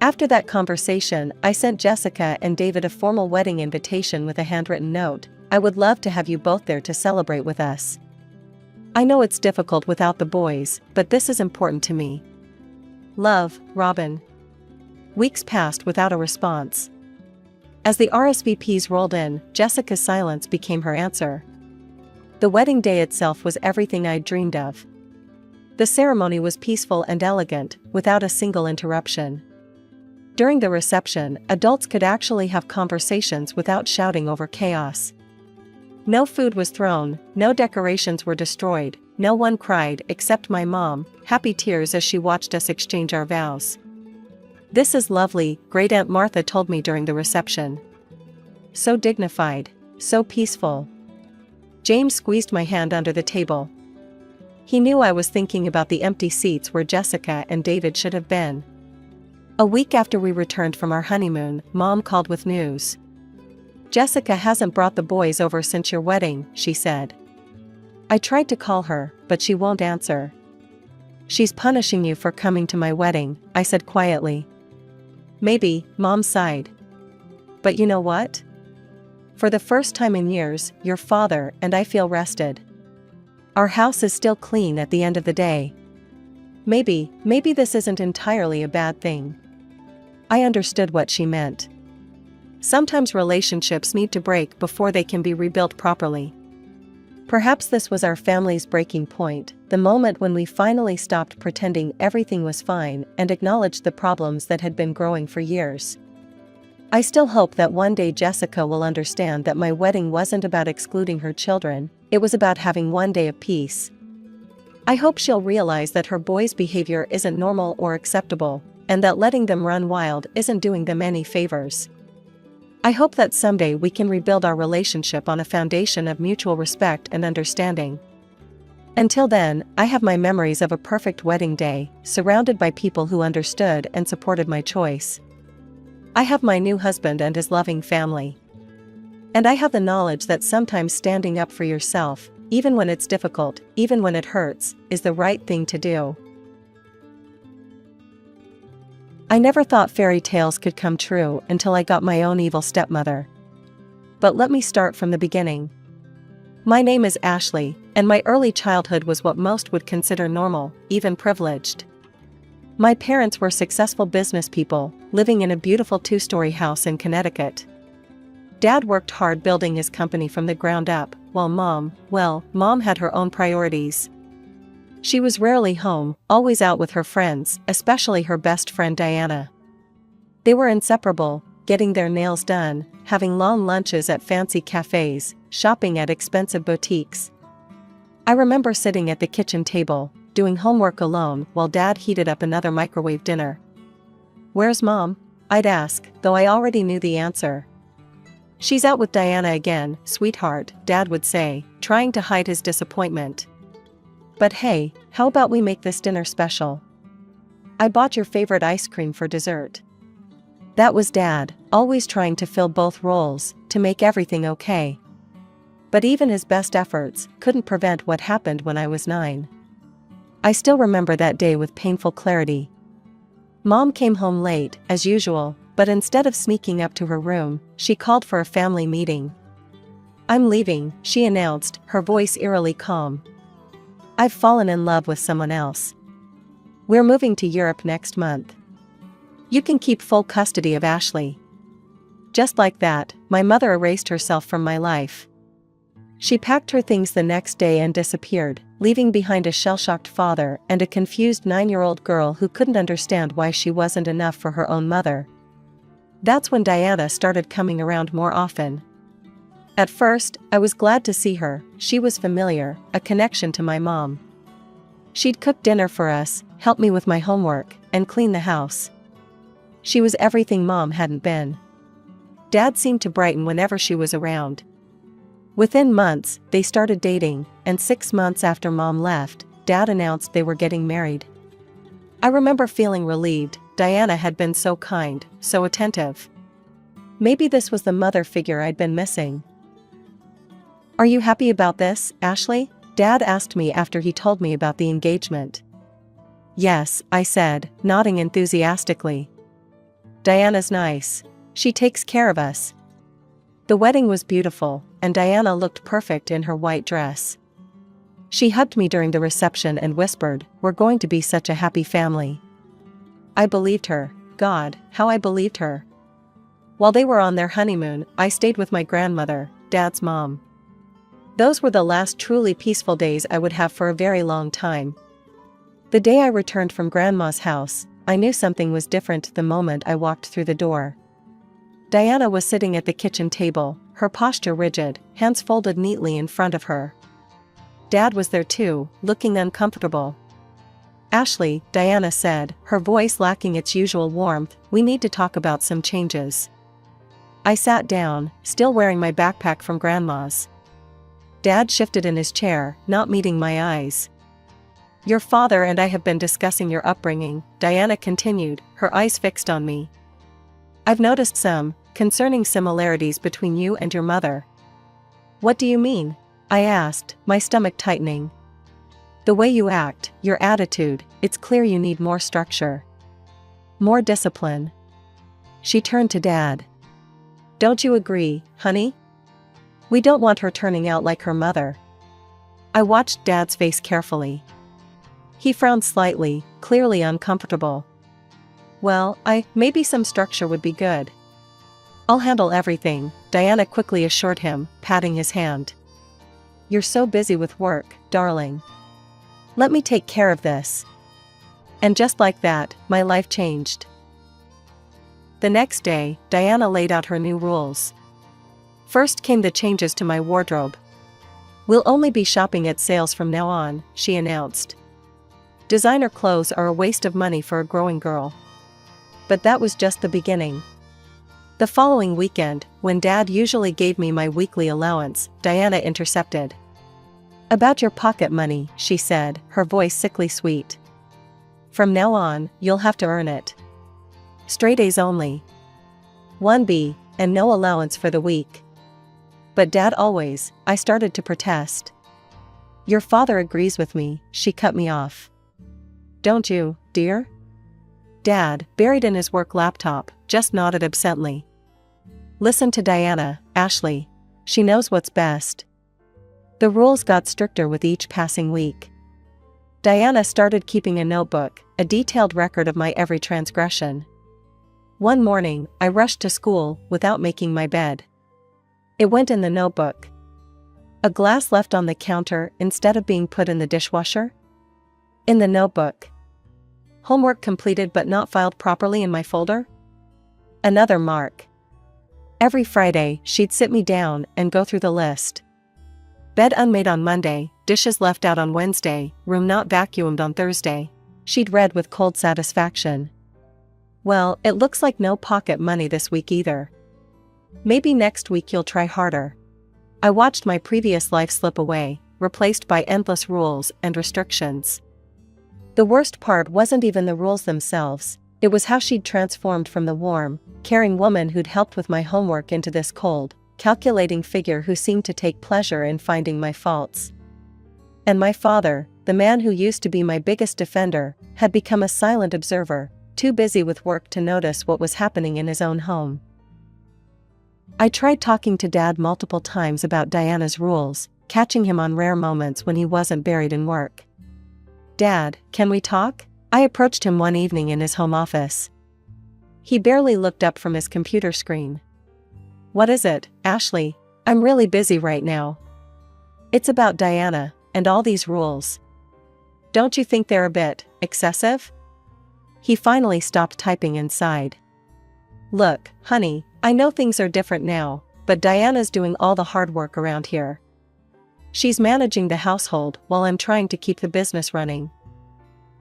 After that conversation, I sent Jessica and David a formal wedding invitation with a handwritten note. "I would love to have you both there to celebrate with us. I know it's difficult without the boys, but this is important to me. Love, Robin." Weeks passed without a response. As the RSVPs rolled in, Jessica's silence became her answer. The wedding day itself was everything I'd dreamed of. The ceremony was peaceful and elegant, without a single interruption. During the reception, adults could actually have conversations without shouting over chaos. No food was thrown, no decorations were destroyed, no one cried except my mom, happy tears as she watched us exchange our vows. "This is lovely," Great Aunt Martha told me during the reception. "So dignified, so peaceful." James squeezed my hand under the table. He knew I was thinking about the empty seats where Jessica and David should have been. A week after we returned from our honeymoon, Mom called with news. "Jessica hasn't brought the boys over since your wedding," she said. "I tried to call her, but she won't answer." "She's punishing you for coming to my wedding," I said quietly. "Maybe," Mom sighed. "But you know what? For the first time in years, your father and I feel rested. Our house is still clean at the end of the day. Maybe this isn't entirely a bad thing." I understood what she meant. Sometimes relationships need to break before they can be rebuilt properly. Perhaps this was our family's breaking point, the moment when we finally stopped pretending everything was fine and acknowledged the problems that had been growing for years. I still hope that one day Jessica will understand that my wedding wasn't about excluding her children, it was about having one day of peace. I hope she'll realize that her boys' behavior isn't normal or acceptable, and that letting them run wild isn't doing them any favors. I hope that someday we can rebuild our relationship on a foundation of mutual respect and understanding. Until then, I have my memories of a perfect wedding day, surrounded by people who understood and supported my choice. I have my new husband and his loving family. And I have the knowledge that sometimes standing up for yourself, even when it's difficult, even when it hurts, is the right thing to do. I never thought fairy tales could come true until I got my own evil stepmother. But let me start from the beginning. My name is Ashley, and my early childhood was what most would consider normal, even privileged. My parents were successful business people, living in a beautiful 2-story house in Connecticut. Dad worked hard building his company from the ground up, while Mom had her own priorities. She was rarely home, always out with her friends, especially her best friend Diana. They were inseparable, getting their nails done, having long lunches at fancy cafes, shopping at expensive boutiques. I remember sitting at the kitchen table, doing homework alone while Dad heated up another microwave dinner. "Where's Mom?" I'd ask, though I already knew the answer. "She's out with Diana again, sweetheart," Dad would say, trying to hide his disappointment. "But hey, how about we make this dinner special? I bought your favorite ice cream for dessert." That was Dad, always trying to fill both roles, to make everything okay. But even his best efforts couldn't prevent what happened when I was 9. I still remember that day with painful clarity. Mom came home late, as usual, but instead of sneaking up to her room, she called for a family meeting. "I'm leaving," she announced, her voice eerily calm. "I've fallen in love with someone else. We're moving to Europe next month. You can keep full custody of Ashley." Just like that, my mother erased herself from my life. She packed her things the next day and disappeared, leaving behind a shell-shocked father and a confused 9-year-old girl who couldn't understand why she wasn't enough for her own mother. That's when Diana started coming around more often. At first, I was glad to see her. She was familiar, a connection to my mom. She'd cook dinner for us, help me with my homework, and clean the house. She was everything Mom hadn't been. Dad seemed to brighten whenever she was around. Within months, they started dating, and 6 months after Mom left, Dad announced they were getting married. I remember feeling relieved. Diana had been so kind, so attentive. Maybe this was the mother figure I'd been missing. "Are you happy about this, Ashley?" Dad asked me after he told me about the engagement. "Yes," I said, nodding enthusiastically. "Diana's nice. She takes care of us." The wedding was beautiful, and Diana looked perfect in her white dress. She hugged me during the reception and whispered, "We're going to be such a happy family." I believed her. God, how I believed her. While they were on their honeymoon, I stayed with my grandmother, Dad's mom. Those were the last truly peaceful days I would have for a very long time. The day I returned from Grandma's house, I knew something was different the moment I walked through the door. Diana was sitting at the kitchen table, her posture rigid, hands folded neatly in front of her. Dad was there too, looking uncomfortable. "Ashley," Diana said, her voice lacking its usual warmth, "we need to talk about some changes." I sat down, still wearing my backpack from Grandma's. Dad shifted in his chair, not meeting my eyes. "Your father and I have been discussing your upbringing," Diana continued, her eyes fixed on me. "I've noticed some concerning similarities between you and your mother." "What do you mean?" I asked, my stomach tightening. "The way you act, your attitude, it's clear you need more structure. More discipline." She turned to Dad. "Don't you agree, honey? We don't want her turning out like her mother." I watched Dad's face carefully. He frowned slightly, clearly uncomfortable. "Well, maybe some structure would be good." "I'll handle everything," Diana quickly assured him, patting his hand. "You're so busy with work, darling. Let me take care of this." And just like that, my life changed. The next day, Diana laid out her new rules. First came the changes to my wardrobe. "We'll only be shopping at sales from now on," she announced. "Designer clothes are a waste of money for a growing girl." But that was just the beginning. The following weekend, when Dad usually gave me my weekly allowance, Diana intercepted. "About your pocket money," she said, her voice sickly sweet. "From now on, you'll have to earn it. Straight A's only. 1B, and no allowance for the week." "But Dad always," I started to protest. "Your father agrees with me," she cut me off. "Don't you, dear?" Dad, buried in his work laptop, just nodded absently. "Listen to Diana, Ashley. She knows what's best." The rules got stricter with each passing week. Diana started keeping a notebook, a detailed record of my every transgression. One morning, I rushed to school without making my bed. It went in the notebook. A glass left on the counter instead of being put in the dishwasher? In the notebook. Homework completed but not filed properly in my folder? Another mark. Every Friday, she'd sit me down and go through the list. Bed unmade on Monday, dishes left out on Wednesday, room not vacuumed on Thursday. She'd read with cold satisfaction. Well, it looks like no pocket money this week either. Maybe next week you'll try harder. I watched my previous life slip away, replaced by endless rules and restrictions. The worst part wasn't even the rules themselves, it was how she'd transformed from the warm, caring woman who'd helped with my homework into this cold, calculating figure who seemed to take pleasure in finding my faults. And my father, the man who used to be my biggest defender, had become a silent observer, too busy with work to notice what was happening in his own home. I tried talking to Dad multiple times about Diana's rules, catching him on rare moments when he wasn't buried in work. "Dad, can we talk?" I approached him one evening in his home office. He barely looked up from his computer screen. "What is it, Ashley? I'm really busy right now." "It's about Diana, and all these rules. Don't you think they're a bit excessive?" He finally stopped typing and sighed. "Look, honey, I know things are different now, but Diana's doing all the hard work around here. She's managing the household while I'm trying to keep the business running.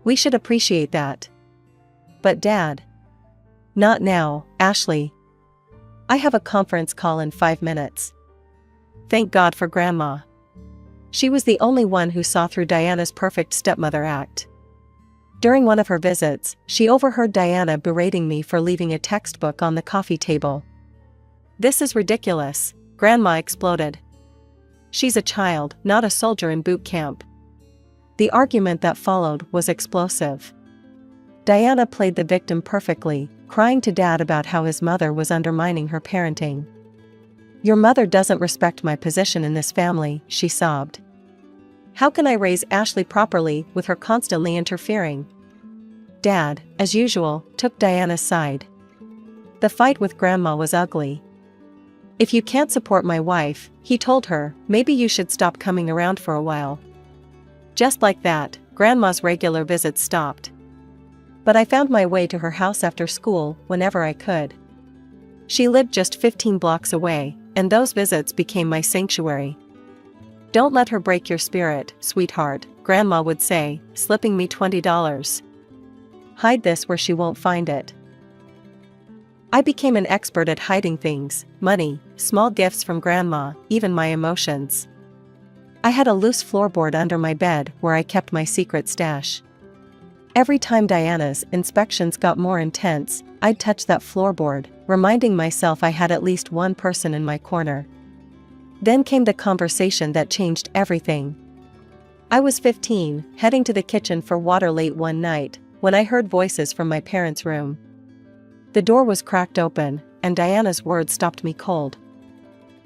We should appreciate that." "But Dad..." "Not now, Ashley. I have a conference call in 5 minutes. Thank God for Grandma. She was the only one who saw through Diana's perfect stepmother act. During one of her visits, she overheard Diana berating me for leaving a textbook on the coffee table. "This is ridiculous," Grandma exploded. "She's a child, not a soldier in boot camp." The argument that followed was explosive. Diana played the victim perfectly, crying to Dad about how his mother was undermining her parenting. "Your mother doesn't respect my position in this family," she sobbed. "How can I raise Ashley properly with her constantly interfering?" Dad, as usual, took Diana's side. The fight with Grandma was ugly. "If you can't support my wife," he told her, "maybe you should stop coming around for a while." Just like that, Grandma's regular visits stopped. But I found my way to her house after school whenever I could. She lived just 15 blocks away, and those visits became my sanctuary. "Don't let her break your spirit, sweetheart," Grandma would say, slipping me $20. "Hide this where she won't find it." I became an expert at hiding things: money, small gifts from Grandma, even my emotions. I had a loose floorboard under my bed where I kept my secret stash. Every time Diana's inspections got more intense, I'd touch that floorboard, reminding myself I had at least one person in my corner. Then came the conversation that changed everything. I was 15, heading to the kitchen for water late one night, when I heard voices from my parents' room. The door was cracked open, and Diana's words stopped me cold.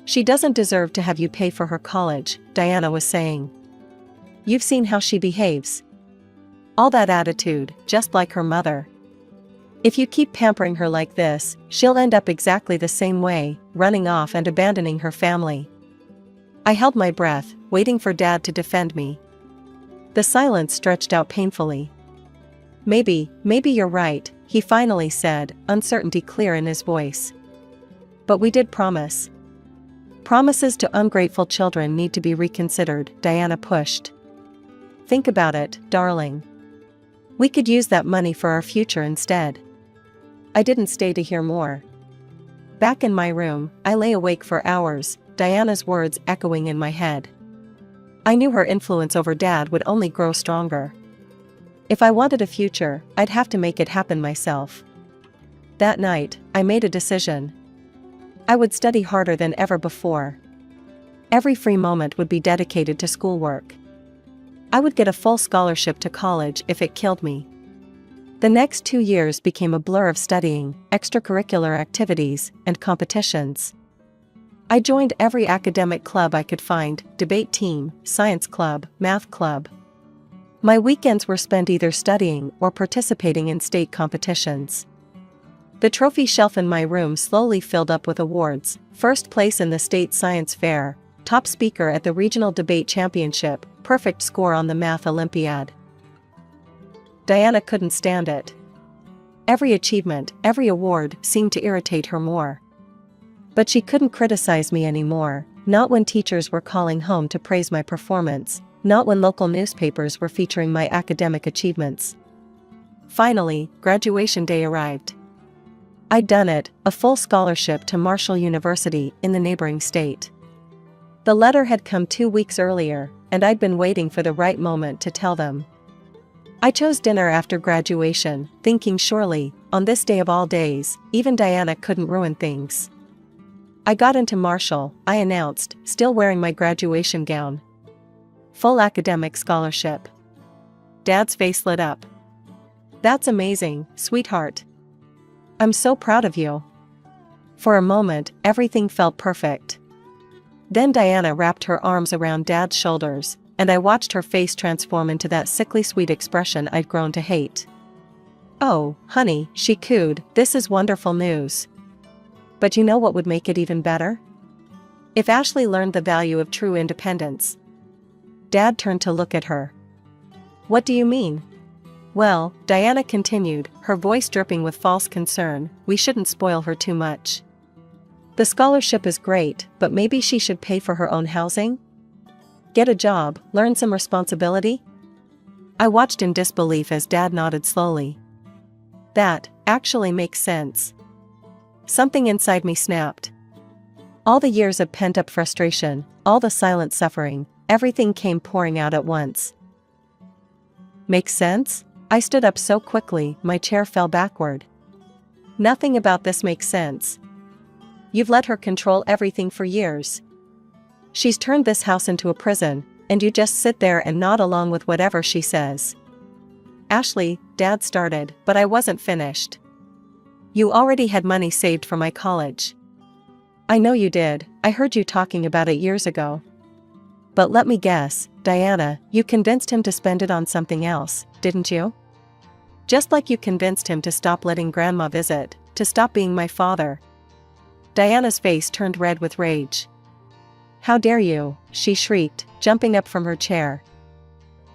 "She doesn't deserve to have you pay for her college," Diana was saying. "You've seen how she behaves. All that attitude, just like her mother. If you keep pampering her like this, she'll end up exactly the same way, running off and abandoning her family." I held my breath, waiting for Dad to defend me. The silence stretched out painfully. Maybe you're right," he finally said, uncertainty clear in his voice. "But we did promise." "Promises to ungrateful children need to be reconsidered," Diana pushed. "Think about it, darling. We could use that money for our future instead." I didn't stay to hear more. Back in my room, I lay awake for hours, Diana's words echoing in my head. I knew her influence over Dad would only grow stronger. If I wanted a future, I'd have to make it happen myself. That night, I made a decision. I would study harder than ever before. Every free moment would be dedicated to schoolwork. I would get a full scholarship to college if it killed me. The next 2 years became a blur of studying, extracurricular activities, and competitions. I joined every academic club I could find: debate team, science club, math club. My weekends were spent either studying or participating in state competitions. The trophy shelf in my room slowly filled up with awards: first place in the state science fair, top speaker at the regional debate championship, perfect score on the math Olympiad. Diana couldn't stand it. Every achievement, every award seemed to irritate her more. But she couldn't criticize me anymore, not when teachers were calling home to praise my performance, Not when local newspapers were featuring my academic achievements. Finally, graduation day arrived. I'd done it, a full scholarship to Marshall University in the neighboring state. The letter had come 2 weeks earlier, and I'd been waiting for the right moment to tell them. I chose dinner after graduation, thinking surely, on this day of all days, even Diana couldn't ruin things. I got into Marshall, I announced, still wearing my graduation gown. Full academic scholarship. Dad's face lit up. That's amazing, sweetheart. I'm so proud of you. For a moment, everything felt perfect. Then Diana wrapped her arms around Dad's shoulders, and I watched her face transform into that sickly sweet expression I'd grown to hate. "Oh, honey," she cooed, "this is wonderful news. But you know what would make it even better? If Ashley learned the value of true independence." Dad turned to look at her. "What do you mean?" "Well," Diana continued, her voice dripping with false concern, "we shouldn't spoil her too much. The scholarship is great, but maybe she should pay for her own housing? Get a job, learn some responsibility?" I watched in disbelief as Dad nodded slowly. "That actually makes sense." Something inside me snapped. All the years of pent-up frustration, all the silent suffering, everything came pouring out at once. "Makes sense?" I stood up so quickly, my chair fell backward. "Nothing about this makes sense. You've let her control everything for years. She's turned this house into a prison, and you just sit there and nod along with whatever she says." "Ashley," Dad started, but I wasn't finished. "You already had money saved for my college." "I know you did, I heard you talking about it years ago." "But let me guess, Diana, you convinced him to spend it on something else, didn't you? Just like you convinced him to stop letting Grandma visit, to stop being my father." Diana's face turned red with rage. "How dare you," she shrieked, jumping up from her chair.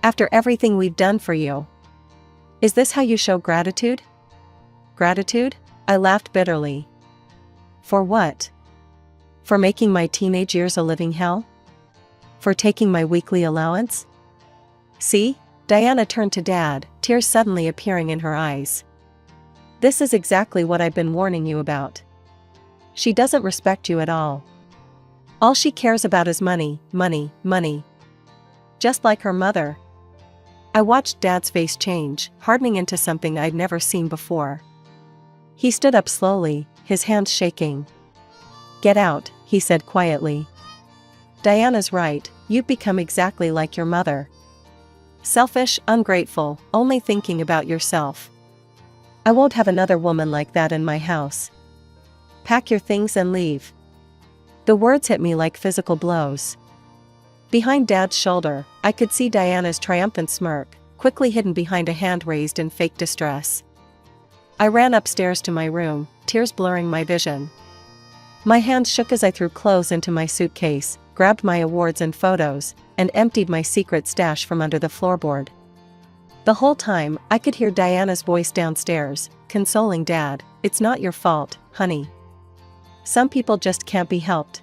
"After everything we've done for you. Is this how you show gratitude?" "Gratitude?" I laughed bitterly. "For what? For making my teenage years a living hell? For taking my weekly allowance? See?" Diana turned to Dad, tears suddenly appearing in her eyes. "This is exactly what I've been warning you about. She doesn't respect you at all. All she cares about is money, money, money. Just like her mother." I watched Dad's face change, hardening into something I'd never seen before. He stood up slowly, his hands shaking. "Get out," he said quietly. "Diana's right, you've become exactly like your mother. Selfish, ungrateful, only thinking about yourself. I won't have another woman like that in my house. Pack your things and leave." The words hit me like physical blows. Behind Dad's shoulder, I could see Diana's triumphant smirk, quickly hidden behind a hand raised in fake distress. I ran upstairs to my room, tears blurring my vision. My hands shook as I threw clothes into my suitcase, grabbed my awards and photos, and emptied my secret stash from under the floorboard. The whole time, I could hear Diana's voice downstairs, consoling Dad, "It's not your fault, honey. Some people just can't be helped."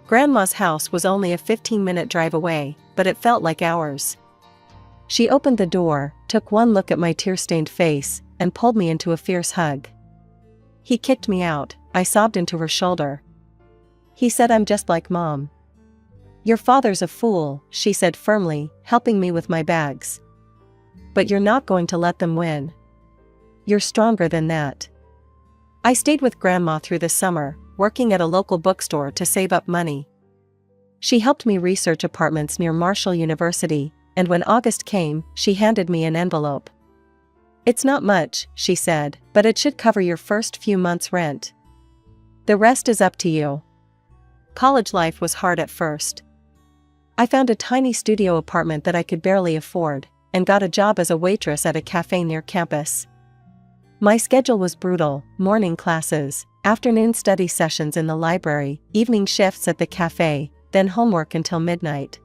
Grandma's house was only a 15-minute drive away, but it felt like hours. She opened the door, took one look at my tear-stained face, and pulled me into a fierce hug. "He kicked me out," I sobbed into her shoulder. "He said I'm just like Mom." "Your father's a fool," she said firmly, helping me with my bags. "But you're not going to let them win. You're stronger than that." I stayed with Grandma through the summer, working at a local bookstore to save up money. She helped me research apartments near Marshall University, and when August came, she handed me an envelope. "It's not much," she said, "but it should cover your first few months' rent. The rest is up to you." College life was hard at first. I found a tiny studio apartment that I could barely afford, and got a job as a waitress at a cafe near campus. My schedule was brutal: morning classes, afternoon study sessions in the library, evening shifts at the cafe, then homework until midnight.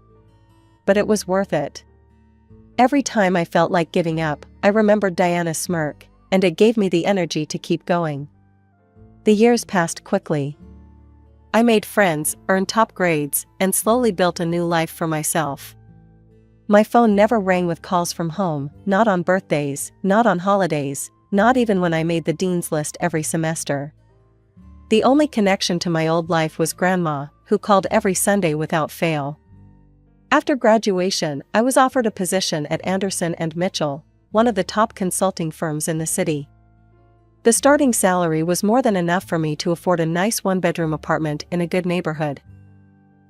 But it was worth it. Every time I felt like giving up, I remembered Diana's smirk, and it gave me the energy to keep going. The years passed quickly. I made friends, earned top grades, and slowly built a new life for myself. My phone never rang with calls from home, not on birthdays, not on holidays, not even when I made the dean's list every semester. The only connection to my old life was Grandma, who called every Sunday without fail. After graduation, I was offered a position at Anderson and Mitchell, one of the top consulting firms in the city. The starting salary was more than enough for me to afford a nice one-bedroom apartment in a good neighborhood.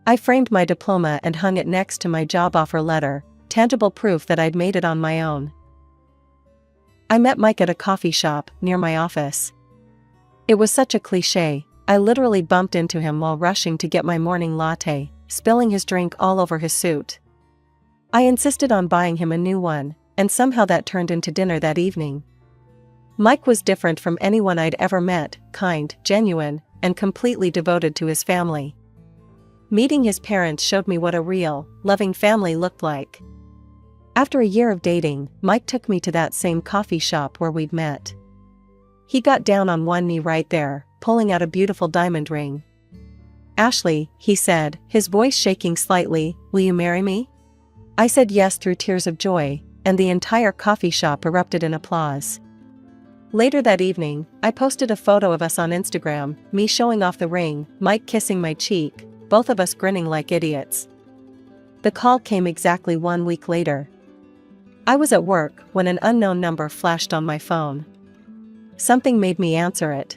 I framed my diploma and hung it next to my job offer letter, tangible proof that I'd made it on my own. I met Mike at a coffee shop near my office. It was such a cliché, I literally bumped into him while rushing to get my morning latte, spilling his drink all over his suit. I insisted on buying him a new one, and somehow that turned into dinner that evening. Mike was different from anyone I'd ever met, kind, genuine, and completely devoted to his family. Meeting his parents showed me what a real, loving family looked like. After a year of dating, Mike took me to that same coffee shop where we'd met. He got down on one knee right there, pulling out a beautiful diamond ring. "Ashley," he said, his voice shaking slightly, "will you marry me?" I said yes through tears of joy, and the entire coffee shop erupted in applause. Later that evening, I posted a photo of us on Instagram, me showing off the ring, Mike kissing my cheek, both of us grinning like idiots. The call came exactly 1 week later. I was at work when an unknown number flashed on my phone. Something made me answer it.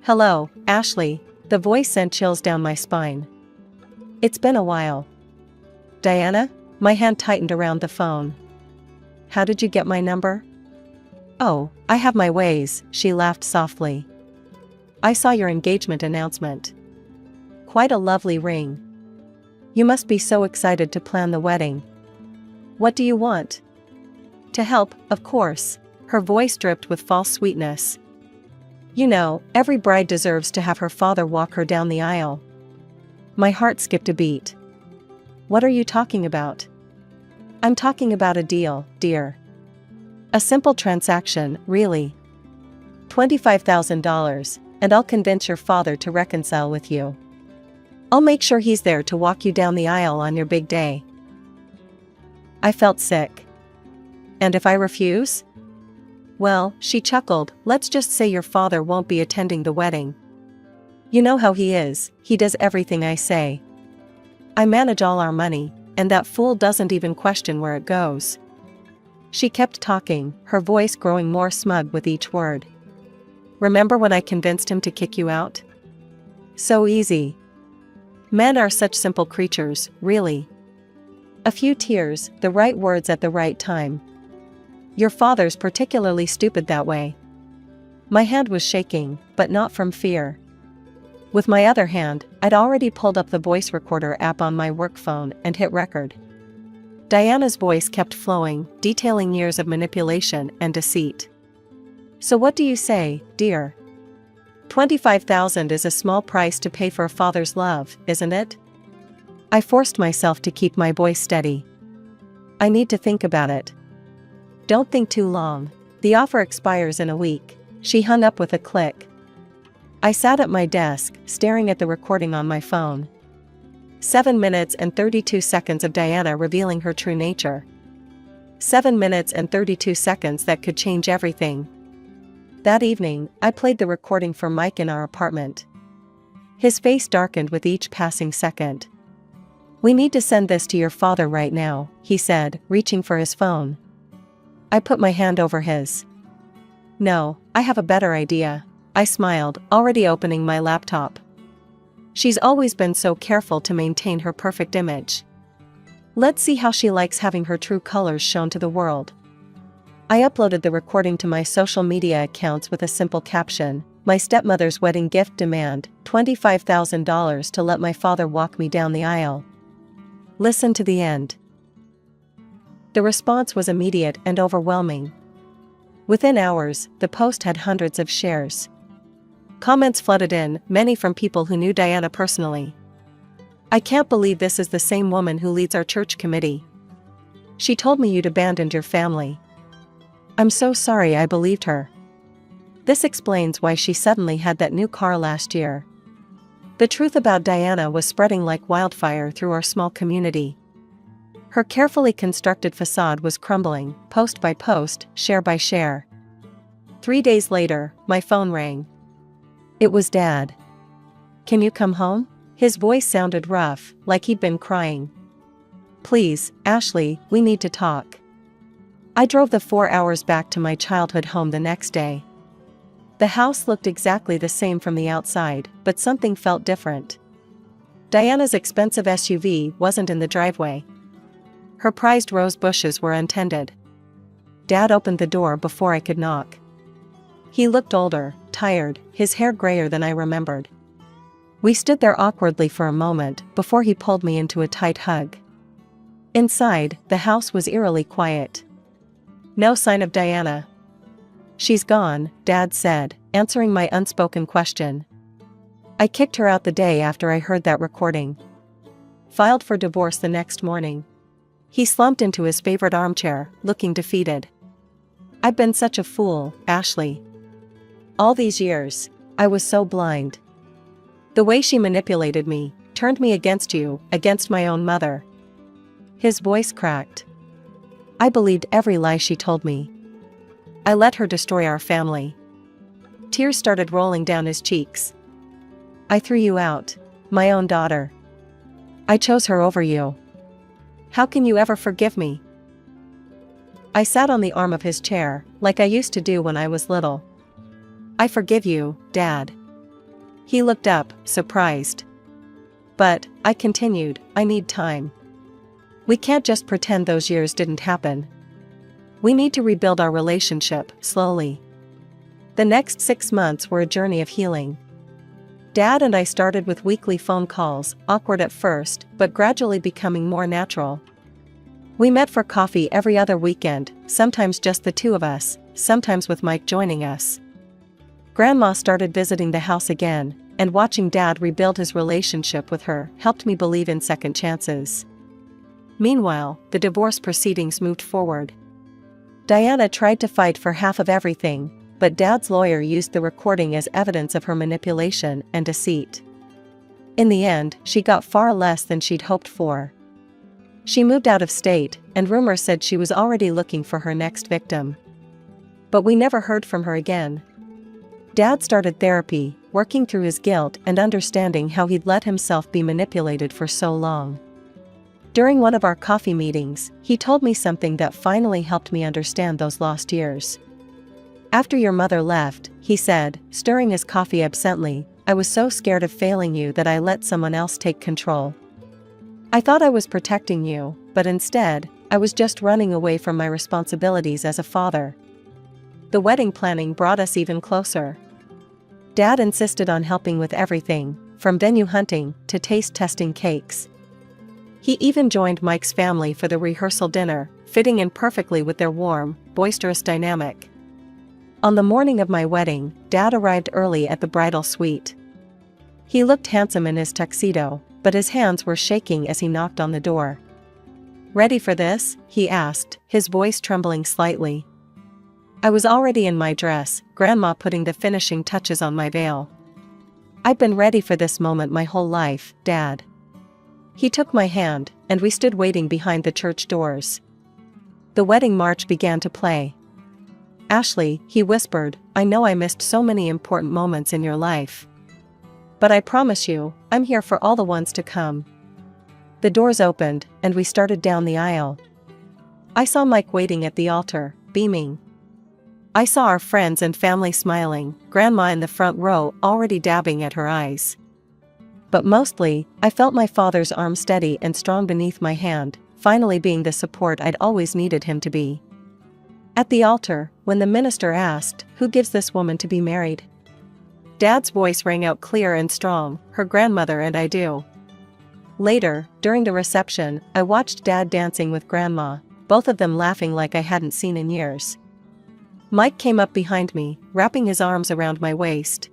"Hello, Ashley," the voice sent chills down my spine. "It's been a while." "Diana?" My hand tightened around the phone. "How did you get my number?" "Oh, I have my ways," she laughed softly. "I saw your engagement announcement. Quite a lovely ring. You must be so excited to plan the wedding. What do you want?" "To help, of course." Her voice dripped with false sweetness. "You know, every bride deserves to have her father walk her down the aisle." My heart skipped a beat. "What are you talking about?" "I'm talking about a deal, dear. A simple transaction, really. $25,000, and I'll convince your father to reconcile with you. I'll make sure he's there to walk you down the aisle on your big day." I felt sick. "And if I refuse?" "Well," she chuckled, "let's just say your father won't be attending the wedding. You know how he is, he does everything I say. I manage all our money, and that fool doesn't even question where it goes." She kept talking, her voice growing more smug with each word. "Remember when I convinced him to kick you out? So easy. Men are such simple creatures, really. A few tears, the right words at the right time. Your father's particularly stupid that way." My hand was shaking, but not from fear. With my other hand, I'd already pulled up the voice recorder app on my work phone and hit record. Diana's voice kept flowing, detailing years of manipulation and deceit. "So what do you say, dear? 25,000 is a small price to pay for a father's love, isn't it?" I forced myself to keep my voice steady. "I need to think about it." "Don't think too long. The offer expires in a week." She hung up with a click. I sat at my desk, staring at the recording on my phone. 7 minutes and 32 seconds of Diana revealing her true nature. 7 minutes and 32 seconds that could change everything. That evening, I played the recording for Mike in our apartment. His face darkened with each passing second. "We need to send this to your father right now," he said, reaching for his phone. I put my hand over his. "No, I have a better idea." I smiled, already opening my laptop. She's always been so careful to maintain her perfect image. Let's see how she likes having her true colors shown to the world. I uploaded the recording to my social media accounts with a simple caption: "My stepmother's wedding gift demand, $25,000 to let my father walk me down the aisle. Listen to the end." The response was immediate and overwhelming. Within hours, the post had hundreds of shares. Comments flooded in, many from people who knew Diana personally. "I can't believe this is the same woman who leads our church committee. She told me you'd abandoned your family. I'm so sorry I believed her. This explains why she suddenly had that new car last year. The truth about Diana was spreading like wildfire through our small community. Her carefully constructed facade was crumbling, post by post, share by share. 3 days later, my phone rang. It was Dad. "Can you come home?" His voice sounded rough, like he'd been crying. "Please, Ashley, we need to talk." I drove the 4 hours back to my childhood home the next day. The house looked exactly the same from the outside, but something felt different. Diana's expensive SUV wasn't in the driveway. Her prized rose bushes were untended. Dad opened the door before I could knock. He looked older, tired, his hair grayer than I remembered. We stood there awkwardly for a moment before he pulled me into a tight hug. Inside, the house was eerily quiet. No sign of Diana. "She's gone," Dad said, answering my unspoken question. "I kicked her out the day after I heard that recording. Filed for divorce the next morning." He slumped into his favorite armchair, looking defeated. "I've been such a fool, Ashley. All these years, I was so blind. The way she manipulated me, turned me against you, against my own mother." His voice cracked. "I believed every lie she told me. I let her destroy our family." Tears started rolling down his cheeks. "I threw you out, my own daughter. I chose her over you. How can you ever forgive me?" I sat on the arm of his chair, like I used to do when I was little. "I forgive you, Dad." He looked up, surprised. "But," I continued, "I need time. We can't just pretend those years didn't happen. We need to rebuild our relationship, slowly." The next 6 months were a journey of healing. Dad and I started with weekly phone calls, awkward at first, but gradually becoming more natural. We met for coffee every other weekend, sometimes just the two of us, sometimes with Mike joining us. Grandma started visiting the house again, and watching Dad rebuild his relationship with her helped me believe in second chances. Meanwhile, the divorce proceedings moved forward. Diana tried to fight for half of everything, but Dad's lawyer used the recording as evidence of her manipulation and deceit. In the end, she got far less than she'd hoped for. She moved out of state, and rumors said she was already looking for her next victim. But we never heard from her again. Dad started therapy, working through his guilt and understanding how he'd let himself be manipulated for so long. During one of our coffee meetings, he told me something that finally helped me understand those lost years. "After your mother left," he said, stirring his coffee absently, "I was so scared of failing you that I let someone else take control. I thought I was protecting you, but instead, I was just running away from my responsibilities as a father." The wedding planning brought us even closer. Dad insisted on helping with everything, from venue hunting to taste testing cakes. He even joined Mike's family for the rehearsal dinner, fitting in perfectly with their warm, boisterous dynamic. On the morning of my wedding, Dad arrived early at the bridal suite. He looked handsome in his tuxedo, but his hands were shaking as he knocked on the door. "Ready for this?" he asked, his voice trembling slightly. I was already in my dress, Grandma putting the finishing touches on my veil. "I've been ready for this moment my whole life, Dad." He took my hand, and we stood waiting behind the church doors. The wedding march began to play. "Ashley," he whispered, "I know I missed so many important moments in your life. But I promise you, I'm here for all the ones to come." The doors opened, and we started down the aisle. I saw Mike waiting at the altar, beaming. I saw our friends and family smiling, Grandma in the front row already dabbing at her eyes. But mostly, I felt my father's arm steady and strong beneath my hand, finally being the support I'd always needed him to be. At the altar, when the minister asked, "Who gives this woman to be married?" Dad's voice rang out clear and strong, "Her grandmother and I do." Later, during the reception, I watched Dad dancing with Grandma, both of them laughing like I hadn't seen in years. Mike came up behind me, wrapping his arms around my waist.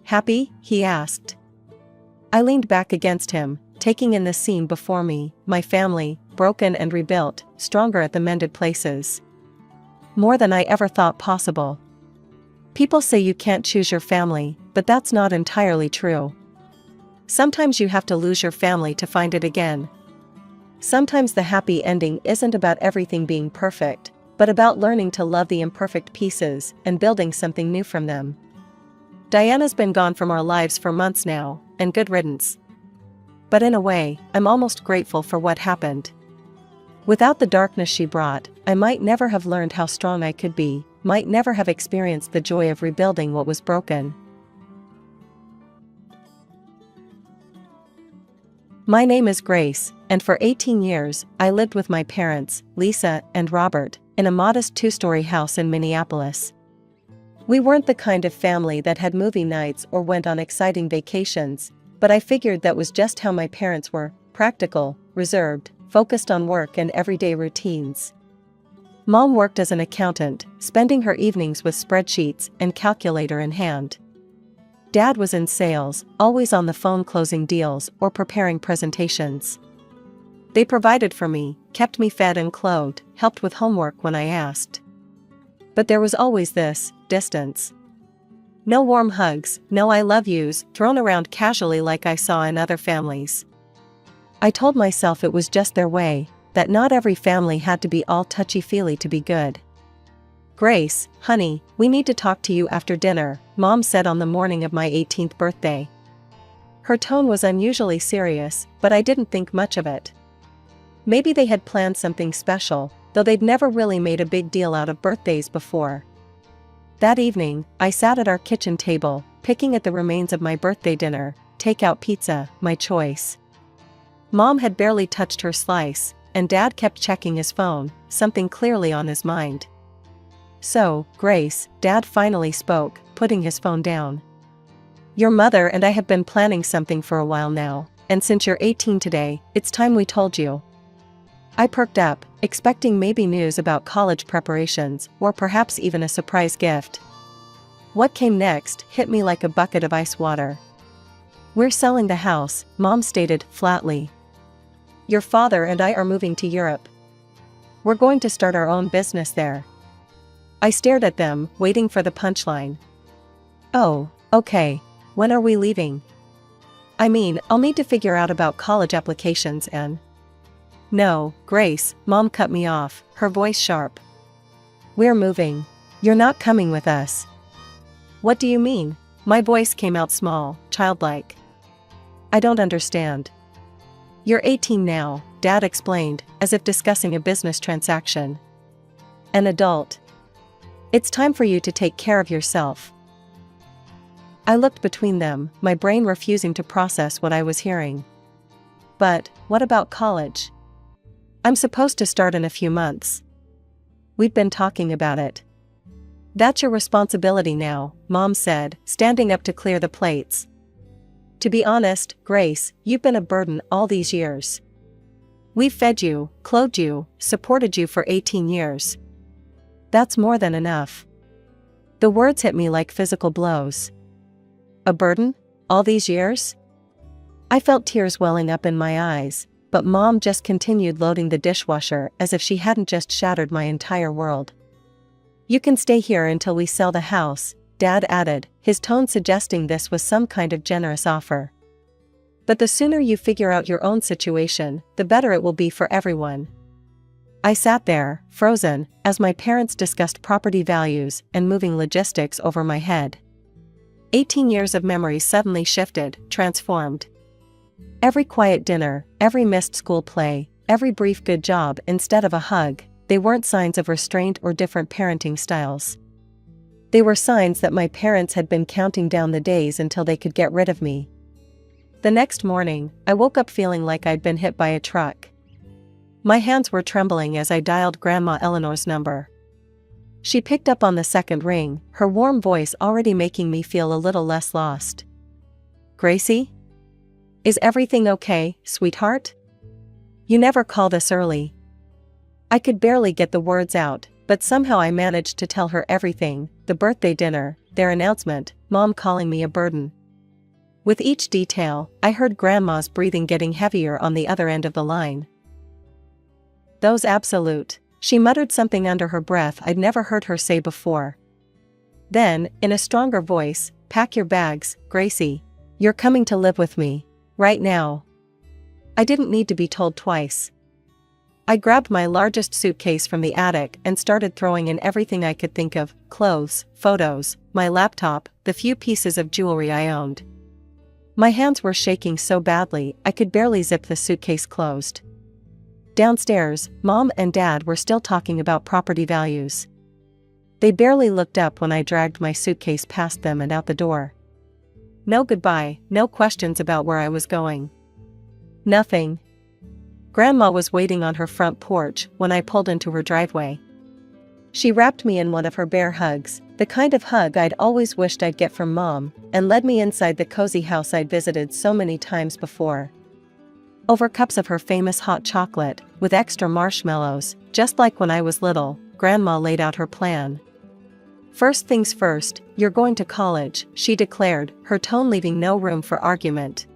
"Happy?" he asked. I leaned back against him, taking in the scene before me, my family, broken and rebuilt, stronger at the mended places. More than I ever thought possible. People say you can't choose your family, but that's not entirely true. Sometimes you have to lose your family to find it again. Sometimes the happy ending isn't about everything being perfect, but about learning to love the imperfect pieces and building something new from them. Diana's been gone from our lives for months now, and good riddance. But in a way, I'm almost grateful for what happened. Without the darkness she brought, I might never have learned how strong I could be, might never have experienced the joy of rebuilding what was broken. My name is Grace, and for 18 years, I lived with my parents, Lisa and Robert, in a modest 2-story house in Minneapolis. We weren't the kind of family that had movie nights or went on exciting vacations, but I figured that was just how my parents were: practical, reserved, focused on work and everyday routines. Mom worked as an accountant, spending her evenings with spreadsheets and calculator in hand. Dad was in sales, always on the phone closing deals or preparing presentations. They provided for me, kept me fed and clothed, helped with homework when I asked. But there was always this distance. No warm hugs, no I love yous, thrown around casually like I saw in other families. I told myself it was just their way, that not every family had to be all touchy-feely to be good. "Grace, honey, we need to talk to you after dinner," Mom said on the morning of my 18th birthday. Her tone was unusually serious, but I didn't think much of it. Maybe they had planned something special, though they'd never really made a big deal out of birthdays before. That evening, I sat at our kitchen table, picking at the remains of my birthday dinner, takeout pizza, my choice. Mom had barely touched her slice, and Dad kept checking his phone, something clearly on his mind. "So, Grace," Dad finally spoke, putting his phone down. "Your mother and I have been planning something for a while now, and since you're 18 today, it's time we told you." I perked up, expecting maybe news about college preparations, or perhaps even a surprise gift. What came next hit me like a bucket of ice water. "We're selling the house," Mom stated flatly. "Your father and I are moving to Europe. We're going to start our own business there." I stared at them, waiting for the punchline. "Oh, okay. When are we leaving? I mean, I'll need to figure out about college applications and—" "No, Grace," Mom cut me off, her voice sharp. "We're moving. You're not coming with us." "What do you mean?" My voice came out small, childlike. "I don't understand." "You're 18 now," Dad explained, as if discussing a business transaction. "An adult. It's time for you to take care of yourself." I looked between them, my brain refusing to process what I was hearing. "But, what about college? I'm supposed to start in a few months." "We've been talking about it." "That's your responsibility now," Mom said, standing up to clear the plates. "To be honest, Grace, you've been a burden all these years. We've fed you, clothed you, supported you for 18 years. That's more than enough." The words hit me like physical blows. A burden? All these years? I felt tears welling up in my eyes, but Mom just continued loading the dishwasher as if she hadn't just shattered my entire world. "You can stay here until we sell the house," Dad added, his tone suggesting this was some kind of generous offer. "But the sooner you figure out your own situation, the better it will be for everyone." I sat there, frozen, as my parents discussed property values and moving logistics over my head. 18 years of memory suddenly shifted, transformed. Every quiet dinner, every missed school play, every brief good job instead of a hug, they weren't signs of restraint or different parenting styles. They were signs that my parents had been counting down the days until they could get rid of me. The next morning, I woke up feeling like I'd been hit by a truck. My hands were trembling as I dialed Grandma Eleanor's number. She picked up on the second ring, her warm voice already making me feel a little less lost. "Gracie? Is everything okay, sweetheart? You never call this early." I could barely get the words out, but somehow I managed to tell her everything: the birthday dinner, their announcement, Mom calling me a burden. With each detail, I heard Grandma's breathing getting heavier on the other end of the line. "Those absolute," she muttered something under her breath I'd never heard her say before. Then, in a stronger voice, "Pack your bags, Gracie. You're coming to live with me." Right now. I didn't need to be told twice. I grabbed my largest suitcase from the attic and started throwing in everything I could think of: clothes, photos, my laptop, the few pieces of jewelry I owned. My hands were shaking so badly I could barely zip the suitcase closed. Downstairs, Mom and Dad were still talking about property values. They barely looked up when I dragged my suitcase past them and out the door. No goodbye, no questions about where I was going. Nothing. Grandma was waiting on her front porch when I pulled into her driveway. She wrapped me in one of her bear hugs, the kind of hug I'd always wished I'd get from Mom, and led me inside the cozy house I'd visited so many times before. Over cups of her famous hot chocolate, with extra marshmallows, just like when I was little, Grandma laid out her plan. "First things first, you're going to college," she declared, her tone leaving no room for argument.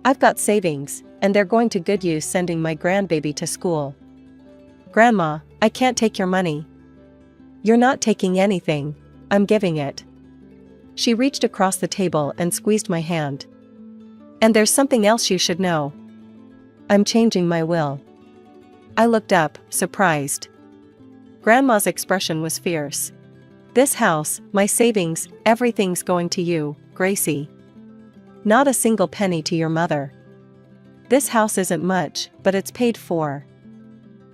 "I've got savings, and they're going to good use sending my grandbaby to school." "Grandma, I can't take your money." "You're not taking anything, I'm giving it." She reached across the table and squeezed my hand. "And there's something else you should know. I'm changing my will." I looked up, surprised. Grandma's expression was fierce. "This house, my savings, everything's going to you, Gracie. Not a single penny to your mother. This house isn't much, but it's paid for.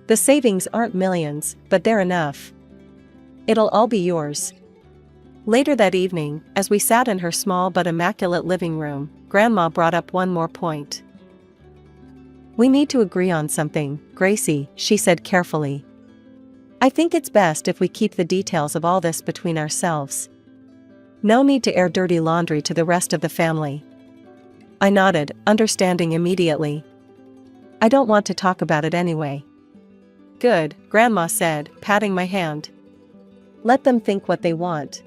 The savings aren't millions, but they're enough. It'll all be yours." Later that evening, as we sat in her small but immaculate living room, Grandma brought up one more point. "We need to agree on something, Gracie," she said carefully. "I think it's best if we keep the details of all this between ourselves. No need to air dirty laundry to the rest of the family." I nodded, understanding immediately. "I don't want to talk about it anyway." "Good," Grandma said, patting my hand. "Let them think what they want.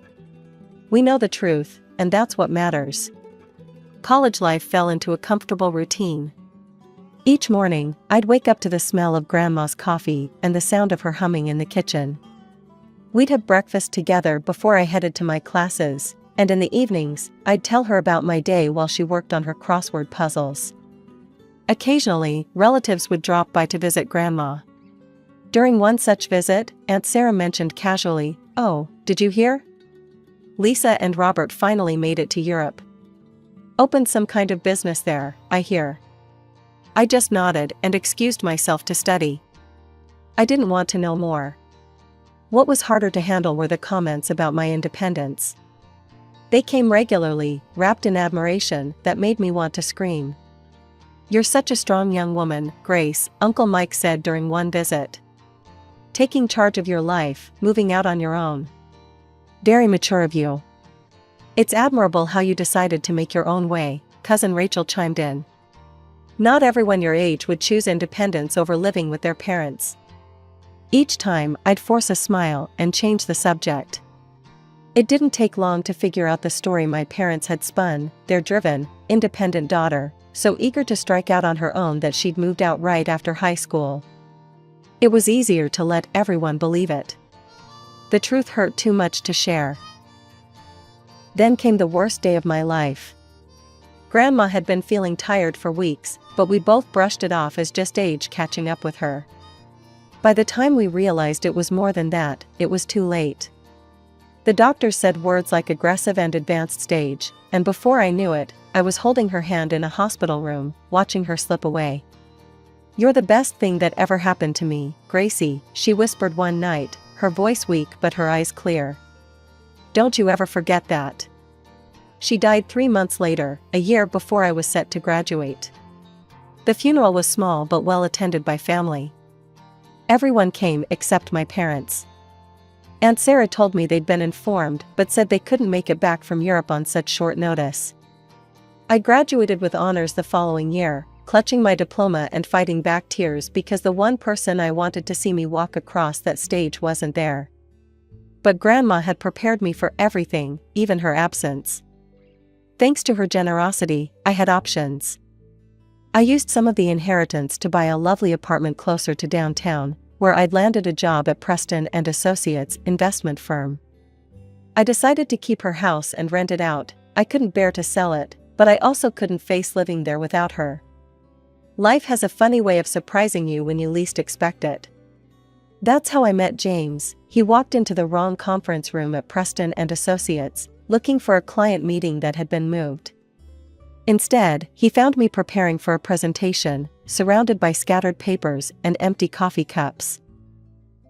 We know the truth, and that's what matters." College life fell into a comfortable routine. Each morning, I'd wake up to the smell of Grandma's coffee and the sound of her humming in the kitchen. We'd have breakfast together before I headed to my classes, and in the evenings, I'd tell her about my day while she worked on her crossword puzzles. Occasionally, relatives would drop by to visit Grandma. During one such visit, Aunt Sarah mentioned casually, "Oh, did you hear? Lisa and Robert finally made it to Europe. Opened some kind of business there, I hear." I just nodded and excused myself to study. I didn't want to know more. What was harder to handle were the comments about my independence. They came regularly, wrapped in admiration, that made me want to scream. "You're such a strong young woman, Grace," Uncle Mike said during one visit. "Taking charge of your life, moving out on your own. Very mature of you." "It's admirable how you decided to make your own way," Cousin Rachel chimed in. "Not everyone your age would choose independence over living with their parents." Each time, I'd force a smile and change the subject. It didn't take long to figure out the story my parents had spun: their driven, independent daughter, so eager to strike out on her own that she'd moved out right after high school. It was easier to let everyone believe it. The truth hurt too much to share. Then came the worst day of my life. Grandma had been feeling tired for weeks, but we both brushed it off as just age catching up with her. By the time we realized it was more than that, it was too late. The doctor said words like aggressive and advanced stage, and before I knew it, I was holding her hand in a hospital room, watching her slip away. "You're the best thing that ever happened to me, Gracie," she whispered one night, her voice weak but her eyes clear. "Don't you ever forget that." She died 3 months later, a year before I was set to graduate. The funeral was small but well attended by family. Everyone came except my parents. Aunt Sarah told me they'd been informed but said they couldn't make it back from Europe on such short notice. I graduated with honors the following year, clutching my diploma and fighting back tears because the one person I wanted to see me walk across that stage wasn't there. But Grandma had prepared me for everything, even her absence. Thanks to her generosity, I had options. I used some of the inheritance to buy a lovely apartment closer to downtown, where I'd landed a job at Preston and Associates investment firm. I decided to keep her house and rent it out. I couldn't bear to sell it, But I also couldn't face living there without her. Life has a funny way of surprising you when you least expect it. That's how I met James. He walked into the wrong conference room at Preston and Associates, looking for a client meeting that had been moved. Instead, he found me preparing for a presentation, surrounded by scattered papers and empty coffee cups.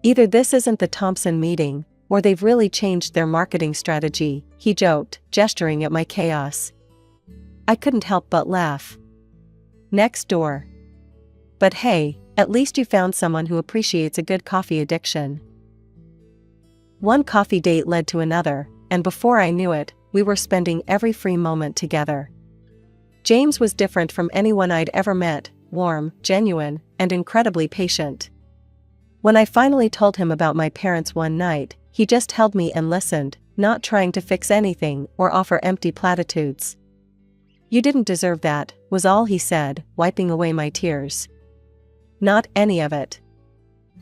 Either this isn't the Thompson meeting, or they've really changed their marketing strategy, he joked, gesturing at my chaos. I couldn't help but laugh. Next door. But hey, at least you found someone who appreciates a good coffee addiction. One coffee date led to another, and before I knew it, we were spending every free moment together. James was different from anyone I'd ever met, warm, genuine, and incredibly patient. When I finally told him about my parents one night, he just held me and listened, not trying to fix anything or offer empty platitudes. "You didn't deserve that," was all he said, wiping away my tears. Not any of it.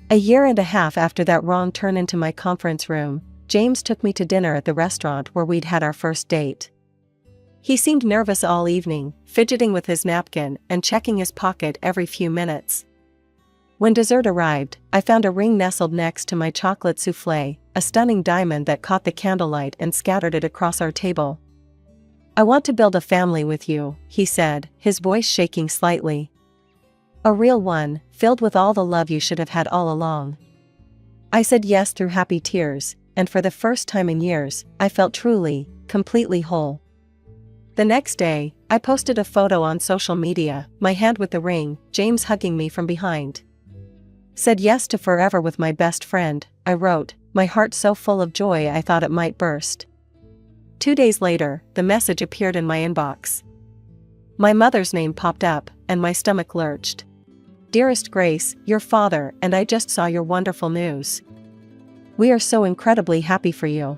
A year and a half after that wrong turn into my conference room, James took me to dinner at the restaurant where we'd had our first date. He seemed nervous all evening, fidgeting with his napkin and checking his pocket every few minutes. When dessert arrived, I found a ring nestled next to my chocolate soufflé, a stunning diamond that caught the candlelight and scattered it across our table. "I want to build a family with you," he said, his voice shaking slightly. "A real one, filled with all the love you should have had all along." I said yes through happy tears, and for the first time in years, I felt truly, completely whole. The next day, I posted a photo on social media, my hand with the ring, James hugging me from behind. "Said yes to forever with my best friend," I wrote, my heart so full of joy I thought it might burst. 2 days later, the message appeared in my inbox. My mother's name popped up, and my stomach lurched. "Dearest Grace, your father and I just saw your wonderful news. We are so incredibly happy for you.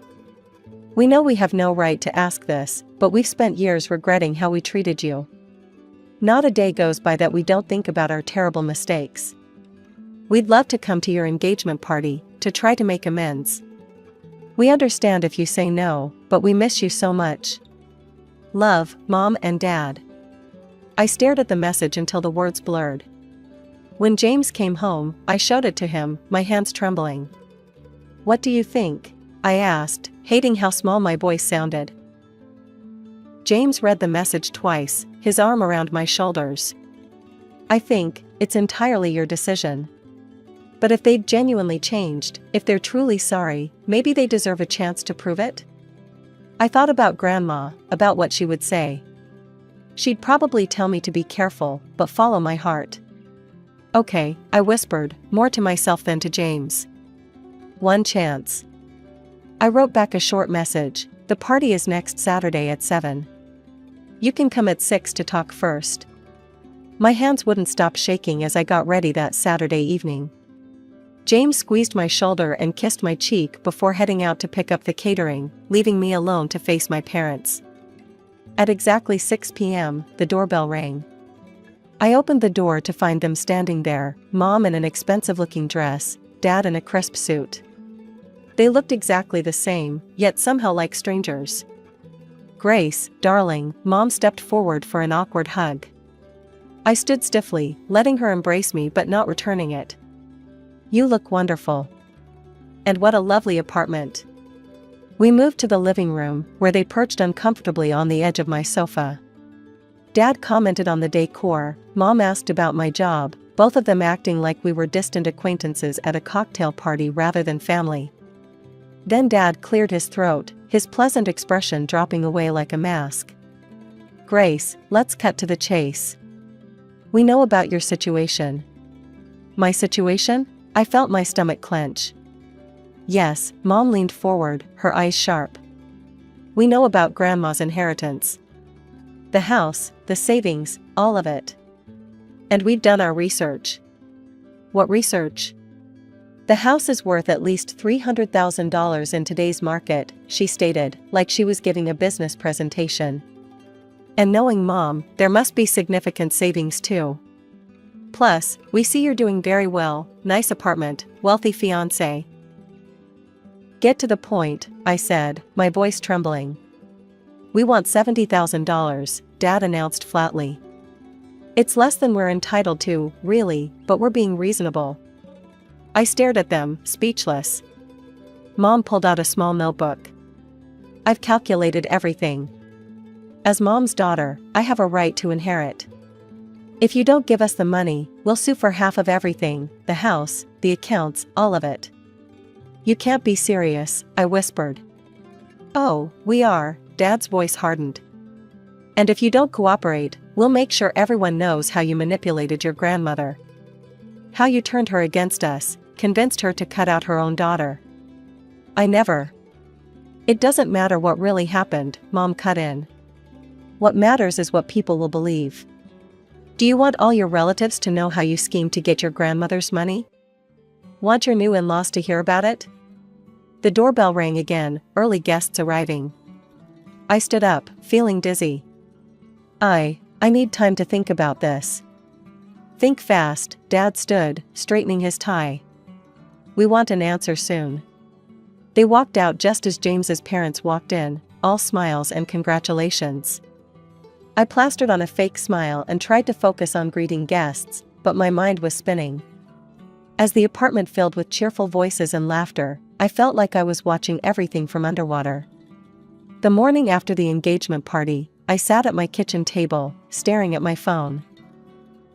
We know we have no right to ask this, but we've spent years regretting how we treated you. Not a day goes by that we don't think about our terrible mistakes. We'd love to come to your engagement party, to try to make amends. We understand if you say no, but we miss you so much. Love, Mom and Dad." I stared at the message until the words blurred. When James came home, I showed it to him, my hands trembling. "What do you think?" I asked, hating how small my voice sounded. James read the message twice, his arm around my shoulders. "I think it's entirely your decision. But if they've genuinely changed, if they're truly sorry, maybe they deserve a chance to prove it." I thought about Grandma, about what she would say. She'd probably tell me to be careful, but follow my heart. "Okay," I whispered, more to myself than to James. "One chance." I wrote back a short message. "The party is next Saturday at 7. You can come at 6 to talk first." My hands wouldn't stop shaking as I got ready that Saturday evening. James squeezed my shoulder and kissed my cheek before heading out to pick up the catering, leaving me alone to face my parents. At exactly 6 p.m., the doorbell rang. I opened the door to find them standing there, Mom in an expensive-looking dress, Dad in a crisp suit. They looked exactly the same, yet somehow like strangers. "Grace, darling," Mom stepped forward for an awkward hug. I stood stiffly, letting her embrace me but not returning it. "You look wonderful. And what a lovely apartment." We moved to the living room, where they perched uncomfortably on the edge of my sofa. Dad commented on the decor, Mom asked about my job, both of them acting like we were distant acquaintances at a cocktail party rather than family. Then Dad cleared his throat, his pleasant expression dropping away like a mask. "Grace, let's cut to the chase. We know about your situation." "My situation?" I felt my stomach clench. "Yes," Mom leaned forward, her eyes sharp. "We know about Grandma's inheritance. The house, the savings, all of it. And we've done our research." "What research?" "The house is worth at least $300,000 in today's market," she stated, like she was giving a business presentation. "And knowing Mom, there must be significant savings too. Plus, we see you're doing very well, nice apartment, wealthy fiancé." "Get to the point," I said, my voice trembling. "We want $70,000, Dad announced flatly. It's less than we're entitled to, really, but we're being reasonable. I stared at them, speechless. Mom pulled out a small notebook. I've calculated everything. As Mom's daughter, I have a right to inherit. If you don't give us the money, we'll sue for half of everything, the house, the accounts, all of it. You can't be serious, I whispered. Oh, we are, Dad's voice hardened. And if you don't cooperate, we'll make sure everyone knows how you manipulated your grandmother. How you turned her against us, convinced her to cut out her own daughter. I never. It doesn't matter what really happened, Mom cut in. What matters is what people will believe. Do you want all your relatives to know how you schemed to get your grandmother's money? Want your new in-laws to hear about it? The doorbell rang again, early guests arriving. I stood up, feeling dizzy. I need time to think about this. Think fast, Dad stood, straightening his tie. We want an answer soon. They walked out just as James's parents walked in, all smiles and congratulations. I plastered on a fake smile and tried to focus on greeting guests, but my mind was spinning. As the apartment filled with cheerful voices and laughter, I felt like I was watching everything from underwater. The morning after the engagement party, I sat at my kitchen table, staring at my phone.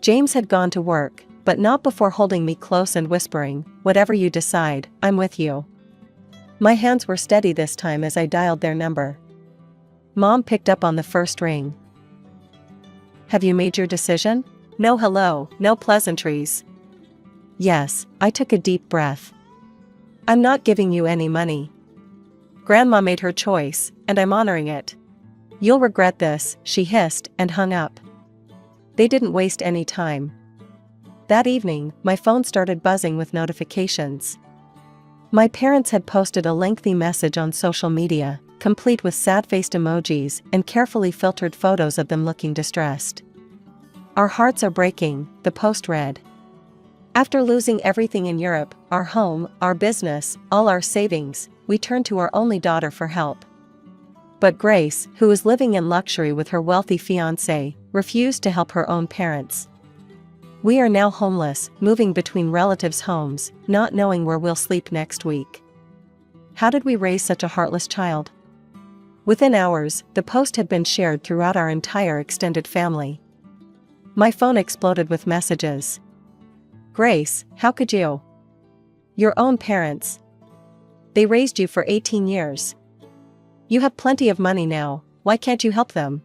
James had gone to work, but not before holding me close and whispering, "Whatever you decide, I'm with you." My hands were steady this time as I dialed their number. Mom picked up on the first ring. Have you made your decision? No hello, no pleasantries. Yes, I took a deep breath. I'm not giving you any money. Grandma made her choice, and I'm honoring it. You'll regret this, she hissed and hung up. They didn't waste any time. That evening, my phone started buzzing with notifications. My parents had posted a lengthy message on social media, complete with sad-faced emojis and carefully filtered photos of them looking distressed. Our hearts are breaking, the post read. After losing everything in Europe, our home, our business, all our savings, we turned to our only daughter for help. But Grace, who was living in luxury with her wealthy fiancé, refused to help her own parents. We are now homeless, moving between relatives' homes, not knowing where we'll sleep next week. How did we raise such a heartless child? Within hours, the post had been shared throughout our entire extended family. My phone exploded with messages. Grace, how could you? Your own parents. They raised you for 18 years. You have plenty of money now, why can't you help them?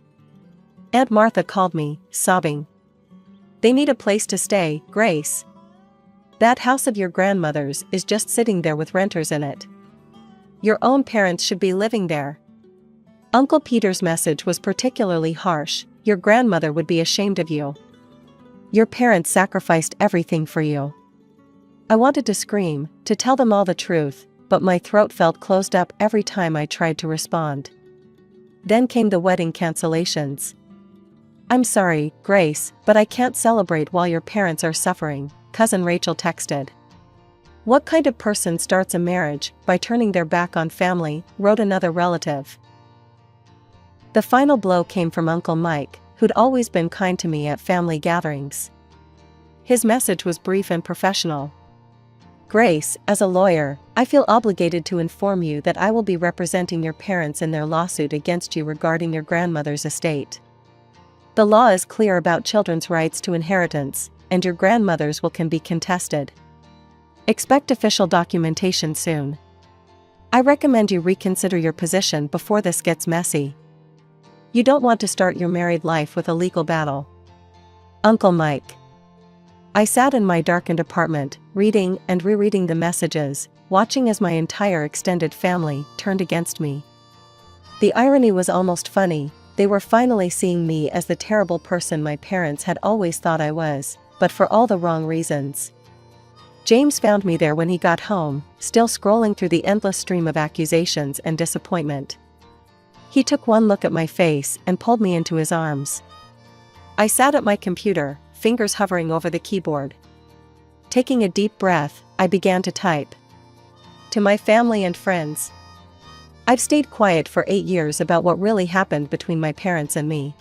Aunt Martha called me, sobbing. They need a place to stay, Grace. That house of your grandmother's is just sitting there with renters in it. Your own parents should be living there. Uncle Peter's message was particularly harsh. Your grandmother would be ashamed of you. Your parents sacrificed everything for you. I wanted to scream, to tell them all the truth, but my throat felt closed up every time I tried to respond. Then came the wedding cancellations. I'm sorry, Grace, but I can't celebrate while your parents are suffering, Cousin Rachel texted. What kind of person starts a marriage by turning their back on family, wrote another relative. The final blow came from Uncle Mike, who'd always been kind to me at family gatherings. His message was brief and professional. Grace, as a lawyer, I feel obligated to inform you that I will be representing your parents in their lawsuit against you regarding your grandmother's estate. The law is clear about children's rights to inheritance, and your grandmother's can be contested. Expect official documentation soon. I recommend you reconsider your position before this gets messy. You don't want to start your married life with a legal battle. Uncle Mike. I sat in my darkened apartment, reading and rereading the messages, watching as my entire extended family turned against me. The irony was almost funny. They were finally seeing me as the terrible person my parents had always thought I was, but for all the wrong reasons. James found me there when he got home, still scrolling through the endless stream of accusations and disappointment. He took one look at my face and pulled me into his arms. I sat at my computer, fingers hovering over the keyboard. Taking a deep breath, I began to type. To my family and friends. I've stayed quiet for 8 years about what really happened between my parents and me.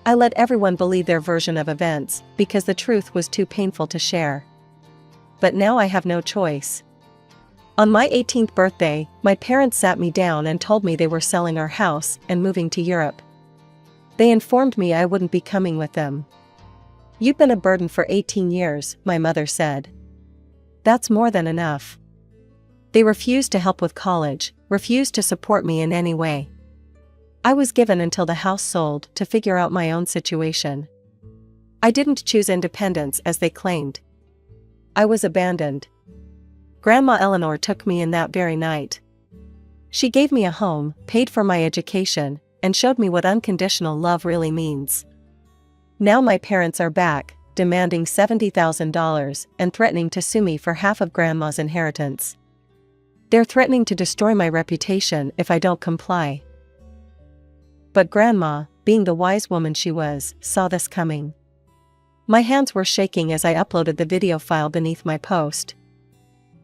I let everyone believe their version of events because the truth was too painful to share. But now I have no choice. On my 18th birthday, my parents sat me down and told me they were selling our house and moving to Europe. They informed me I wouldn't be coming with them. "You've been a burden for 18 years, my mother said. That's more than enough." They refused to help with college, refused to support me in any way. I was given until the house sold to figure out my own situation. I didn't choose independence as they claimed. I was abandoned. Grandma Eleanor took me in that very night. She gave me a home, paid for my education, and showed me what unconditional love really means. Now my parents are back, demanding $70,000 and threatening to sue me for half of Grandma's inheritance. They're threatening to destroy my reputation if I don't comply. But Grandma, being the wise woman she was, saw this coming. My hands were shaking as I uploaded the video file beneath my post.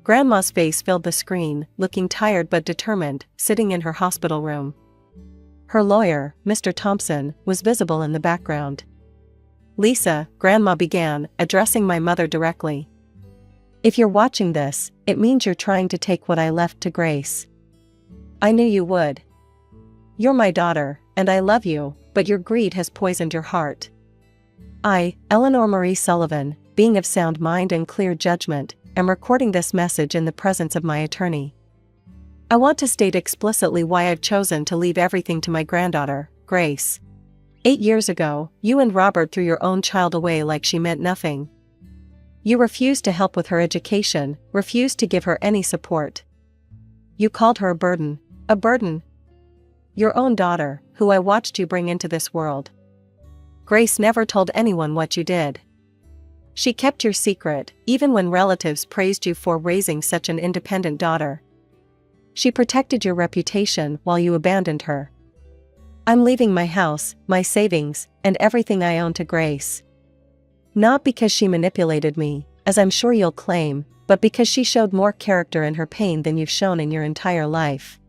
Grandma's face filled the screen, looking tired but determined, sitting in her hospital room. Her lawyer, Mr. Thompson, was visible in the background. "Lisa," Grandma began, addressing my mother directly. "If you're watching this, it means you're trying to take what I left to Grace. I knew you would. You're my daughter, and I love you, but your greed has poisoned your heart. I, Eleanor Marie Sullivan, being of sound mind and clear judgment, am recording this message in the presence of my attorney. I want to state explicitly why I've chosen to leave everything to my granddaughter, Grace. 8 years ago, you and Robert threw your own child away like she meant nothing. You refused to help with her education, refused to give her any support. You called her a burden. A burden. Your own daughter, who I watched you bring into this world. Grace never told anyone what you did. She kept your secret, even when relatives praised you for raising such an independent daughter. She protected your reputation while you abandoned her. I'm leaving my house, my savings, and everything I own to Grace. Not because she manipulated me, as I'm sure you'll claim, but because she showed more character in her pain than you've shown in your entire life.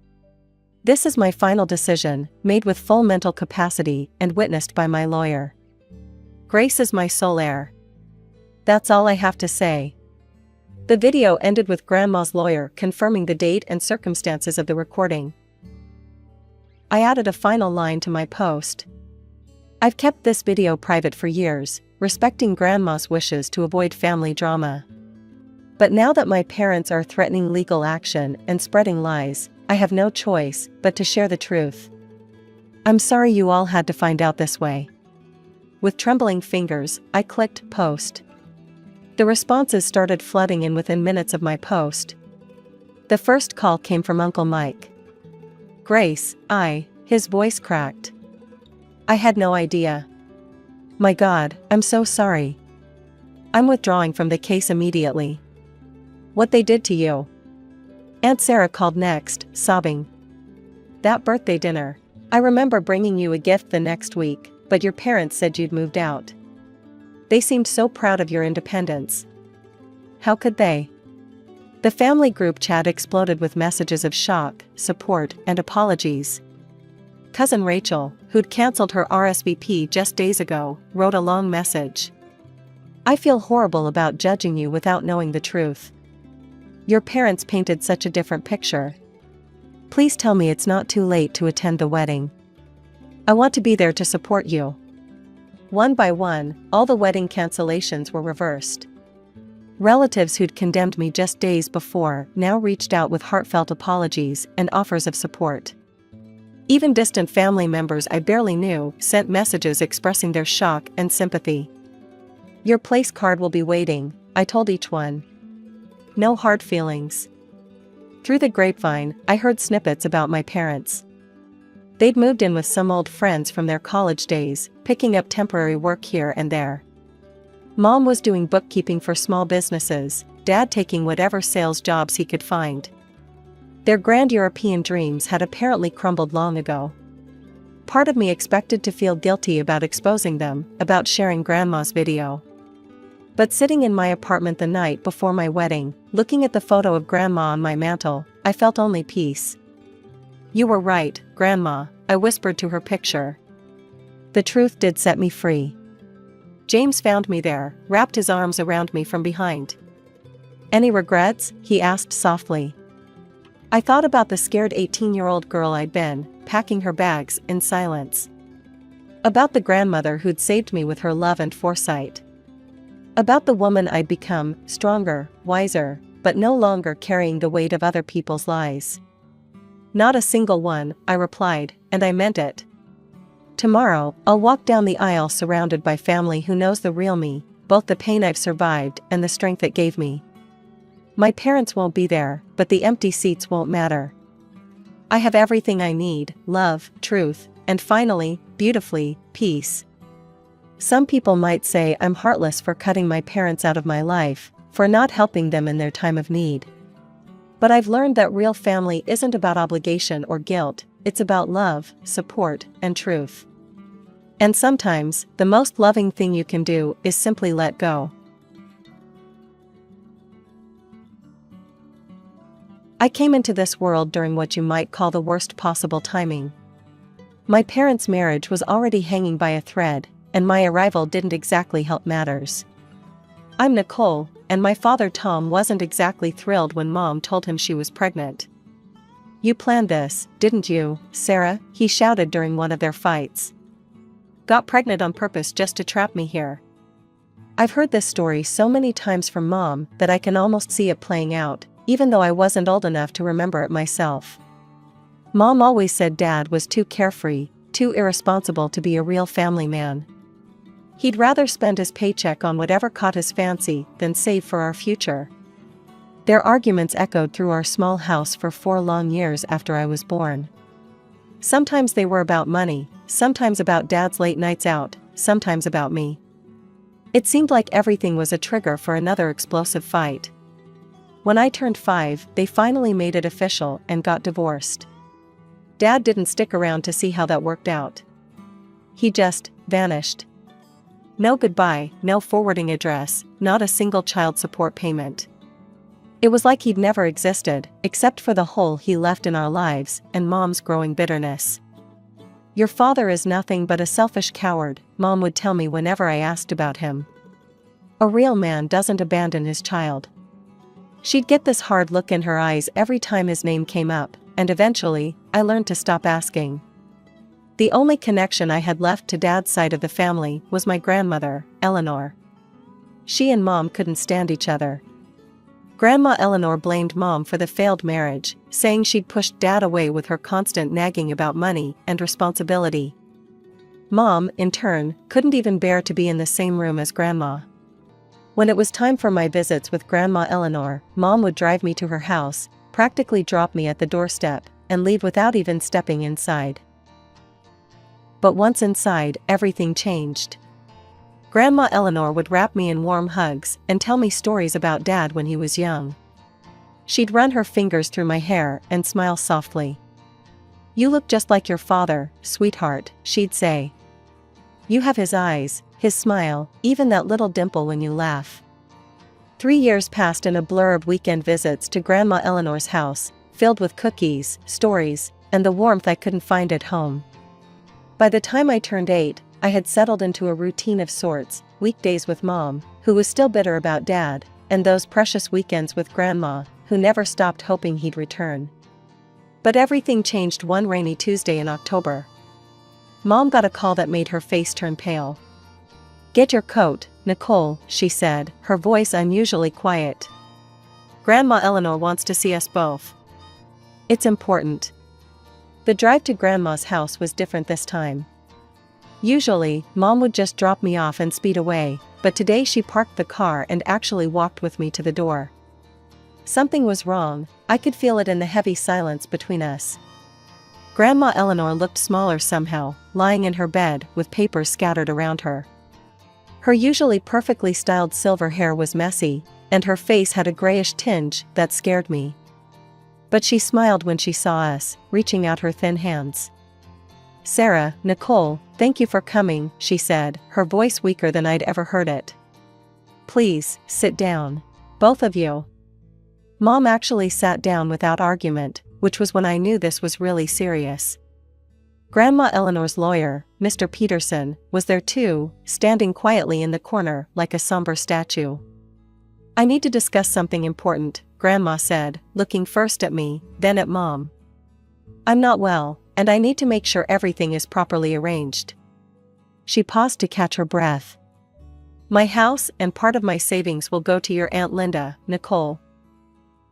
This is my final decision, made with full mental capacity and witnessed by my lawyer. Grace is my sole heir. That's all I have to say." The video ended with Grandma's lawyer confirming the date and circumstances of the recording. I added a final line to my post. "I've kept this video private for years, respecting Grandma's wishes to avoid family drama. But now that my parents are threatening legal action and spreading lies, I have no choice but to share the truth. I'm sorry you all had to find out this way." With trembling fingers, I clicked post. The responses started flooding in within minutes of my post. The first call came from Uncle Mike. "Grace, his voice cracked. "I had no idea. My God, I'm so sorry. I'm withdrawing from the case immediately. What they did to you." Aunt Sarah called next, sobbing. "That birthday dinner. I remember bringing you a gift the next week, but your parents said you'd moved out. They seemed so proud of your independence. How could they?" The family group chat exploded with messages of shock, support, and apologies. Cousin Rachel, who'd canceled her RSVP just days ago, wrote a long message. "I feel horrible about judging you without knowing the truth. Your parents painted such a different picture. Please tell me it's not too late to attend the wedding. I want to be there to support you." One by one, all the wedding cancellations were reversed. Relatives who'd condemned me just days before now reached out with heartfelt apologies and offers of support. Even distant family members I barely knew sent messages expressing their shock and sympathy. "Your place card will be waiting," I told each one. No hard feelings. Through the grapevine, I heard snippets about my parents. They'd moved in with some old friends from their college days, picking up temporary work here and there. Mom was doing bookkeeping for small businesses, Dad taking whatever sales jobs he could find. Their grand European dreams had apparently crumbled long ago. Part of me expected to feel guilty about exposing them, about sharing Grandma's video. But sitting in my apartment the night before my wedding, looking at the photo of Grandma on my mantle, I felt only peace. "You were right, Grandma," I whispered to her picture. The truth did set me free. James found me there, wrapped his arms around me from behind. "Any regrets?" he asked softly. I thought about the scared 18-year-old girl I'd been, packing her bags in silence. About the grandmother who'd saved me with her love and foresight. About the woman I'd become, stronger, wiser, but no longer carrying the weight of other people's lies. "Not a single one," I replied, and I meant it. Tomorrow, I'll walk down the aisle surrounded by family who knows the real me, both the pain I've survived and the strength it gave me. My parents won't be there, but the empty seats won't matter. I have everything I need: love, truth, and finally, beautifully, peace. Some people might say I'm heartless for cutting my parents out of my life, for not helping them in their time of need. But I've learned that real family isn't about obligation or guilt, it's about love, support, and truth. And sometimes, the most loving thing you can do is simply let go. I came into this world during what you might call the worst possible timing. My parents' marriage was already hanging by a thread, and my arrival didn't exactly help matters. I'm Nicole, and my father Tom wasn't exactly thrilled when Mom told him she was pregnant. "You planned this, didn't you, Sarah?" he shouted during one of their fights. "Got pregnant on purpose just to trap me here." I've heard this story so many times from Mom that I can almost see it playing out, even though I wasn't old enough to remember it myself. Mom always said Dad was too carefree, too irresponsible to be a real family man. He'd rather spend his paycheck on whatever caught his fancy than save for our future. Their arguments echoed through our small house for 4 long years after I was born. Sometimes they were about money, sometimes about Dad's late nights out, sometimes about me. It seemed like everything was a trigger for another explosive fight. When I turned 5, they finally made it official and got divorced. Dad didn't stick around to see how that worked out. He just vanished. No goodbye, no forwarding address, not a single child support payment. It was like he'd never existed, except for the hole he left in our lives and Mom's growing bitterness. "Your father is nothing but a selfish coward," Mom would tell me whenever I asked about him. "A real man doesn't abandon his child." She'd get this hard look in her eyes every time his name came up, and eventually, I learned to stop asking. The only connection I had left to Dad's side of the family was my grandmother, Eleanor. She and Mom couldn't stand each other. Grandma Eleanor blamed Mom for the failed marriage, saying she'd pushed Dad away with her constant nagging about money and responsibility. Mom, in turn, couldn't even bear to be in the same room as Grandma. When it was time for my visits with Grandma Eleanor, Mom would drive me to her house, practically drop me at the doorstep, and leave without even stepping inside. But once inside, everything changed. Grandma Eleanor would wrap me in warm hugs and tell me stories about Dad when he was young. She'd run her fingers through my hair and smile softly. "You look just like your father, sweetheart," she'd say. "You have his eyes, his smile, even that little dimple when you laugh." 3 years passed in a blur of weekend visits to Grandma Eleanor's house, filled with cookies, stories, and the warmth I couldn't find at home. By the time I turned 8, I had settled into a routine of sorts: weekdays with Mom, who was still bitter about Dad, and those precious weekends with Grandma, who never stopped hoping he'd return. But everything changed one rainy Tuesday in October. Mom got a call that made her face turn pale. "Get your coat, Nicole," she said, her voice unusually quiet. "Grandma Eleanor wants to see us both. It's important." The drive to Grandma's house was different this time. Usually, Mom would just drop me off and speed away, but today she parked the car and actually walked with me to the door. Something was wrong, I could feel it in the heavy silence between us. Grandma Eleanor looked smaller somehow, lying in her bed with papers scattered around her. Her usually perfectly styled silver hair was messy, and her face had a grayish tinge that scared me. But she smiled when she saw us, reaching out her thin hands. "Sarah, Nicole, thank you for coming," she said, her voice weaker than I'd ever heard it. "Please, sit down. Both of you." Mom actually sat down without argument, which was when I knew this was really serious. Grandma Eleanor's lawyer, Mr. Peterson, was there too, standing quietly in the corner like a somber statue. "I need to discuss something important," Grandma said, looking first at me, then at Mom. "I'm not well, and I need to make sure everything is properly arranged." She paused to catch her breath. "My house and part of my savings will go to your Aunt Linda, Nicole.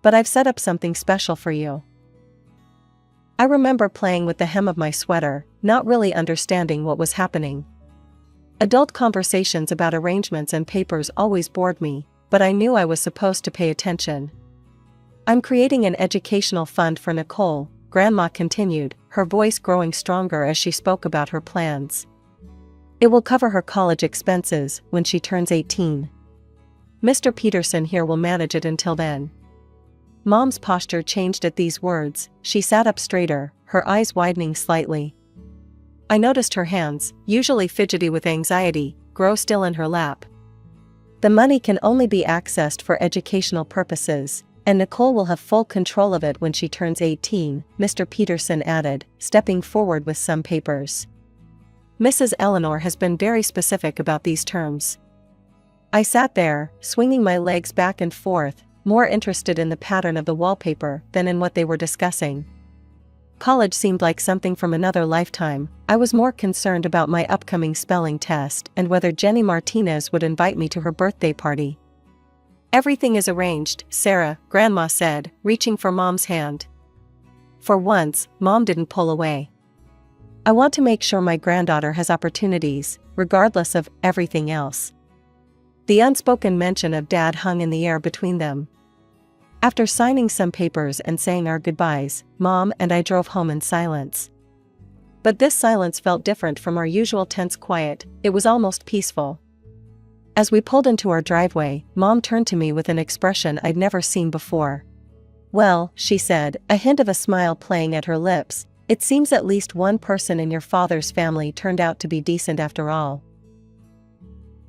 But I've set up something special for you." I remember playing with the hem of my sweater, not really understanding what was happening. Adult conversations about arrangements and papers always bored me, but I knew I was supposed to pay attention. "I'm creating an educational fund for Nicole," Grandma continued, her voice growing stronger as she spoke about her plans. "It will cover her college expenses when she turns 18. Mr. Peterson here will manage it until then." Mom's posture changed at these words. She sat up straighter, her eyes widening slightly. I noticed her hands, usually fidgety with anxiety, grow still in her lap. "The money can only be accessed for educational purposes, and Nicole will have full control of it when she turns 18, Mr. Peterson added, stepping forward with some papers. "Mrs. Eleanor has been very specific about these terms." I sat there, swinging my legs back and forth, more interested in the pattern of the wallpaper than in what they were discussing. College seemed like something from another lifetime. I was more concerned about my upcoming spelling test and whether Jenny Martinez would invite me to her birthday party. "Everything is arranged, Sarah," Grandma said, reaching for Mom's hand. For once, Mom didn't pull away. "I want to make sure my granddaughter has opportunities, regardless of everything else." The unspoken mention of Dad hung in the air between them. After signing some papers and saying our goodbyes, Mom and I drove home in silence. But this silence felt different from our usual tense quiet. It was almost peaceful. As we pulled into our driveway, Mom turned to me with an expression I'd never seen before. "Well," she said, a hint of a smile playing at her lips, "it seems at least one person in your father's family turned out to be decent after all."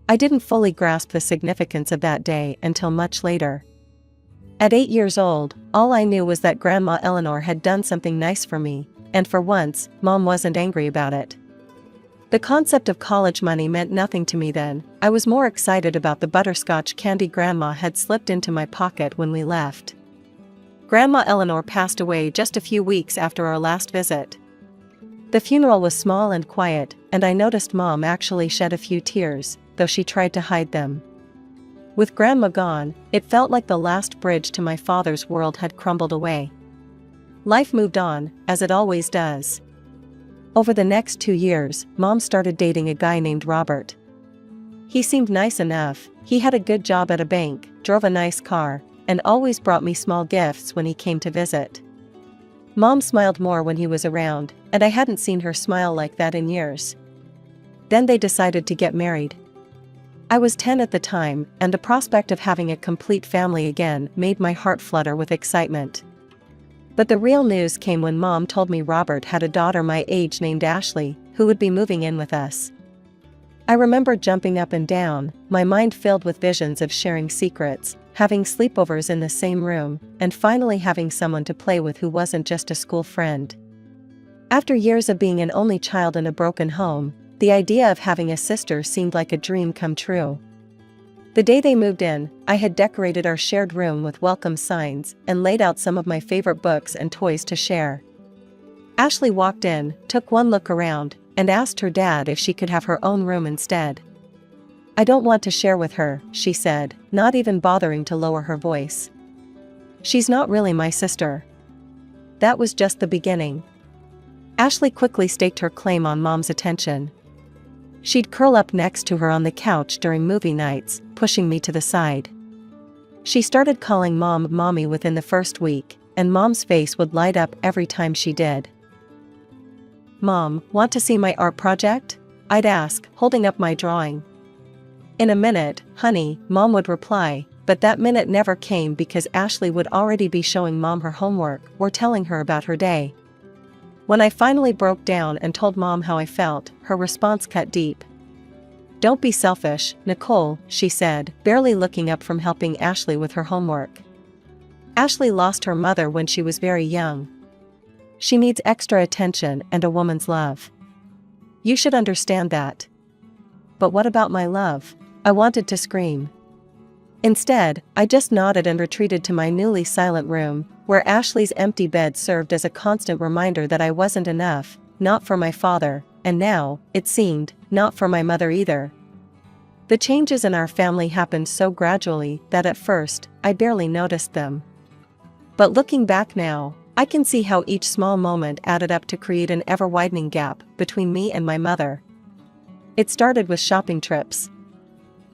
I didn't fully grasp the significance of that day until much later. At 8 years old, all I knew was that Grandma Eleanor had done something nice for me, and for once, Mom wasn't angry about it. The concept of college money meant nothing to me then. I was more excited about the butterscotch candy Grandma had slipped into my pocket when we left. Grandma Eleanor passed away just a few weeks after our last visit. The funeral was small and quiet, and I noticed Mom actually shed a few tears, though she tried to hide them. With Grandma gone, it felt like the last bridge to my father's world had crumbled away. Life moved on, as it always does. Over the next 2 years, Mom started dating a guy named Robert. He seemed nice enough. He had a good job at a bank, drove a nice car, and always brought me small gifts when he came to visit. Mom smiled more when he was around, and I hadn't seen her smile like that in years. Then they decided to get married. I was 10 at the time, and the prospect of having a complete family again made my heart flutter with excitement. But the real news came when Mom told me Robert had a daughter my age named Ashley, who would be moving in with us. I remember jumping up and down, my mind filled with visions of sharing secrets, having sleepovers in the same room, and finally having someone to play with who wasn't just a school friend. After years of being an only child in a broken home, the idea of having a sister seemed like a dream come true. The day they moved in, I had decorated our shared room with welcome signs and laid out some of my favorite books and toys to share. Ashley walked in, took one look around, and asked her dad if she could have her own room instead. "I don't want to share with her," she said, not even bothering to lower her voice. "She's not really my sister." That was just the beginning. Ashley quickly staked her claim on Mom's attention. She'd curl up next to her on the couch during movie nights, pushing me to the side. She started calling Mom Mommy within the first week, and Mom's face would light up every time she did. "Mom, want to see my art project?" I'd ask, holding up my drawing. "In a minute, honey," Mom would reply, but that minute never came because Ashley would already be showing Mom her homework or telling her about her day. When I finally broke down and told Mom how I felt, her response cut deep. "Don't be selfish, Nicole," she said, barely looking up from helping Ashley with her homework. Ashley lost her mother when she was very young. She needs extra attention and a woman's love. You should understand that. But what about my love? I wanted to scream. Instead, I just nodded and retreated to my newly silent room, where Ashley's empty bed served as a constant reminder that I wasn't enough, not for my father, and now, it seemed, not for my mother either. The changes in our family happened so gradually that at first, I barely noticed them. But looking back now, I can see how each small moment added up to create an ever-widening gap between me and my mother. It started with shopping trips.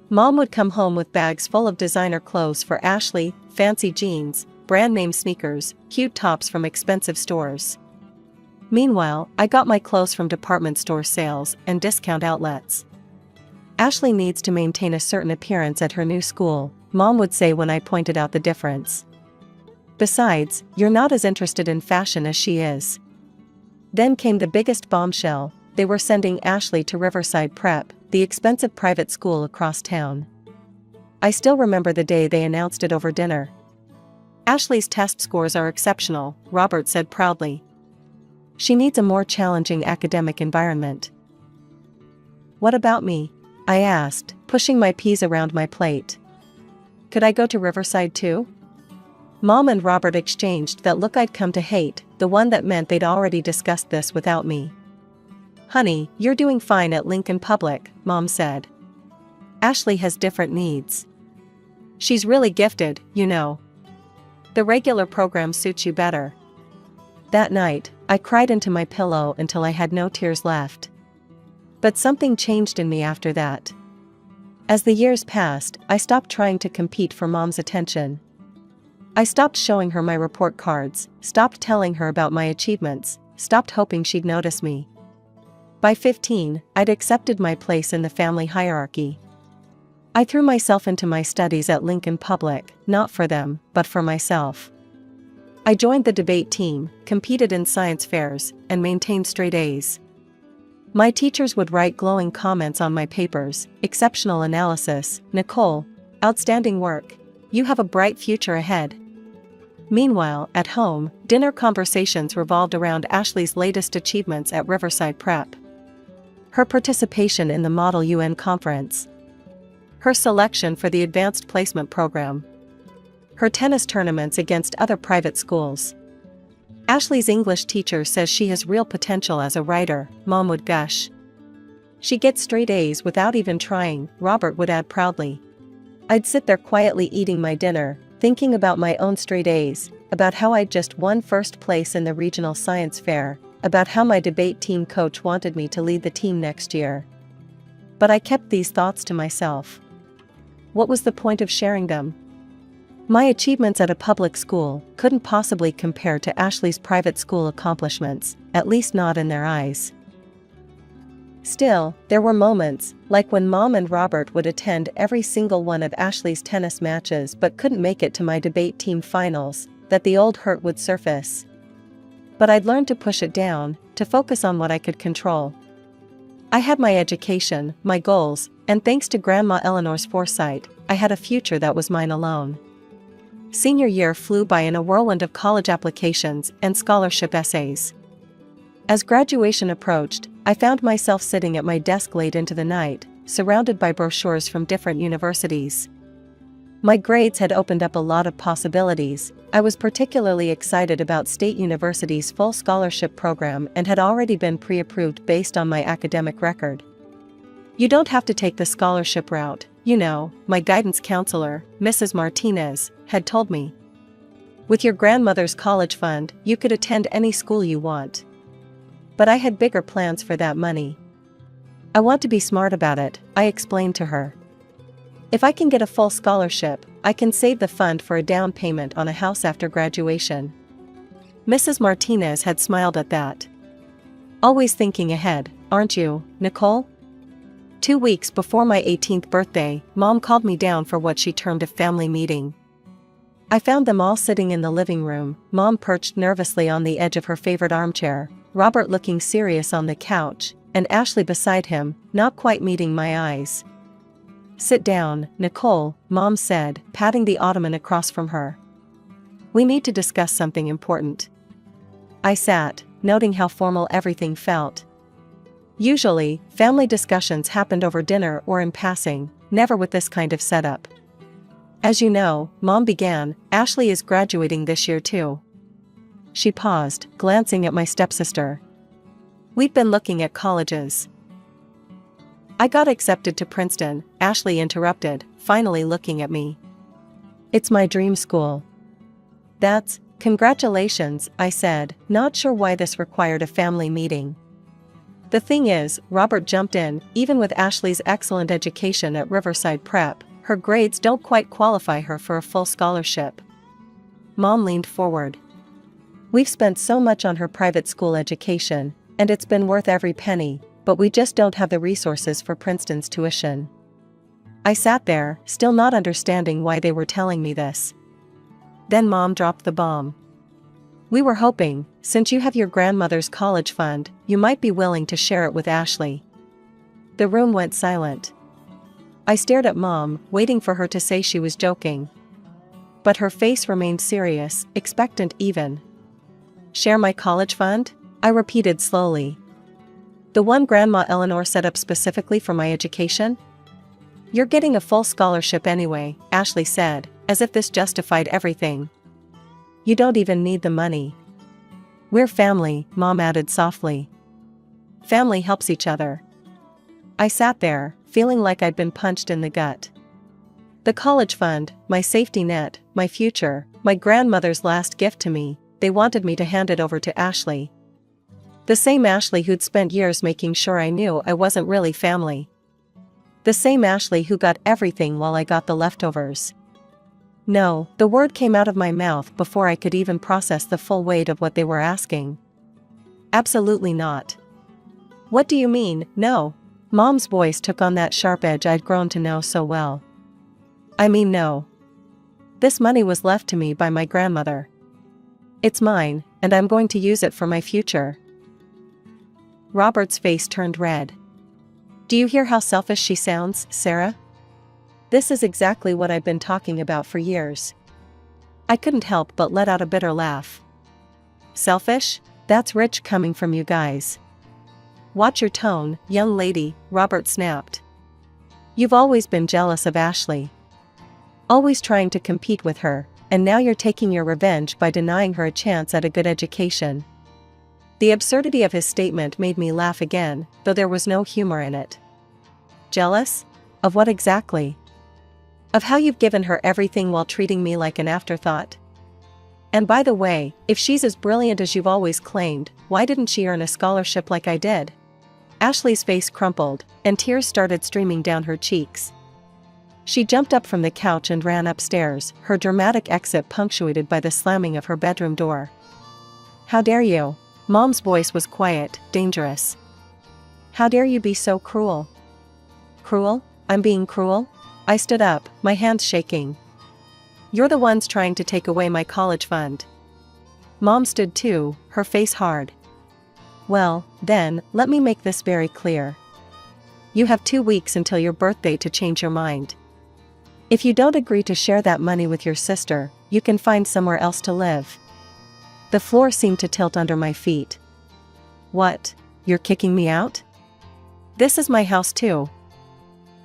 Mom would come home with bags full of designer clothes for Ashley, fancy jeans, brand-name sneakers, cute tops from expensive stores. Meanwhile, I got my clothes from department store sales and discount outlets. Ashley needs to maintain a certain appearance at her new school, Mom would say when I pointed out the difference. Besides, you're not as interested in fashion as she is. Then came the biggest bombshell: they were sending Ashley to Riverside Prep, the expensive private school across town. I still remember the day they announced it over dinner. Ashley's test scores are exceptional, Robert said proudly. She needs a more challenging academic environment. What about me? I asked, pushing my peas around my plate. Could I go to Riverside too? Mom and Robert exchanged that look I'd come to hate, the one that meant they'd already discussed this without me. Honey, you're doing fine at Lincoln Public, Mom said. Ashley has different needs. She's really gifted, you know. The regular program suits you better. That night, I cried into my pillow until I had no tears left. But something changed in me after that. As the years passed, I stopped trying to compete for Mom's attention. I stopped showing her my report cards, stopped telling her about my achievements, stopped hoping she'd notice me. By 15, I'd accepted my place in the family hierarchy. I threw myself into my studies at Lincoln Public, not for them, but for myself. I joined the debate team, competed in science fairs, and maintained straight A's. My teachers would write glowing comments on my papers: exceptional analysis, Nicole, outstanding work, you have a bright future ahead. Meanwhile, at home, dinner conversations revolved around Ashley's latest achievements at Riverside Prep. Her participation in the Model UN conference. Her selection for the advanced placement program. Her tennis tournaments against other private schools. Ashley's English teacher says she has real potential as a writer, Mom would gush. She gets straight A's without even trying, Robert would add proudly. I'd sit there quietly eating my dinner, thinking about my own straight A's, about how I'd just won first place in the regional science fair, about how my debate team coach wanted me to lead the team next year. But I kept these thoughts to myself. What was the point of sharing them? My achievements at a public school couldn't possibly compare to Ashley's private school accomplishments, at least not in their eyes. Still, there were moments, like when Mom and Robert would attend every single one of Ashley's tennis matches but couldn't make it to my debate team finals, that the old hurt would surface. But I'd learned to push it down, to focus on what I could control. I had my education, my goals, and thanks to Grandma Eleanor's foresight, I had a future that was mine alone. Senior year flew by in a whirlwind of college applications and scholarship essays. As graduation approached, I found myself sitting at my desk late into the night, surrounded by brochures from different universities. My grades had opened up a lot of possibilities. I was particularly excited about State University's full scholarship program and had already been pre-approved based on my academic record. You don't have to take the scholarship route, you know, my guidance counselor, Mrs. Martinez, had told me. With your grandmother's college fund, you could attend any school you want. But I had bigger plans for that money. I want to be smart about it, I explained to her. If I can get a full scholarship, I can save the fund for a down payment on a house after graduation. Mrs. Martinez had smiled at that. Always thinking ahead, aren't you, Nicole? 2 weeks before my 18th birthday, Mom called me down for what she termed a family meeting. I found them all sitting in the living room, Mom perched nervously on the edge of her favorite armchair, Robert looking serious on the couch, and Ashley beside him, not quite meeting my eyes. Sit down, Nicole, Mom said, patting the ottoman across from her. We need to discuss something important. I sat, noting how formal everything felt. Usually, family discussions happened over dinner or in passing, never with this kind of setup. As you know, Mom began, Ashley is graduating this year too. She paused, glancing at my stepsister. We'd been looking at colleges. I got accepted to Princeton, Ashley interrupted, finally looking at me. It's my dream school. That's, congratulations, I said, not sure why this required a family meeting. The thing is, Robert jumped in, even with Ashley's excellent education at Riverside Prep, her grades don't quite qualify her for a full scholarship. Mom leaned forward. We've spent so much on her private school education, and it's been worth every penny, but we just don't have the resources for Princeton's tuition. I sat there, still not understanding why they were telling me this. Then Mom dropped the bomb. We were hoping, since you have your grandmother's college fund, you might be willing to share it with Ashley. The room went silent. I stared at Mom, waiting for her to say she was joking. But her face remained serious, expectant even. Share my college fund? I repeated slowly. The one Grandma Eleanor set up specifically for my education? You're getting a full scholarship anyway, Ashley said, as if this justified everything. You don't even need the money. We're family, Mom added softly. Family helps each other. I sat there, feeling like I'd been punched in the gut. The college fund, my safety net, my future, my grandmother's last gift to me, they wanted me to hand it over to Ashley. The same Ashley who'd spent years making sure I knew I wasn't really family. The same Ashley who got everything while I got the leftovers. No, the word came out of my mouth before I could even process the full weight of what they were asking. Absolutely not. What do you mean, no? Mom's voice took on that sharp edge I'd grown to know so well. I mean no. This money was left to me by my grandmother. It's mine, and I'm going to use it for my future. Robert's face turned red. Do you hear how selfish she sounds, Sarah? This is exactly what I've been talking about for years. I couldn't help but let out a bitter laugh. Selfish? That's rich coming from you guys. Watch your tone, young lady, Robert snapped. You've always been jealous of Ashley. Always trying to compete with her, and now you're taking your revenge by denying her a chance at a good education. The absurdity of his statement made me laugh again, though there was no humor in it. Jealous? Of what exactly? Of how you've given her everything while treating me like an afterthought? And by the way, if she's as brilliant as you've always claimed, why didn't she earn a scholarship like I did? Ashley's face crumpled, and tears started streaming down her cheeks. She jumped up from the couch and ran upstairs, her dramatic exit punctuated by the slamming of her bedroom door. How dare you? Mom's voice was quiet, dangerous. How dare you be so cruel? Cruel? I'm being cruel? I stood up, my hands shaking. You're the ones trying to take away my college fund. Mom stood too, her face hard. Well, then, let me make this very clear. You have 2 weeks until your birthday to change your mind. If you don't agree to share that money with your sister, you can find somewhere else to live. The floor seemed to tilt under my feet. What? You're kicking me out? This is my house too.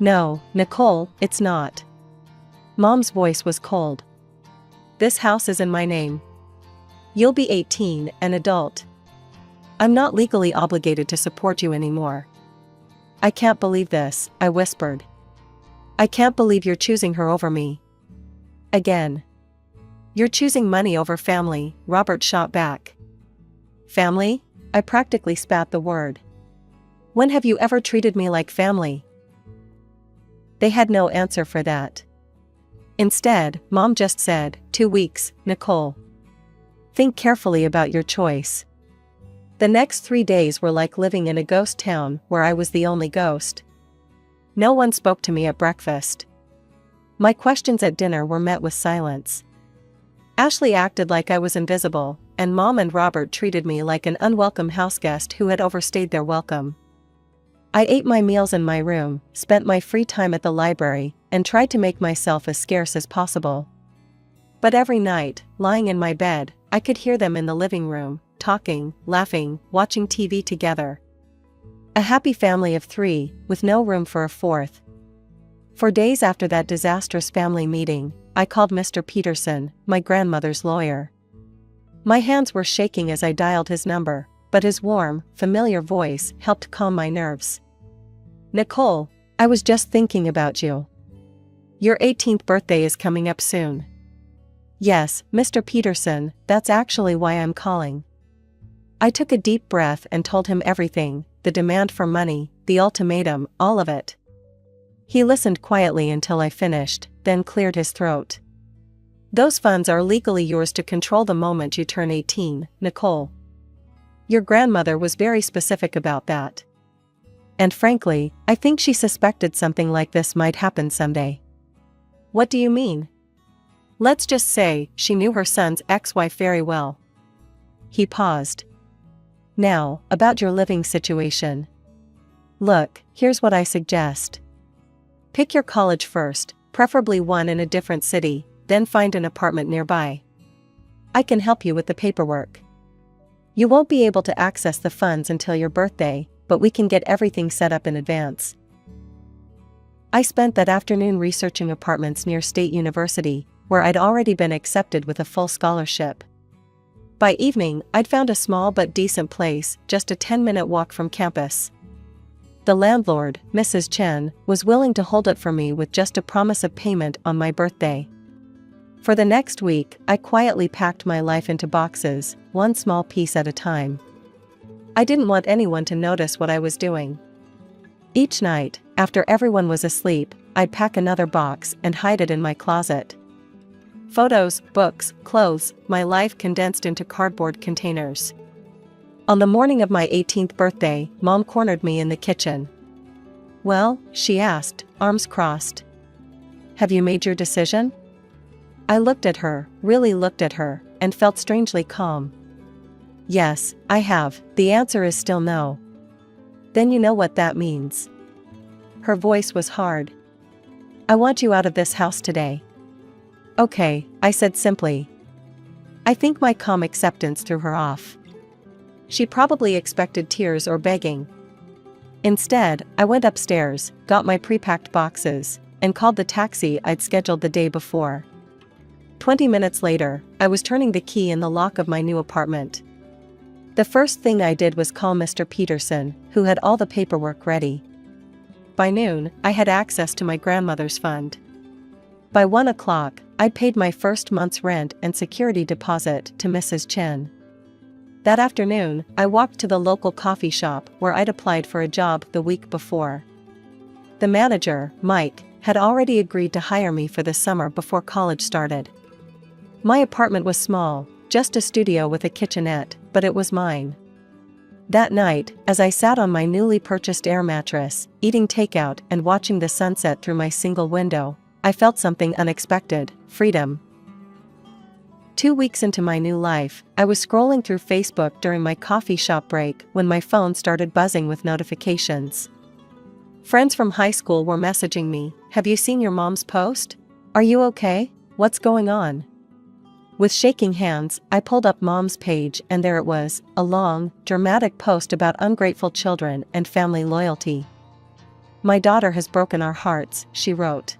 No, Nicole, it's not. Mom's voice was cold. This house is in my name. You'll be 18, an adult. I'm not legally obligated to support you anymore. I can't believe this, I whispered. I can't believe you're choosing her over me. Again. You're choosing money over family, Robert shot back. Family? I practically spat the word. When have you ever treated me like family? They had no answer for that. Instead, Mom just said, 2 weeks, Nicole. Think carefully about your choice. The next 3 days were like living in a ghost town where I was the only ghost. No one spoke to me at breakfast. My questions at dinner were met with silence. Ashley acted like I was invisible, and Mom and Robert treated me like an unwelcome houseguest who had overstayed their welcome. I ate my meals in my room, spent my free time at the library, and tried to make myself as scarce as possible. But every night, lying in my bed, I could hear them in the living room, talking, laughing, watching TV together. A happy family of 3, with no room for a fourth. For days after that disastrous family meeting, I called Mr. Peterson, my grandmother's lawyer. My hands were shaking as I dialed his number, but his warm, familiar voice helped calm my nerves. "Nicole, I was just thinking about you. Your 18th birthday is coming up soon." "Yes, Mr. Peterson, that's actually why I'm calling." I took a deep breath and told him everything, the demand for money, the ultimatum, all of it. He listened quietly until I finished, then cleared his throat. "Those funds are legally yours to control the moment you turn 18, Nicole. Your grandmother was very specific about that. And frankly, I think she suspected something like this might happen someday." "What do you mean?" "Let's just say, she knew her son's ex-wife very well." He paused. "Now, about your living situation. Look, here's what I suggest. Pick your college first, preferably one in a different city, then find an apartment nearby. I can help you with the paperwork. You won't be able to access the funds until your birthday, but we can get everything set up in advance." I spent that afternoon researching apartments near State University, where I'd already been accepted with a full scholarship. By evening, I'd found a small but decent place, just a 10-minute walk from campus. The landlord, Mrs. Chen, was willing to hold it for me with just a promise of payment on my birthday. For the next week, I quietly packed my life into boxes, one small piece at a time. I didn't want anyone to notice what I was doing. Each night, after everyone was asleep, I'd pack another box and hide it in my closet. Photos, books, clothes, my life condensed into cardboard containers. On the morning of my 18th birthday, Mom cornered me in the kitchen. "Well," she asked, arms crossed. "Have you made your decision?" I looked at her, really looked at her, and felt strangely calm. "Yes, I have. The answer is still no." "Then you know what that means." Her voice was hard. "I want you out of this house today." "Okay," I said simply. I think my calm acceptance threw her off. She probably expected tears or begging. Instead, I went upstairs, got my pre-packed boxes, and called the taxi I'd scheduled the day before. 20 minutes later, I was turning the key in the lock of my new apartment. The first thing I did was call Mr. Peterson, who had all the paperwork ready. By noon, I had access to my grandmother's fund. By 1 o'clock, I'd paid my first month's rent and security deposit to Mrs. Chen. That afternoon, I walked to the local coffee shop where I'd applied for a job the week before. The manager, Mike, had already agreed to hire me for the summer before college started. My apartment was small, just a studio with a kitchenette, but it was mine. That night, as I sat on my newly purchased air mattress, eating takeout and watching the sunset through my single window, I felt something unexpected: freedom. 2 weeks into my new life, I was scrolling through Facebook during my coffee shop break when my phone started buzzing with notifications. Friends from high school were messaging me, "Have you seen your mom's post? Are you okay? What's going on?" With shaking hands, I pulled up Mom's page and there it was, a long, dramatic post about ungrateful children and family loyalty. "My daughter has broken our hearts," she wrote.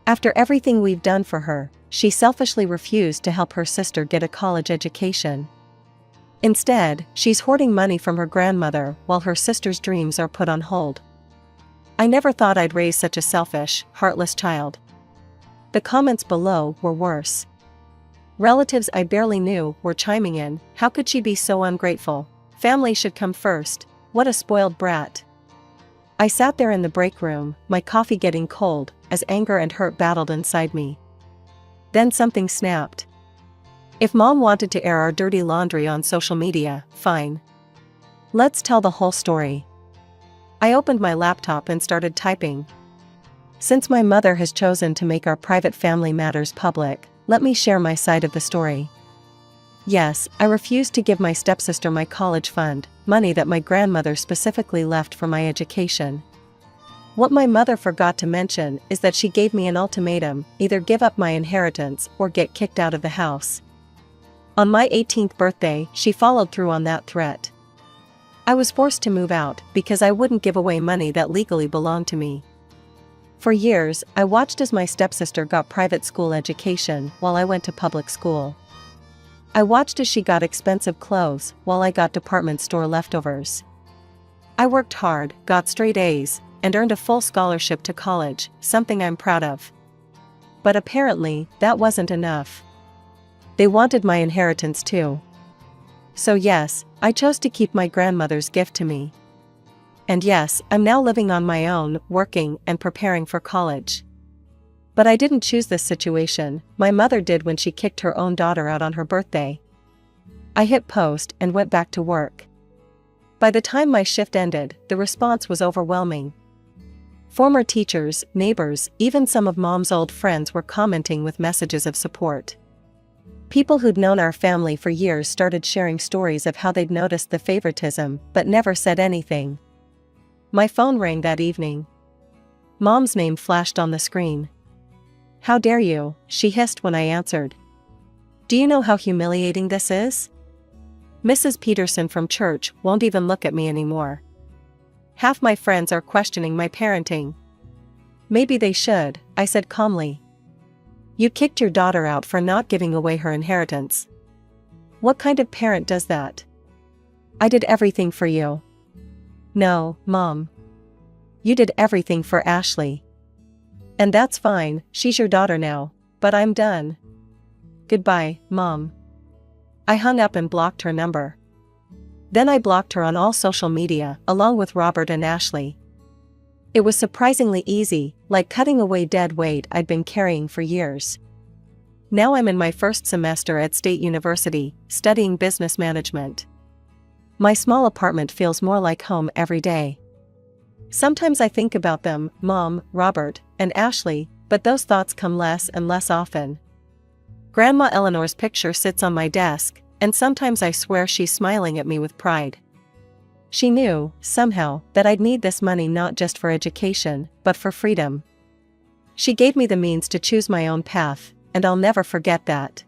"After everything we've done for her, she selfishly refused to help her sister get a college education. Instead, she's hoarding money from her grandmother while her sister's dreams are put on hold. I never thought I'd raise such a selfish, heartless child." The comments below were worse. Relatives I barely knew were chiming in, "How could she be so ungrateful? Family should come first. What a spoiled brat." I sat there in the break room, my coffee getting cold, as anger and hurt battled inside me. Then something snapped. If Mom wanted to air our dirty laundry on social media, fine. Let's tell the whole story. I opened my laptop and started typing. Since my mother has chosen to make our private family matters public, let me share my side of the story. Yes, I refused to give my stepsister my college fund, money that my grandmother specifically left for my education. What my mother forgot to mention is that she gave me an ultimatum: either give up my inheritance or get kicked out of the house. On my 18th birthday, she followed through on that threat. I was forced to move out because I wouldn't give away money that legally belonged to me. For years, I watched as my stepsister got private school education while I went to public school. I watched as she got expensive clothes while I got department store leftovers. I worked hard, got straight A's, and earned a full scholarship to college, something I'm proud of. But apparently, that wasn't enough. They wanted my inheritance too. So yes, I chose to keep my grandmother's gift to me. And yes, I'm now living on my own, working and preparing for college. But I didn't choose this situation, my mother did when she kicked her own daughter out on her birthday. I hit post and went back to work. By the time my shift ended, the response was overwhelming. Former teachers, neighbors, even some of Mom's old friends were commenting with messages of support. People who'd known our family for years started sharing stories of how they'd noticed the favoritism but never said anything. My phone rang that evening. Mom's name flashed on the screen. "How dare you?" she hissed when I answered. "Do you know how humiliating this is? Mrs. Peterson from church won't even look at me anymore. Half my friends are questioning my parenting." "Maybe they should," I said calmly. "You kicked your daughter out for not giving away her inheritance. What kind of parent does that?" "I did everything for you." "No, Mom. You did everything for Ashley. And that's fine, she's your daughter now, but I'm done. Goodbye, Mom." I hung up and blocked her number. Then I blocked her on all social media, along with Robert and Ashley. It was surprisingly easy, like cutting away dead weight I'd been carrying for years. Now I'm in my first semester at State University, studying business management. My small apartment feels more like home every day. Sometimes I think about them, Mom, Robert, and Ashley, but those thoughts come less and less often. Grandma Eleanor's picture sits on my desk, and sometimes I swear she's smiling at me with pride. She knew, somehow, that I'd need this money not just for education, but for freedom. She gave me the means to choose my own path, and I'll never forget that.